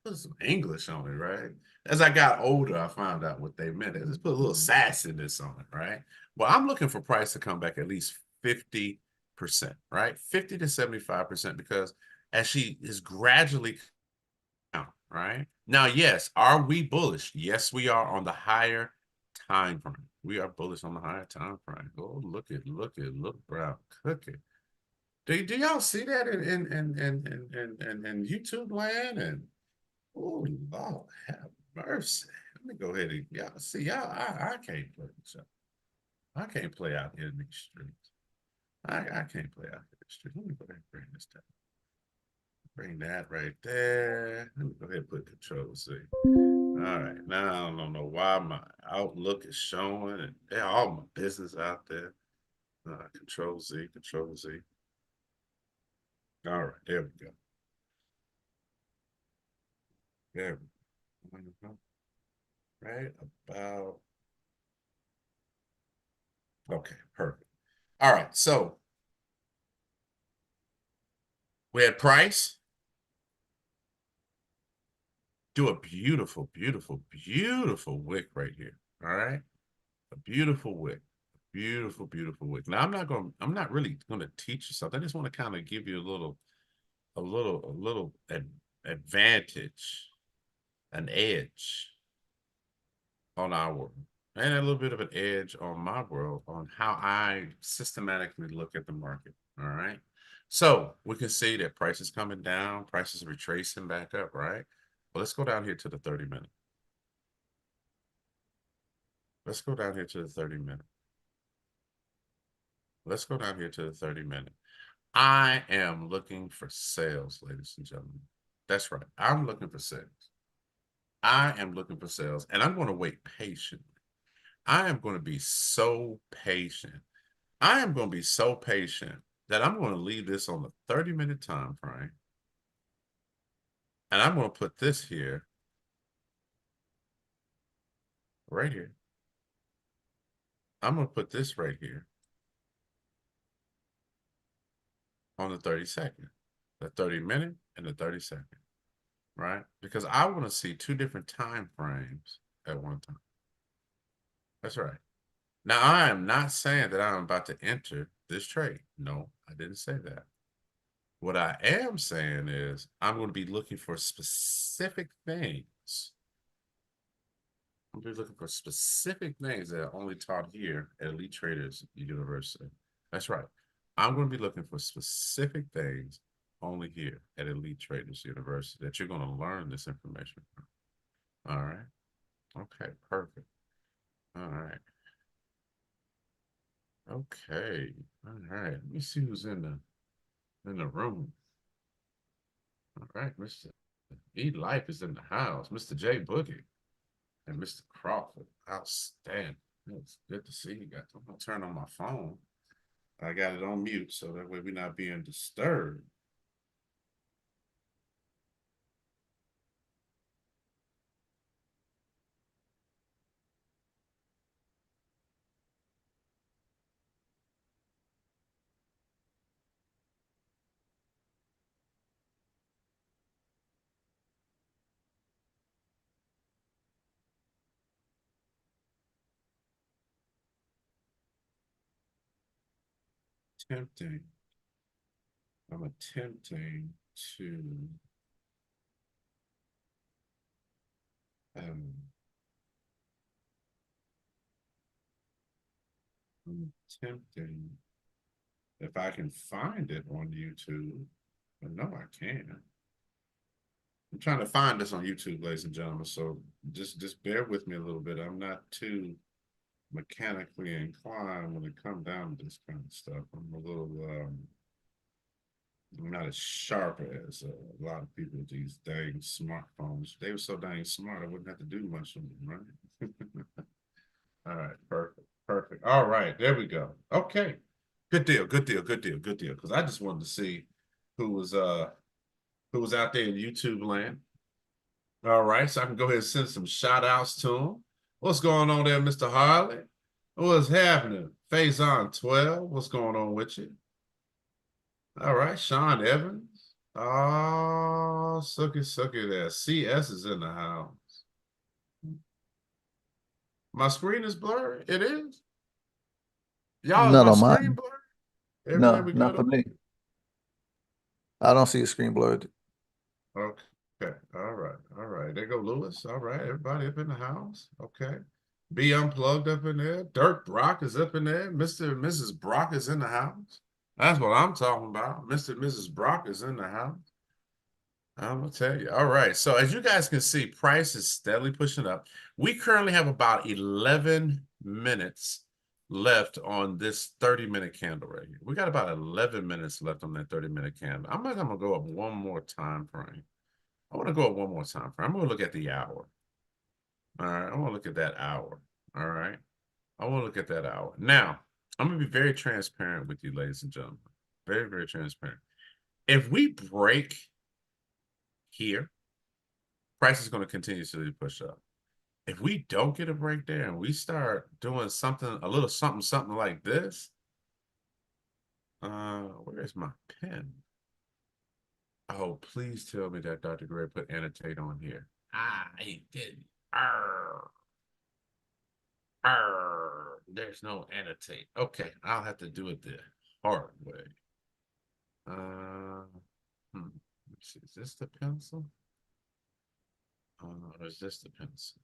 Put some English on it, right? As I got older, I found out what they meant. They just put a little sassiness on it, right? Well, I'm looking for price to come back at least 50%, right? 50 to 75%, because as she is gradually down, right? Now, yes, are we bullish? Yes, we are on the higher time frame. We are bullish on the higher time frame. Oh, look, brown cookie. Do y'all see that in YouTube land? And oh Lord, have mercy. Let me go ahead and y'all see y'all. I can't play this up. I can't play out here in these streets. I can't play out here in the streets. Let me go ahead and bring this down. Bring that right there. Let me go ahead and put Control C. All right. Now I don't know why my outlook is showing and they're all my business out there. Control Z, Control Z. All right, there we go. There we go. Right about. Okay, perfect. All right, so we had price. Do a beautiful wick right here. All right, a beautiful wick. Beautiful wick. Now I'm not really gonna teach you something. I just want to kind of give you a little advantage, an edge on our and a little bit of an edge on my world on how I systematically look at the market. All right. So we can see that prices coming down, prices retracing back up, right? Well, let's go down here to the 30-minute. Let's go down here to the 30-minute. Let's go down here to the 30-minute. I am looking for sales, ladies and gentlemen. That's right. I'm looking for sales. I am looking for sales, and I'm going to wait patiently. I am going to be so patient. I am going to be so patient that I'm going to leave this on the 30-minute time frame. And I'm going to put this here, right here. I'm going to put this right here on the 30-second, the 30-minute and the 30-second, right? Because I want to see two different time frames at one time. That's right. Now, I am not saying that I'm about to enter this trade. No, I didn't say that. What I am saying is I'm going to be looking for specific things. I'm going to be looking for specific things that are only taught here at Elite Traders University. That's right. I'm going to be looking for specific things only here at Elite Traders University that you're going to learn this information from. All right. Okay, perfect. All right. Okay. All right. Let me see who's in the room. All right, Mr. E Life is in the house. Mr. J Boogie and Mr. Crawford. Outstanding. It's good to see you guys. I'm gonna turn on my phone. I got it on mute so that way we're not being disturbed. Tempting. I'm attempting to um I'm attempting if I can find it on YouTube. But no, I can't. I'm trying to find this on YouTube, ladies and gentlemen. So just bear with me a little bit. I'm not too mechanically inclined when it comes down to this kind of stuff. I'm a little I'm not as sharp as a lot of people with these dang smartphones. If they were so dang smart, I wouldn't have to do much on them, right? All right, perfect, perfect. All right, there we go. Okay, good deal, good deal, good deal, good deal. Because I just wanted to see who was out there in YouTube land. All right, so I can go ahead and send some shout outs to him. What's going on there, Mr. Harley? What's happening? Faison 12, what's going on with you? All right, Sean Evans. Oh, sucky there. CS is in the house. My screen is blurry. It is. Y'all, is
Not
my
on
screen
mine.
blurry? Everything
No,
we
not
good
for
on?
me. I don't see a screen blurred.
Okay. All right. All right. There go Lewis. All right. Everybody up in the house. Okay. Be unplugged up in there. Dirk Brock is up in there. Mr. and Mrs. Brock is in the house. That's what I'm talking about. Mr. and Mrs. Brock is in the house. I'm gonna tell you. All right. So as you guys can see, price is steadily pushing up. We currently have about 11 minutes left on this 30-minute candle right here. We got about 11 minutes left on that 30-minute candle. I'm gonna go up one more time frame. I want to go up one more time frame. I'm gonna look at the hour. All right. I want to look at that hour. All right. I want to look at that hour. Now, I'm gonna be very transparent with you, ladies and gentlemen. Very, very transparent. If we break here, price is going to continue to push up. If we don't get a break there and we start doing something, a little something like this, where's my pen? Oh, please tell me that Dr. Gray put annotate on here. He didn't. There's no annotate. Okay, I'll have to do it the hard way. Let's see, is this the pencil? Or is this the pencil?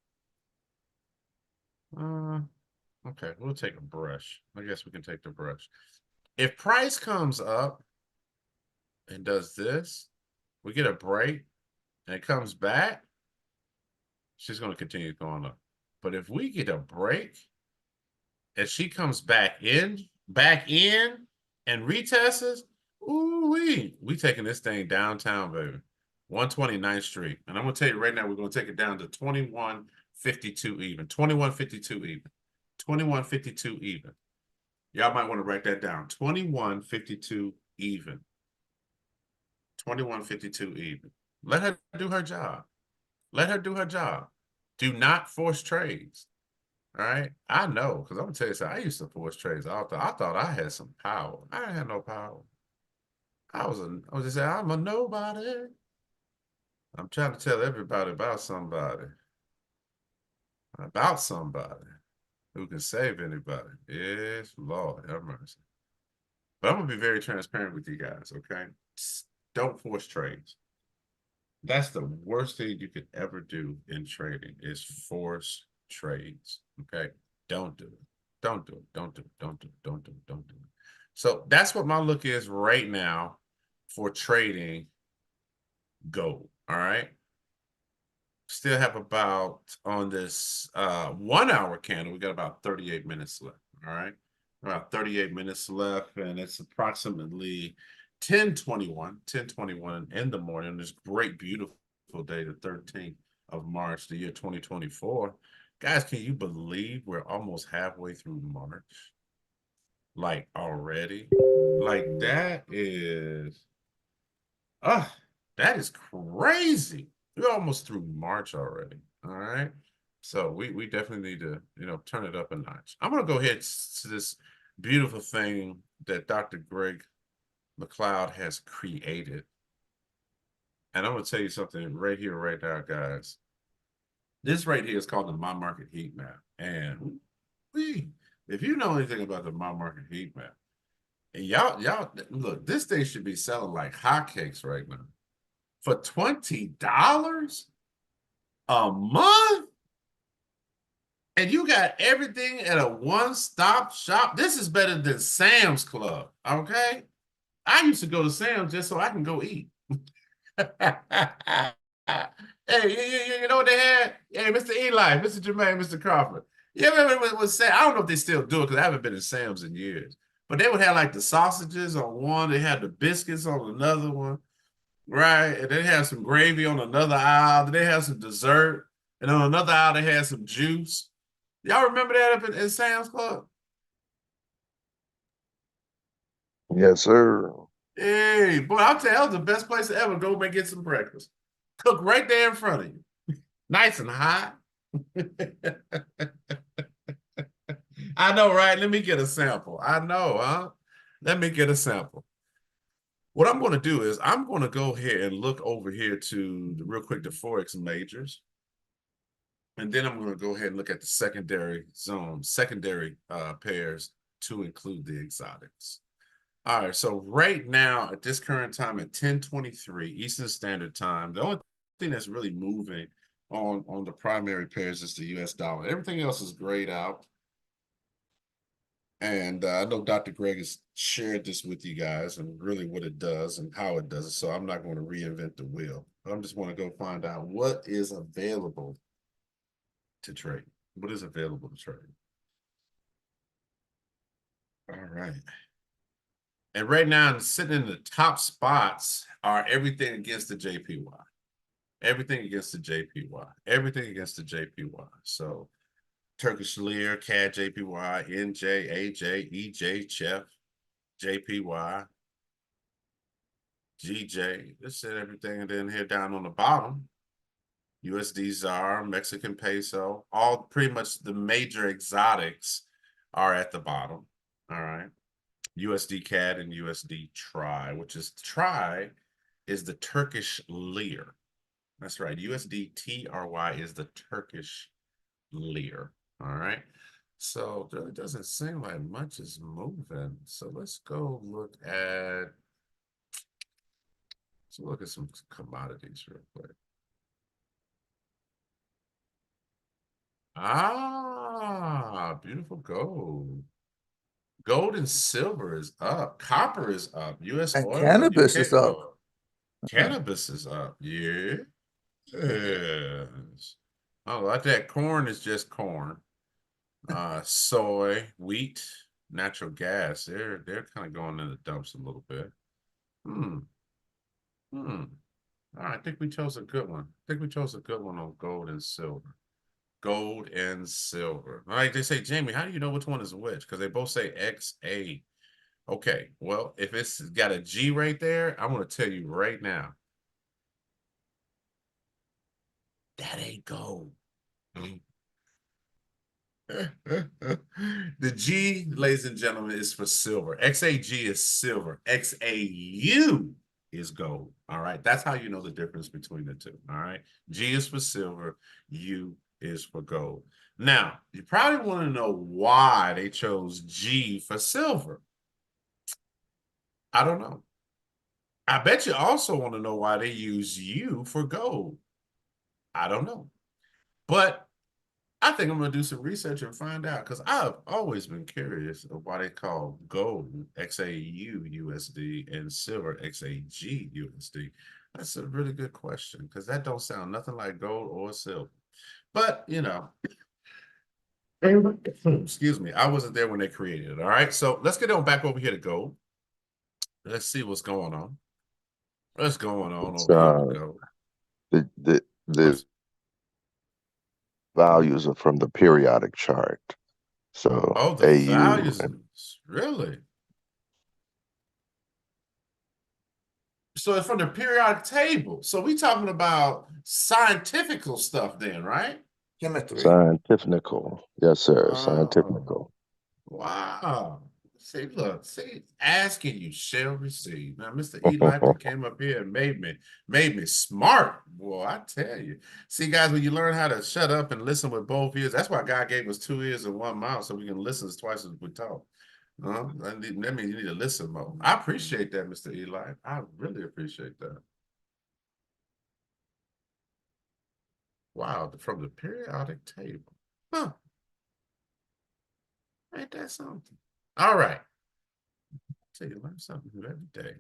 Okay, we'll take a brush. I guess we can take the brush. If price comes up and does this, we get a break and it comes back, she's going to continue going up. But if we get a break and she comes back in and retests, ooh, we taking this thing downtown, baby. 129th Street. And I'm going to tell you right now, we're going to take it down to 21.52 even. 21.52 even. 21.52 even. Y'all might want to write that down. 21.52 even. 21.52 even. Let her do her job. Let her do her job. Do not force trades. All right. I know, because I'm gonna tell you something. I used to force trades. I thought I had some power. I didn't have no power. I was just saying, I'm a nobody. I'm trying to tell everybody about somebody. About somebody who can save anybody. Yes, Lord, have mercy. But I'm gonna be very transparent with you guys, okay? Don't force trades. That's the worst thing you could ever do in trading is force trades. Okay. Don't do it. Don't do it. Don't do it. Don't do it. Don't do it. Don't do it. So that's what my look is right now for trading gold. All right. Still have about on this 1 hour candle, we got about 38 minutes left. All right. About 38 minutes left, and it's approximately 10:21 in the morning. This great, beautiful day, the 13th of March, the year 2024. Guys, can you believe we're almost halfway through March? Like already? Like that is that is crazy. We're almost through March already. All right. So we definitely need to, turn it up a notch. I'm gonna go ahead to this beautiful thing that Dr. Greg McLeod has created. And I'm gonna tell you something right here, right now, guys. This right here is called the My Market Heat Map. And if you know anything about the My Market Heat Map, and y'all look, this thing should be selling like hotcakes right now. For $20 a month, and you got everything at a one-stop shop. This is better than Sam's Club, okay? I used to go to Sam's just so I can go eat. Hey, you know what they had? Hey, Mr. Eli, Mr. Jermaine, Mr. Crawford. You remember what Sam? I don't know if they still do it because I haven't been in Sam's in years. But they would have like the sausages on one, they had the biscuits on another one, right? And they have some gravy on another aisle. Then they have some dessert, and on another aisle they had some juice. Y'all remember that up in Sam's Club?
Yes, sir.
Hey, boy, I'll tell you, that was the best place to ever go and get some breakfast. Cook right there in front of you. Nice and hot. I know, right? Let me get a sample. I know, huh? Let me get a sample. What I'm going to do is I'm going to go ahead and look over here to real quick the Forex majors. And then I'm going to go ahead and look at the secondary zones, secondary pairs to include the exotics. All right, so right now at this current time at 10:23 Eastern Standard Time, the only thing that's really moving on the primary pairs is the US dollar. Everything else is grayed out. And I know Dr. Greg has shared this with you guys and really what it does and how it does it. So I'm not going to reinvent the wheel. I'm just going to go find out what is available to trade. What is available to trade? All right. And right now, sitting in the top spots are everything against the JPY. Everything against the JPY. Everything against the JPY. So Turkish lira, CAD, JPY, NJ, AJ, EJ, CHF, JPY, GJ. This is everything. And then here down on the bottom, USD ZAR, Mexican peso, all pretty much the major exotics are at the bottom. All right. USD CAD and USD TRY, which is TRY is the Turkish lira. That's right. USD TRY is the Turkish lira. All right. So it doesn't seem like much is moving. So let's go look at some commodities real quick. Ah, beautiful gold. Gold and silver is up. Copper is up. U.S.
And
oil and
cannabis
UK
is up.
oil. Cannabis is up. Yeah. Yes. Oh, like that. Corn is just corn. Soy, wheat, natural gas. They're kind of going in the dumps a little bit. Hmm. Hmm. All right, I think we chose a good one. I think we chose a good one on gold and silver. Gold and silver. All right, they say, Jamie, how do you know which one is which? Because they both say XA. Okay, well, if it's got a G right there, I'm going to tell you right now. That ain't gold. The G, ladies and gentlemen, is for silver. XAG is silver. XAU is gold. All right. That's how you know the difference between the two. All right. G is for silver. U is for gold. Now, you probably want to know why they chose G for silver. I don't know. I bet you also want to know why they use U for gold. I don't know. But I think I'm gonna do some research and find out because I've always been curious of why they call gold XAU USD and silver XAG USD. That's a really good question because that don't sound nothing like gold or silver. But you know, excuse me, I wasn't there when they created it. All right, so let's get on back over here to gold. Let's see what's going on. What's going on
It's
over here with gold?
the values are from the periodic chart. So
Oh, the
AU,
values, really? So it's from the periodic table. So we talking about scientifical stuff then, right?
Chemistry.
scientifical. Yes, sir.
Oh,
Scientifical.
wow. See, look, see, asking you shall receive. Now, Mr. Eli came up here and made me smart. Boy, I tell you. See, guys, when you learn how to shut up and listen with both ears, that's why God gave us 2 ears and 1 mouth, so we can listen twice as we talk. That means you need to listen more. I appreciate that, Mr. Eli. I really appreciate that. Wow, from the periodic table. Huh. Ain't that something? All right. Tell you, learn something new every day.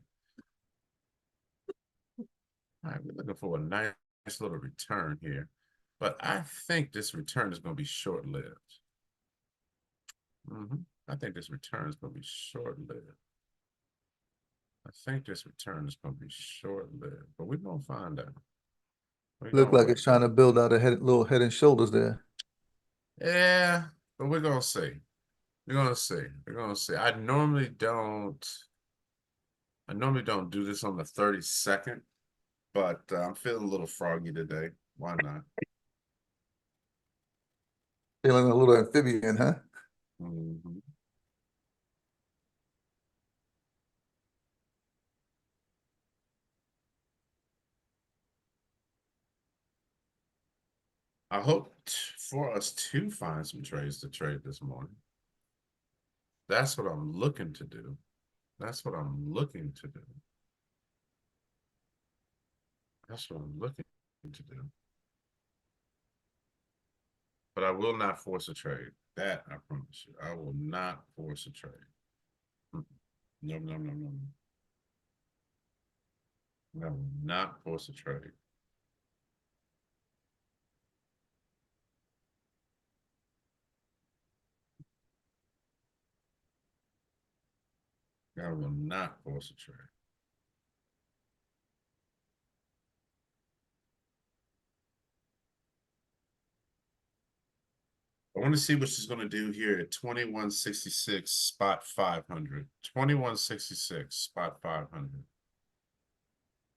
All right, we're looking for a nice little return here. But I think this return is going to be short-lived. I think this return is going to be short-lived. I think this return is going to be short-lived, but we're going to find out.
Look like it's trying to build out a little head and shoulders there.
Yeah, but we're going to see. We're going to see. We're going to see. I normally don't do this on the 32nd, but I'm feeling a little froggy today. Why not?
Feeling a little amphibian, huh?
Mhm. I hoped for us to find some trades to trade this morning. That's what I'm looking to do. That's what I'm looking to do. That's what I'm looking to do. But I will not force a trade. That I promise you. I will not force a trade. No, no, no, no. I will not force a trade. I will not force a trade. I want to see what she's going to do here at 2166 spot 500. 2166 spot 500.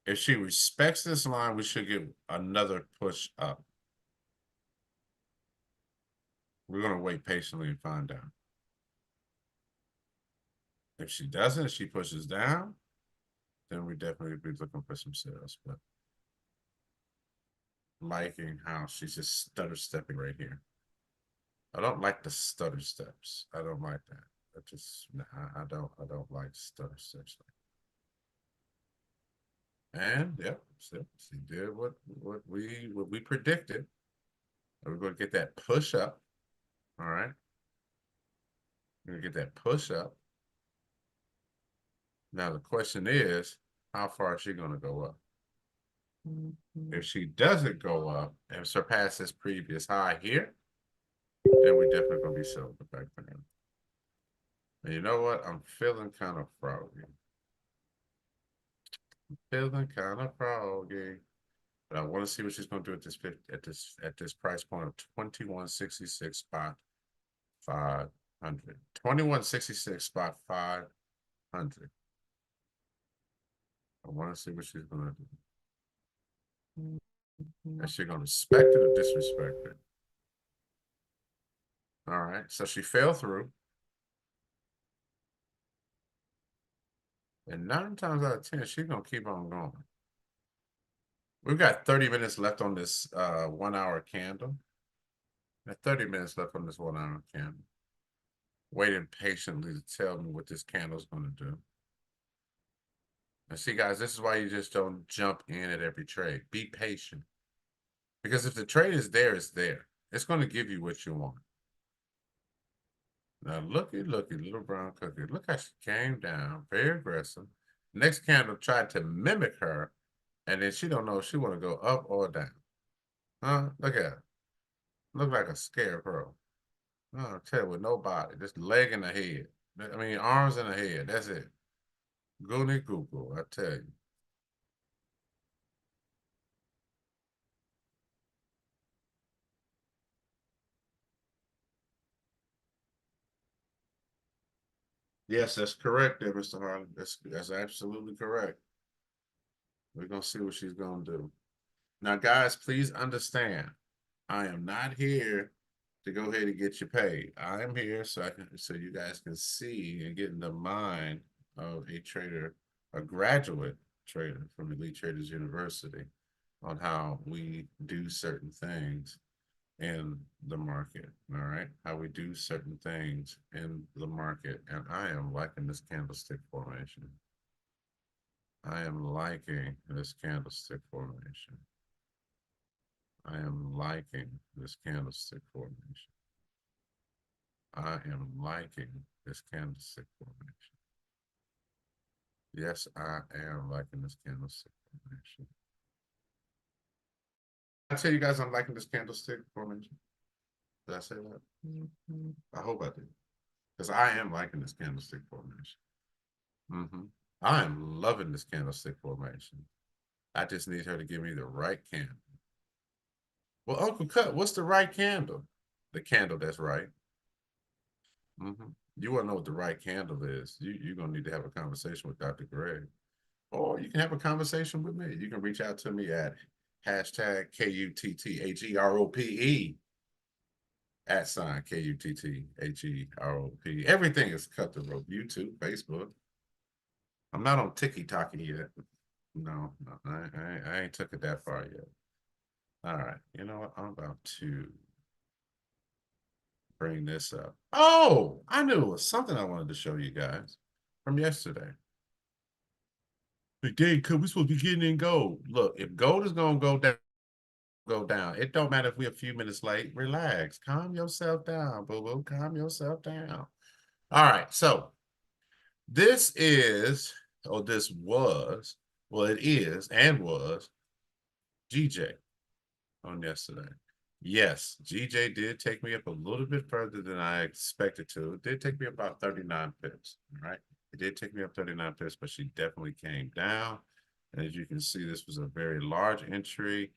If she respects this line, we should get another push up. We're going to wait patiently and find out. If she doesn't, she pushes down, then we definitely be looking for some sales. But liking how she's just stutter stepping right here. I don't like the stutter steps. I don't like that. I don't like stutter steps. And yep, she did what we predicted. We're going to get that push up. All right. We're going to get that push up. Now, the question is, how far is she going to go up? If she doesn't go up and surpass this previous high here, then we definitely going to be selling the back there. And you know what? I'm feeling kind of froggy. Feeling kind of froggy. But I want to see what she's going to do at this price point of 2166 spot 500. 2166 spot 500. I want to see what she's going to do. Is she going to respect it or disrespect it? All right, so she fell through. And 9 times out of 10, she's going to keep on going. We've got 30 minutes left on this 1 hour candle. 30 minutes left on this 1 hour candle. Waiting patiently to tell me what this candle is going to do. And see, guys, this is why you just don't jump in at every trade. Be patient. Because if the trade is there, it's there. It's going to give you what you want. Now, looky, little brown cookie. Look how she came down, very aggressive. Next candle tried to mimic her, and then she don't know if she want to go up or down. Huh? Look at her. Look like a scarecrow. I'll tell you, with no body, just leg in the head. I mean, arms in the head. That's it. Goonie Google, I tell you. Yes, that's correct there, Mr. Harlan. That's absolutely correct. We're going to see what she's going to do. Now, guys, please understand, I am not here to go ahead and get you paid. I am here so you guys can see and get in the mind of a trader, a graduate trader from Elite Traders University on how we do certain things in the market. All right, how we do certain things in the market. And I am liking this candlestick formation. I am liking this candlestick formation. I am liking this candlestick formation. I am liking this candlestick formation. Yes, I am liking this candlestick formation. I tell you guys I'm liking this candlestick formation. Did I say that? I hope I did. Because I am liking this candlestick formation. I am loving this candlestick formation. I just need her to give me the right candle. Well, Uncle Cut, what's the right candle? The candle that's right. You want to know what the right candle is. You're going to need to have a conversation with Dr. Greg. Or you can have a conversation with me. You can reach out to me at hashtag KUTTHEROPE @ KUTTHEROPE. Everything is cut the rope. YouTube, Facebook. I'm not on TikTok yet. No, I ain't took it that far yet. All right, you know what? I'm about to bring this up. Oh, I knew it was something I wanted to show you guys from yesterday. But Dave, we're supposed to be getting in gold. Look, if gold is gonna go down, it don't matter if we're a few minutes late. Relax, calm yourself down, boo-boo. Calm yourself down. All right, so this is, or this was, well, it is and was GJ on yesterday. Yes, GJ did take me up a little bit further than I expected to. It did take me about 39 pips, right? It did take me up 39 pips, but she definitely came down. And as you can see, this was a very large entry.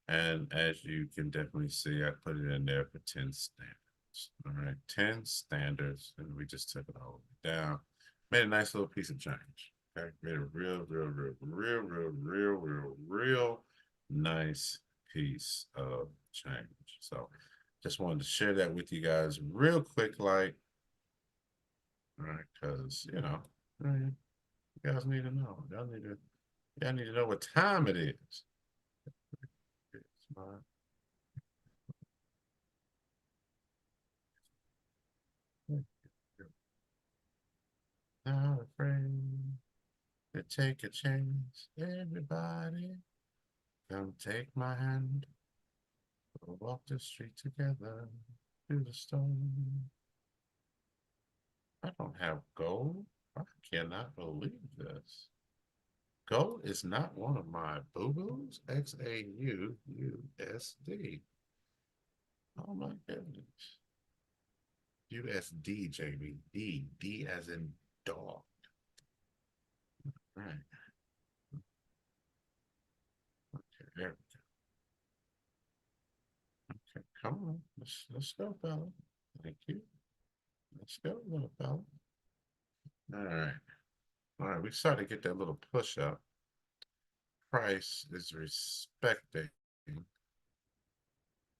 And as you can definitely see, I put it in there for 10 standards. All right, 10 standards. And we just took it all the way down. Made a nice little piece of change. Okay, made a real nice piece of change. So just wanted to share that with you guys real quick, like, all right, because you know, you guys need to know. Y'all need to know what time it is. Not afraid to take a chance. Everybody, come take my hand. We'll walk the street together through the storm. I don't have gold. I cannot believe this. Gold is not one of my boo-boos. XAUUSD. Oh my goodness. USD, Jamie. D as in dog. Right. Okay, there we go. Okay, come on. Let's go, fella. Thank you. Let's go, little fella. All right. All right, we started to get that little push up. Price is respecting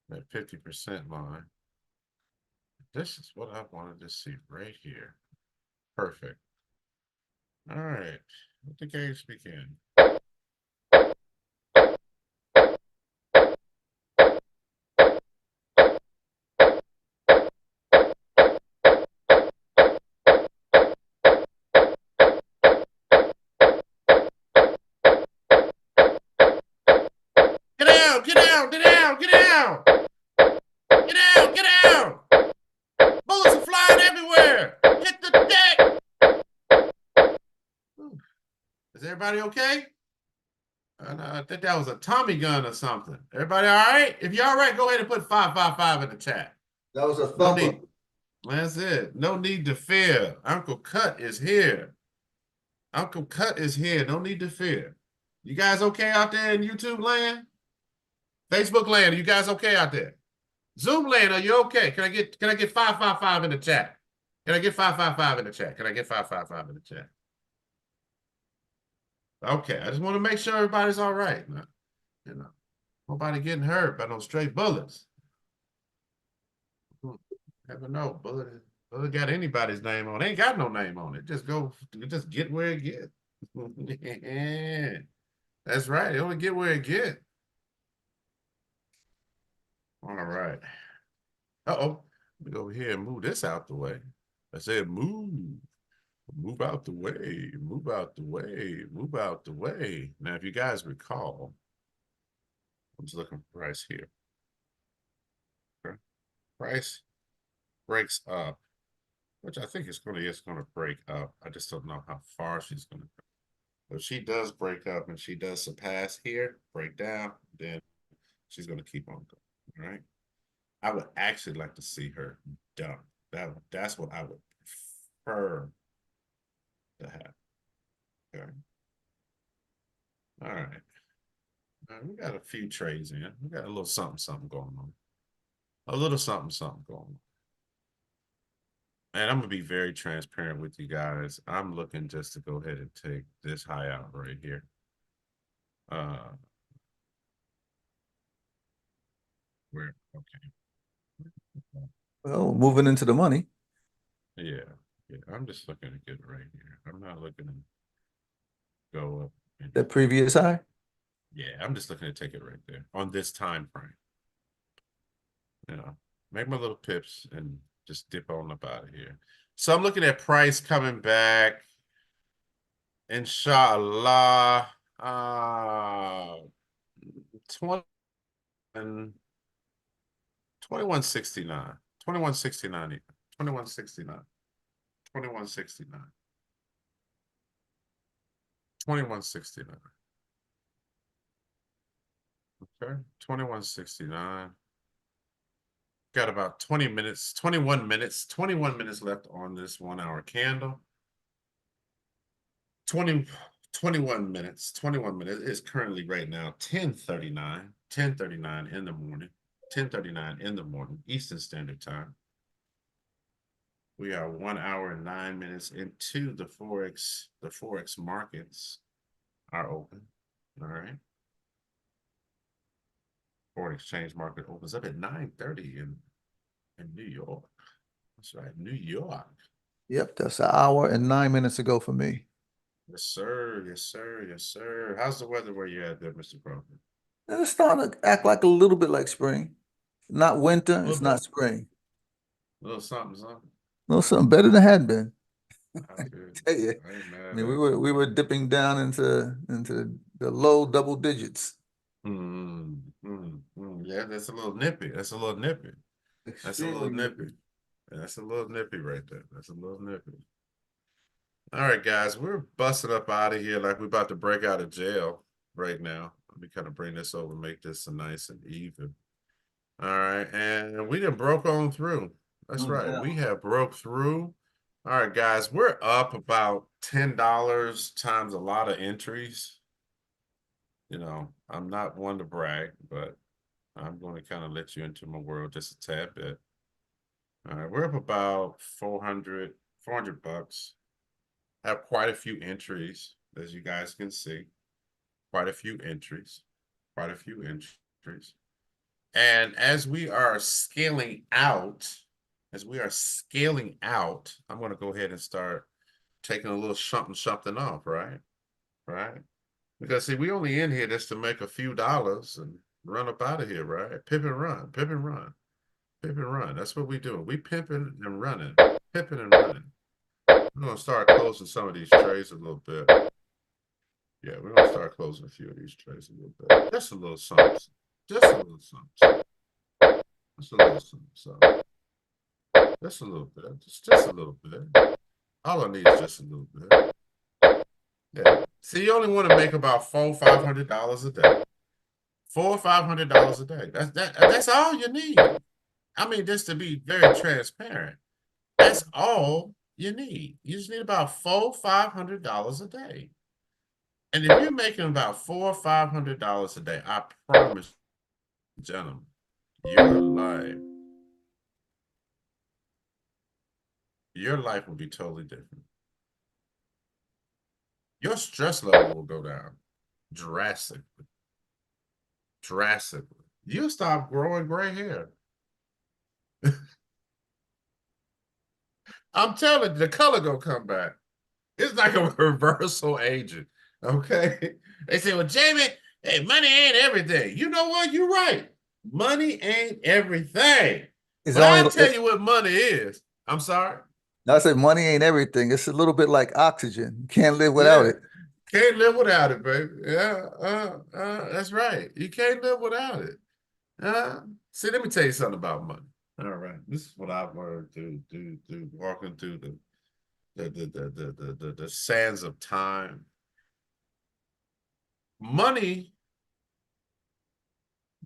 that 50% line. This is what I wanted to see right here. Perfect. All right, let the games begin. Get out, get out, get out, get out! Get out, get out! Bullets are flying everywhere! Hit the deck! Is everybody okay? I think that was a Tommy gun or something. Everybody all right? If you're all right, go ahead and put 555 in the chat.
That was a
No
thumper.
need. That's it. No need to fear. Uncle Cut is here. Uncle Cut is here. No need to fear. You guys okay out there in YouTube land? Facebook land, are you guys okay out there? Zoom land, are you okay? Can I get 555 in the chat? Can I get 555 in the chat? Can I get 555 in the chat? Okay, I just want to make sure everybody's all right. You know, nobody getting hurt by no straight bullets. Never know. Bullet got anybody's name on it. Ain't got no name on it. Just get where it get. Yeah. That's right. It only get where it get. All right. Uh-oh. Let me go over here and move this out the way. I said move. Move out the way. Move out the way. Move out the way. Now, if you guys recall, I'm just looking for price here. Okay. Price breaks up, which I think it's gonna break up. I just don't know how far she's gonna go. If she does break up and she does surpass here, break down, then she's gonna keep on going. All right. I would actually like to see her dump. That's what I would prefer to have. Okay. All right. We got a few trades in. We got a little something going on. A little something going on. And I'm gonna be very transparent with you guys. I'm looking just to go ahead and take this high out right here. Where okay.
Well, moving into the money.
Yeah, I'm just looking to get it right here. I'm not looking to go up.
The previous high.
Yeah, I'm just looking to take it right there on this time frame. You know, make my little pips and just dip on up out of here. So I'm looking at price coming back. Inshallah. 2169. 2169. 2169. 2169. 2169. Okay, 2169. Got about 20 minutes, 21 minutes left on this 1 hour candle. 21 minutes. It's currently right now 10:39 in the morning. 10:39 in the morning, Eastern Standard Time. We are 1 hour and 9 minutes into the Forex. The Forex markets are open. All right. Foreign exchange market opens up at 9:30 in New York. That's right, New York.
Yep, that's an hour and 9 minutes ago for me.
Yes, sir. Yes, sir. Yes, sir. How's the weather where you at there, Mr. Crawford?
It's starting to act like a little bit like spring. Not winter, it's
Little
not
bit.
spring.
A little something.
No, something better than it had been.
I feel
Tell you.
I ain't mad
I mean,
at
we were dipping down into the low double digits.
You Yeah, that's a little nippy. That's a little nippy. That's a little
Extremely
nippy. That's a little nippy right there. That's a little nippy. All right, guys, we're busting up out of here like we're about to break out of jail right now. Let me kind of bring this over, make this a nice and even. All right, and we done broke on through. That's
No
right.
doubt.
We have broke through. All right, guys, we're up about $10 times a lot of entries. You know, I'm not one to brag, but I'm going to kind of let you into my world just a tad bit. All right, we're up about 400 bucks. Have quite a few entries, as you guys can see. Quite a few entries. Quite a few entries. And as we are scaling out, I'm going to go ahead and start taking a little something off, right? Right? Because see, we only in here just to make a few dollars and run up out of here, right? Pimp and run, pimp and run, pimp and run. That's what we do. We pimping and running, pimping and running. We're gonna start closing some of these trades a little bit. Yeah, we're gonna start closing a few of these trades a little bit. Just a little something. Just a little something. Just a little something. Just a little bit. Just a little bit. All I need is just a little bit. Yeah. See, you only want to make about $400-500 a day. $400-500 a day. That's all you need. I mean, just to be very transparent. That's all you need. You just need about $400-500 a day. And if you're making about $400-500 a day, I promise, gentlemen, your life will be totally different. Your stress level will go down drastically. Drastically. You'll stop growing gray hair. I'm telling you, the color gonna come back. It's like a reversal agent. Okay. They say, well, Jamie, hey, money ain't everything. You know what? You're right. Money ain't everything.
It's
But
only.
I'll tell you what money is. I'm sorry.
I said money ain't everything. It's a little bit like oxygen. You can't live without
Yeah.
it.
Can't live without it, baby. Yeah, that's right. You can't live without it. See, let me tell you something about money. All right. This is what I've learned to walking through the sands of time. Money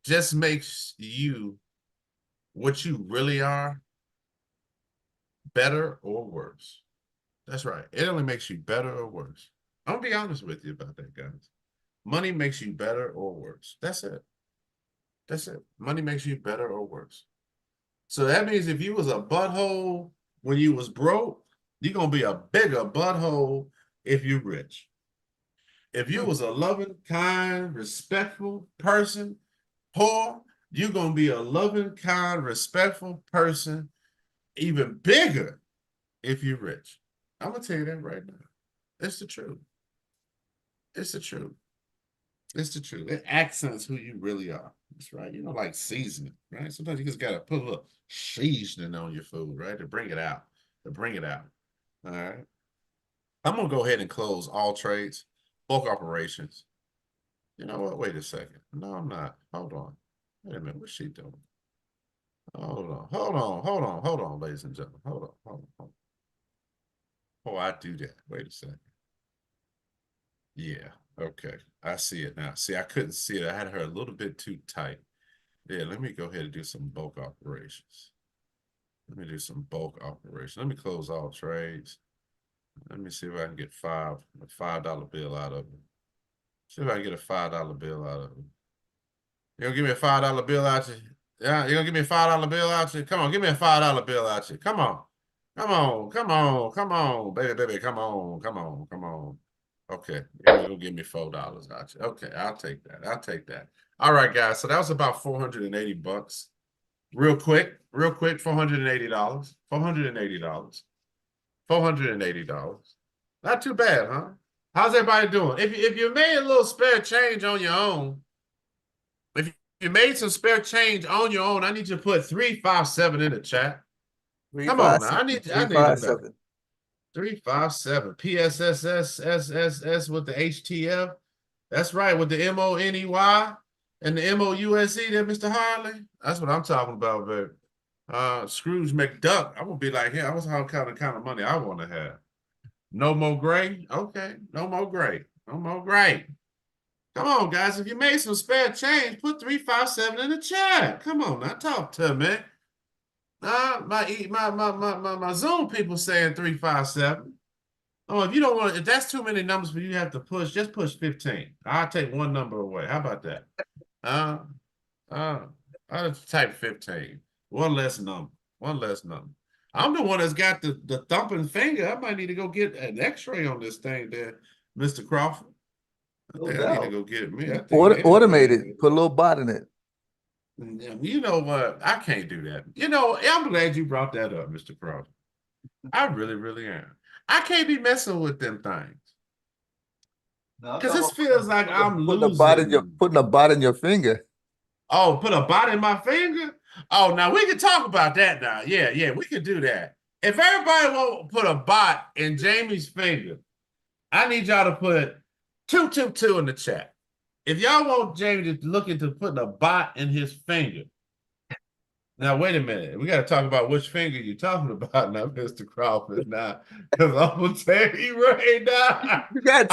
just makes you what you really are better or worse. That's right. It only makes you better or worse. I'm gonna be honest with you about that, guys. Money makes you better or worse. That's it. That's it. Money makes you better or worse. So that means if you was a butthole when you was broke, you're gonna be a bigger butthole if you're rich. If you was a loving, kind, respectful person, poor, you're gonna be a loving, kind, respectful person, even bigger if you're rich. I'm gonna tell you that right now. It's the truth. It's the truth. It's the truth. It accents who you really are. That's right. You know, like seasoning, right? Sometimes you just gotta put a little seasoning on your food, right? To bring it out. To bring it out. All right. I'm gonna go ahead and close all trades, bulk operations. You know what? Wait a second. No, I'm not. Hold on. Wait a minute. What's she doing? Hold on, ladies and gentlemen. Hold on. Oh, I do that. Wait a second. Yeah, okay. I see it now. See, I couldn't see it. I had her a little bit too tight. Yeah, let me go ahead and do some bulk operations. Let me do some bulk operations. Let me close all trades. Let me see if I can get a $5 bill out of it. See if I can get a $5 bill out of it. You gonna give me a $5 bill out you? Yeah, you gonna give me a $5 bill out you? Come on, give me a $5 bill out you. Come on. Come on, baby, come on. Okay, you're gonna give me $4 out you. Okay, I'll take that. All right, guys. So that was about 480 bucks. Real quick, $480. $480. Not too bad, huh? How's everybody doing? If you made a little spare change on your own, if you made some spare change on your own, I need you to put 357 in the chat. Come on now. I need to know. 357 PSSSSSS with the HTF. That's right, with the MONEY And the MOUSE there, Mr. Harley? That's what I'm talking about, baby. Scrooge McDuck. I'm gonna be like, yeah, I was how kind of money I want to have. No more gray. Okay, no more gray. No more gray. Come on, guys. If you made some spare change, put 357 in the chat. Come on now, talk to me. My Zoom people saying 357. Oh, if you don't want, if that's too many numbers for you to have to push, just push 15. I'll take one number away. How about that? I'll just type 15. One less number. One less number. I'm the one that's got the thumping finger. I might need to go get an x-ray on this thing there, Mr. Crawford. I think I need to go get me. I think
Automated. Put a little bot in it.
you know what? I can't do that. You know, I'm glad you brought that up, Mr. Crawford. I really, really am. I can't be messing with them things. Because this feels like I'm losing.
Putting a bot in your finger.
Oh, put a bot in my finger? Oh, now we can talk about that now. Yeah, we can do that. If everybody won't put a bot in Jamie's finger, I need y'all to put 222 in the chat. If y'all want Jamie to look into putting a bot in his finger. Now, wait a minute. We got to talk about which finger you're talking about now, Mr. Crawford. Now, because I'm going to tell you right now.
You got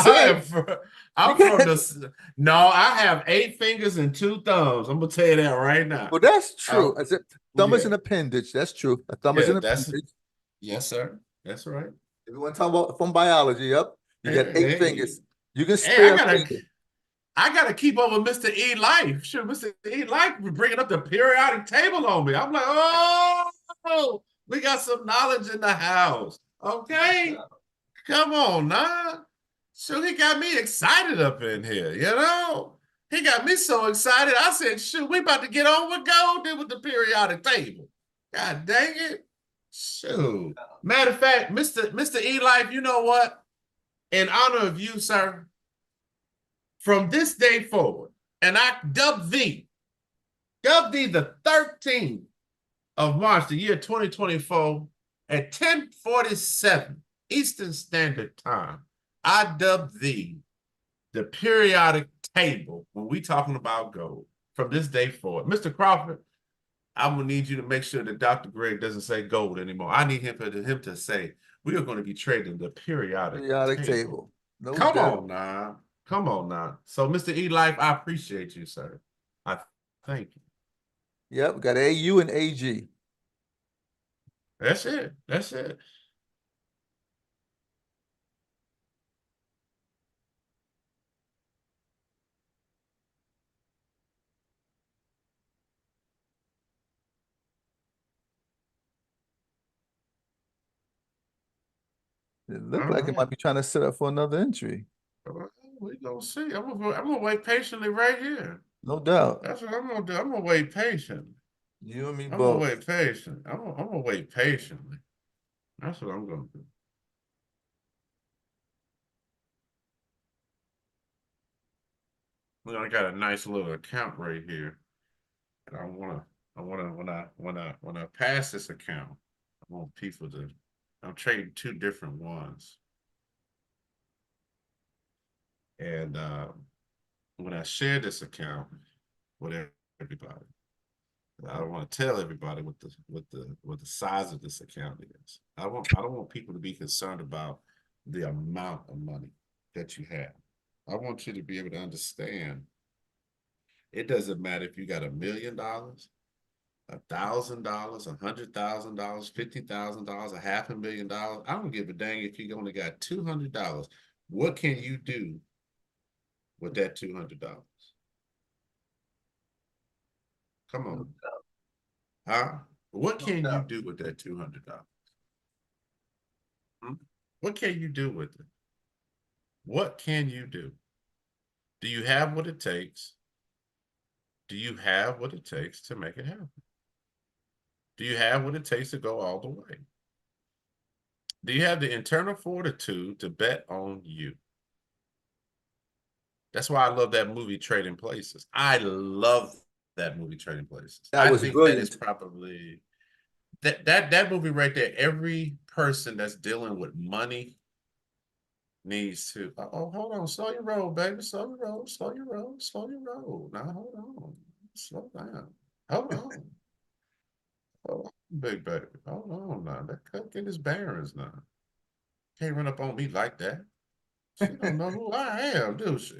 No, I have 8 fingers and 2 thumbs. I'm going to tell you that right now.
Well, that's true. Thumb is an appendage. That's true. A thumb is an appendage.
Yes, sir. That's right.
If you want to talk about from biology, yep. You got 8 fingers. You can
Hey,
spare
I gotta keep up with Mr. E Life. Sure, Mr. E Life was bringing up the periodic table on me. I'm like, oh, we got some knowledge in the house. Okay, come on now. So he got me excited up in here, you know? He got me so excited. I said, shoot, we about to get on with gold with the periodic table. God dang it. Shoot. Matter of fact, Mr. E Life, you know what? In honor of you, sir, from this day forward, and I dub thee the 13th of March, the year 2024, at 10:47 Eastern Standard Time, I dub thee the periodic table when we talking about gold from this day forward. Mr. Crawford, I'm going to need you to make sure that Dr. Greg doesn't say gold anymore. I need him to say, we are going to be trading the periodic table.
No
Come
doubt.
on now. Come on now. So, Mr. E Life, I appreciate you, sir. I thank you.
Yep, we got AU and AG.
That's it. That's it.
It looked like it might be trying to set up for another entry.
We're gonna see. I'm gonna wait patiently right here.
No doubt.
That's what I'm gonna do. I'm gonna wait patiently.
You and me
I'm
both.
gonna wait patient. I'm gonna wait patiently. That's what I'm gonna do. Look, I got a nice little account right here. And I wanna when I pass this account, I want people to, I'm trading 2 different ones. And when I share this account with everybody, I don't want to tell everybody what the size of this account is. I don't want people to be concerned about the amount of money that you have. I want you to be able to understand. It doesn't matter if you got $1 million, $1,000, $100,000, $50,000, $500,000. I don't give a dang if you only got $200. What can you do with that $200? Come on. Huh? What can you do with that $200? What can you do with it? What can you do? Do you have what it takes? Do you have what it takes to make it happen? Do you have what it takes to go all the way? Do you have the internal fortitude to bet on you? That's why I love that movie Trading Places. I love that movie Trading Places.
That was brilliant.
That is probably that movie right there. Every person that's dealing with money needs to. Oh, hold on. Slow your roll, baby. Slow your roll. Slow your roll. Slow your roll. Now hold on. Slow down. Hold on. Hold on, big baby. Hold on now. That could get his bearings now. Can't run up on me like that. She don't know who I am, do she?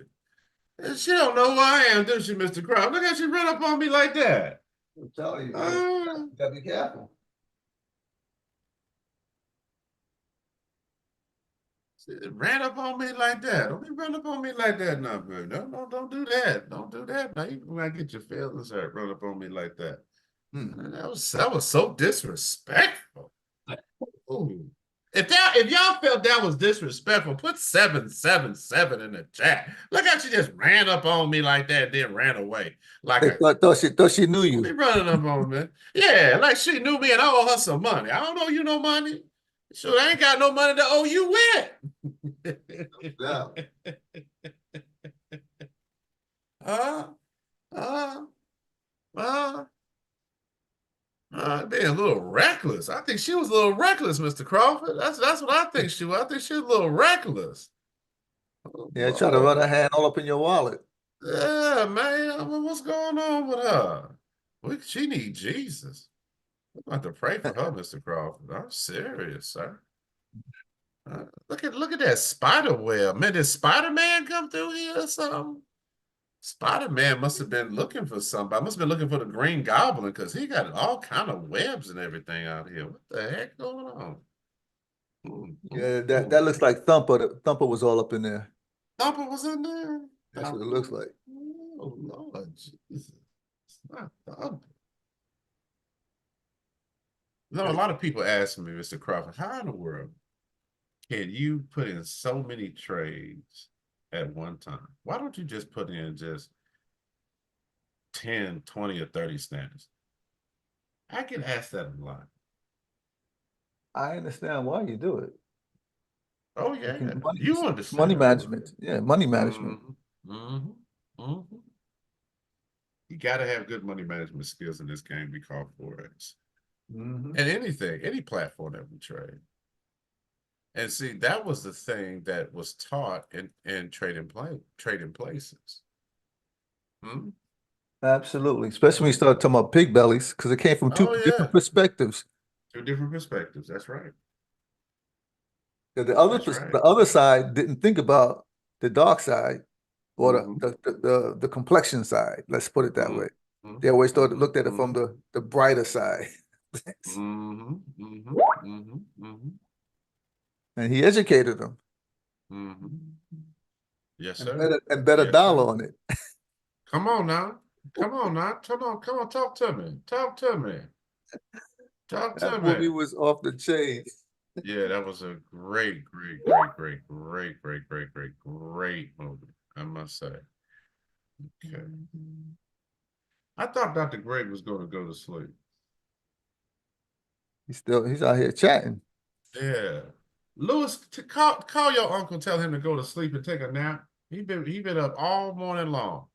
She don't know who I am, do she, Mr. Crow? Look how she run up on me like that.
I'm telling you,
Uh,
you gotta be careful.
She ran up on me like that. Don't be run up on me like that now, bro. Don't do that. Don't do that. Now you might get your feelings hurt. Run up on me like that. That was so disrespectful. Ooh. If y'all felt that was disrespectful, put 777 in the chat. Look how she just ran up on me like that, then ran away. Like
They thought she knew
be
you.
running up on me. Yeah, like she knew me and I owe her some money. I don't owe you no money. Sure, I ain't got no money to owe you with.
Yeah.
Being a little reckless. I think she was a little reckless, Mr. Crawford. That's what I think she was. I think she was a little reckless. Oh,
Yeah, try to run
Lord.
her hand all up in your wallet.
Yeah, man. I mean, what's going on with her? She needs Jesus. We're going to pray for her, Mr. Crawford. I'm serious, sir. Look at that spider web. Man, did Spider-Man come through here or something? Spider-Man must have been looking for somebody. Must have been looking for the Green Goblin because he got all kind of webs and everything out here. What the heck going on?
Yeah, that looks like Thumper. Thumper was all up in there.
Thumper was in there?
That's what it looks like.
Oh, Lord Jesus. It's not Thumper. No, a lot of people ask me, Mr. Crawford, how in the world can you put in so many trades at one time? Why don't you just put in just 10, 20, or 30 standards? I get asked that a lot.
I understand why you do it.
Oh, yeah.
Money,
You understand.
money management. Yeah, money management.
You got to have good money management skills in this game we call Forex.
Mm-hmm.
And anything, any platform that we trade. And see, that was the thing that was taught in trading places.
Absolutely. Especially when you start talking about pig bellies, because it came from two different perspectives.
Two different perspectives. That's right.
The other side didn't think about the dark side or the complexion side. Let's put it that way. They always looked at it from the brighter side. And he educated them.
Yes, sir.
And bet a dollar on it.
Come on now. Come on, talk to me. Talk to me.
That movie was off the chain.
Yeah, that was a great movie, I must say. Okay. I thought Dr. Greg was going to go to sleep.
He's out here chatting.
Yeah. Lewis, call your uncle, tell him to go to sleep and take a nap. He been up all morning long.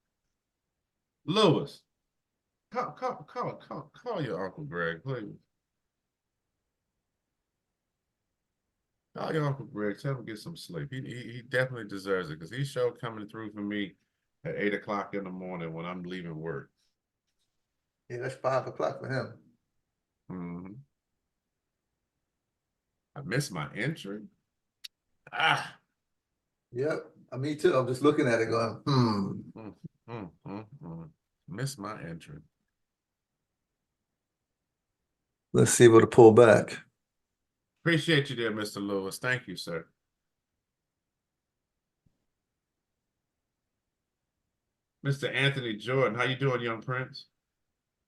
Lewis, call your Uncle Greg, please. Call your Uncle Greg, tell him to get some sleep. He definitely deserves it because he's sure coming through for me at 8 o'clock in the morning when I'm leaving work.
Yeah, that's 5 o'clock for him.
I missed my entry.
Yep, me too. I'm just looking at it going,
Missed my entry.
Let's see what to pull back.
Appreciate you there, Mr. Lewis. Thank you, sir. Mr. Anthony Jordan, how you doing, young prince?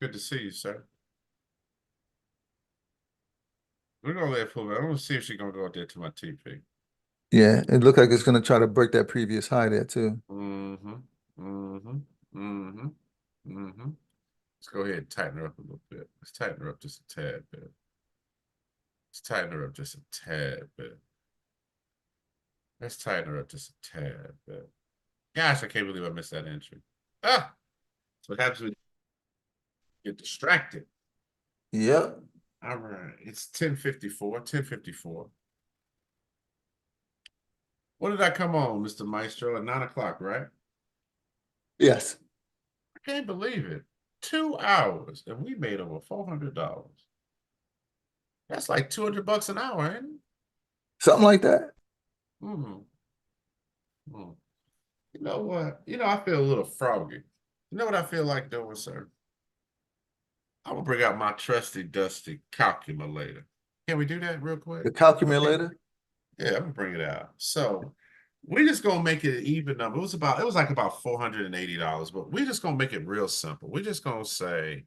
Good to see you, sir. We're gonna let it pull back. I'm gonna see if she's gonna go out there to my TP.
Yeah, it looked like it's gonna try to break that previous high there too.
Let's go ahead and tighten her up a little bit. Let's tighten her up just a tad bit. Let's tighten her up just a tad bit. Let's tighten her up just a tad bit. Gosh, I can't believe I missed that entry. That's what happens when you get distracted.
Yep.
All right, it's 10:54. When did I come on, Mr. Maestro? At 9 o'clock, right?
Yes.
I can't believe it. 2 hours, and we made over $400. That's like $200 an hour, ain't it?
Something like that.
Mm-hmm. You know what? I feel a little froggy. You know what I feel like doing, sir? I'm gonna bring out my trusty, dusty calculator. Can we do that real quick?
The calculator.
Yeah, I'm gonna bring it out. So we're just gonna make it an even number. It was like about $480, but we're just gonna make it real simple. We're gonna say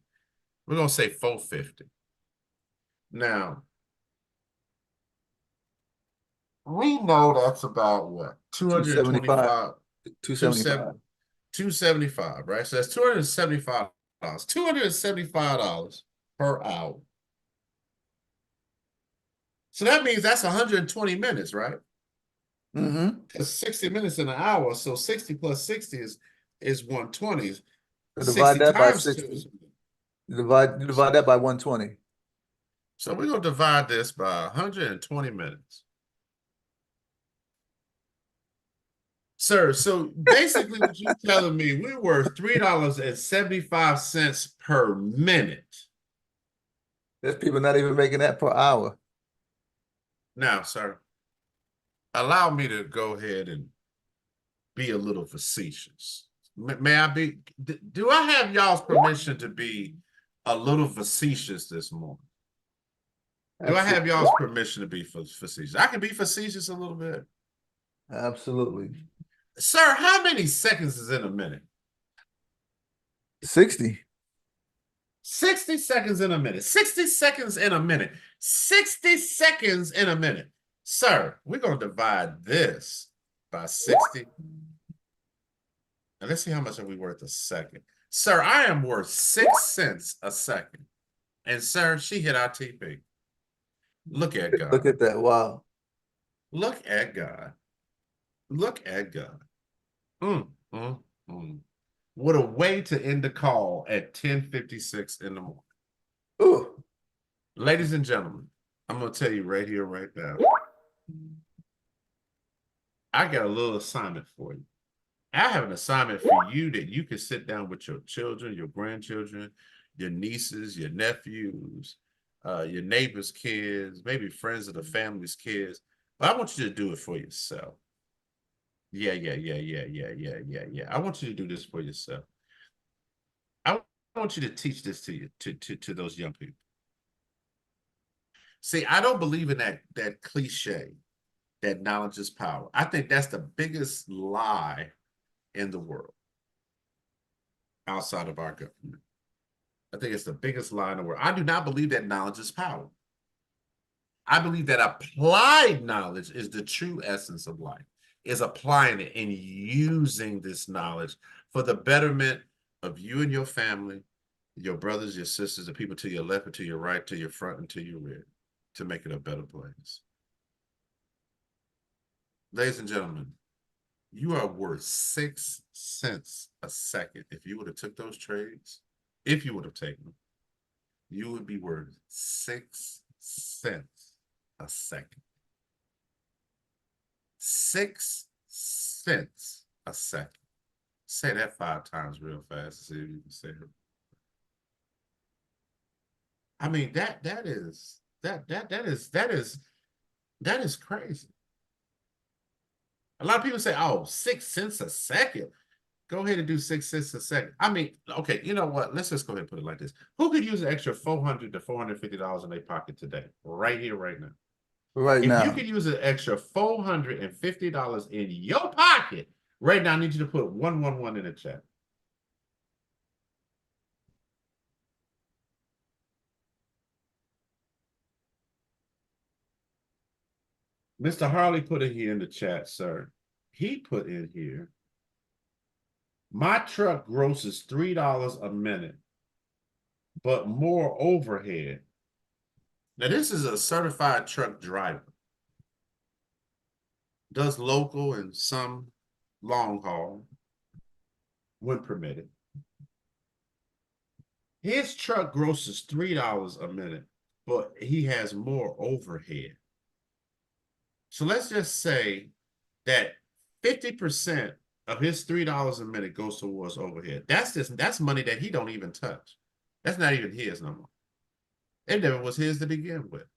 450. Now we know that's about what? 225,
275.
275, right? So that's $275. $275 per hour. So that means that's 120 minutes, right?
Mm-hmm.
It's 60 minutes in an hour. So 60 plus 60 is 120.
So divide that by
times
60.
2.
Divide that by 120.
So we're gonna divide this by 120 minutes. Sir, so basically what you're telling me, we're worth $3.75 per minute.
There's people not even making that per hour.
Now, sir, allow me to go ahead and be a little facetious. May I be? Do I have y'all's permission to be a little facetious this morning? Do I have y'all's permission to be facetious? I can be facetious a little bit.
Absolutely.
Sir, how many seconds is in a minute?
60.
60 seconds in a minute. 60 seconds in a minute. 60 seconds in a minute. Sir, we're going to divide this by 60. And let's see how much are we worth a second. Sir, I am worth 6 cents a second. And sir, she hit our TP. Look at God.
Look at that. Wow.
Look at God. Look at God. What a way to end the call at 10:56 in the morning.
Ooh.
Ladies and gentlemen, I'm going to tell you right here, right now. I got a little assignment for you. I have an assignment for you that you can sit down with your children, your grandchildren, your nieces, your nephews, your neighbors' kids, maybe friends of the family's kids. But I want you to do it for yourself. Yeah. I want you to do this for yourself. I want you to teach this to those young people. See, I don't believe in that cliche that knowledge is power. I think that's the biggest lie in the world outside of our government. I think it's the biggest lie in the world. I do not believe that knowledge is power. I believe that applied knowledge is the true essence of life, is applying it and using this knowledge for the betterment of you and your family, your brothers, your sisters, the people to your left and to your right, to your front and to your rear, to make it a better place. Ladies and gentlemen, you are worth 6 cents a second. If you would have took those trades, if you would have taken them, you would be worth 6 cents a second. 6 cents a second. Say that 5 times real fast. See if you can say it. I mean, that is crazy. A lot of people say, oh, 6 cents a second. Go ahead and do 6 cents a second. I mean, okay, you know what? Let's just go ahead and put it like this. Who could use an extra $400 to $450 in their pocket today? Right here, right now.
Right now.
If you could use an extra $450 in your pocket, right now, I need you to put 111 in the chat. Mr. Harley put it here in the chat, sir. He put in here, my truck grosses $3 a minute, but more overhead. Now, this is a certified truck driver. Does local and some long haul when permitted. His truck grosses $3 a minute, but he has more overhead. So let's just say that 50% of his $3 a minute goes towards overhead. That's money that he don't even touch. That's not even his no more. It never was his to begin with.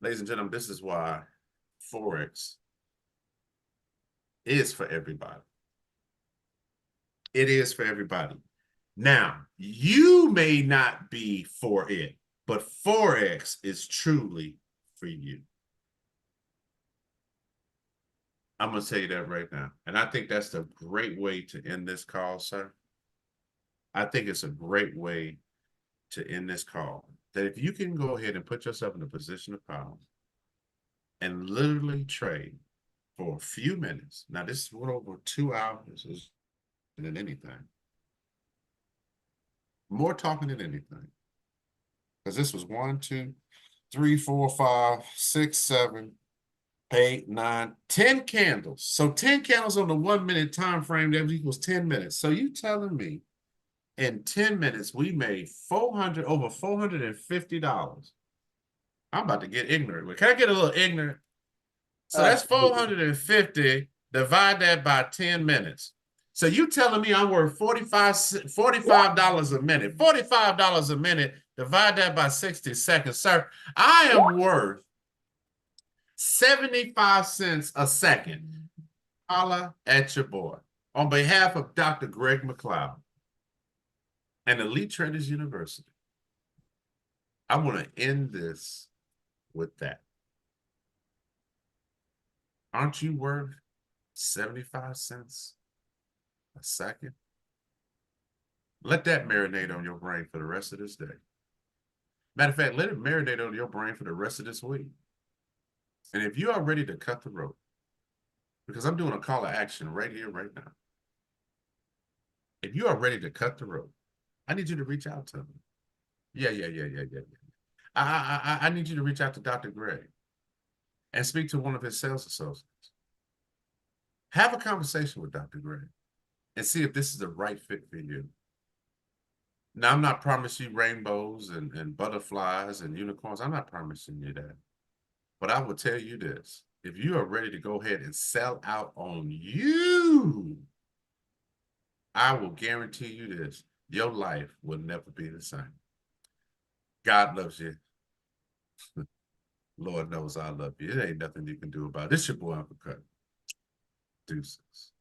Ladies and gentlemen, this is why Forex is for everybody. It is for everybody. Now, you may not be for it, but Forex is truly for you. I'm going to tell you that right now. And I think that's a great way to end this call, sir. I think it's a great way to end this call. That if you can go ahead and put yourself in a position of power and literally trade for a few minutes. Now, this went over 2 hours than anything. More talking than anything. Because this was 1, 2, 3, 4, 5, 6, 7, 8, 9, 10 candles. So 10 candles on the 1 minute time frame, that equals 10 minutes. So you telling me in 10 minutes we made over $450. I'm about to get ignorant. Can I get a little ignorant? So that's 450. Divide that by 10 minutes. So you telling me I'm worth $45 a minute. $45 a minute. Divide that by 60 seconds, sir. I am worth 75 cents a second. Holla at your boy. On behalf of Dr. Greg McLeod and Elite Traders University, I want to end this with that. Aren't you worth 75 cents a second? Let that marinate on your brain for the rest of this day. Matter of fact, let it marinate on your brain for the rest of this week. And if you are ready to cut the rope, because I'm doing a call to action right here, right now. If you are ready to cut the rope, I need you to reach out to me. Yeah. I need you to reach out to Dr. Greg and speak to one of his sales associates. Have a conversation with Dr. Greg and see if this is the right fit for you. Now, I'm not promising you rainbows and butterflies and unicorns. I'm not promising you that. But I will tell you this. If you are ready to go ahead and sell out on you, I will guarantee you this. Your life will never be the same. God loves you. Lord knows I love you. It ain't nothing you can do about it. This your boy, Uncle Cut. Deuces.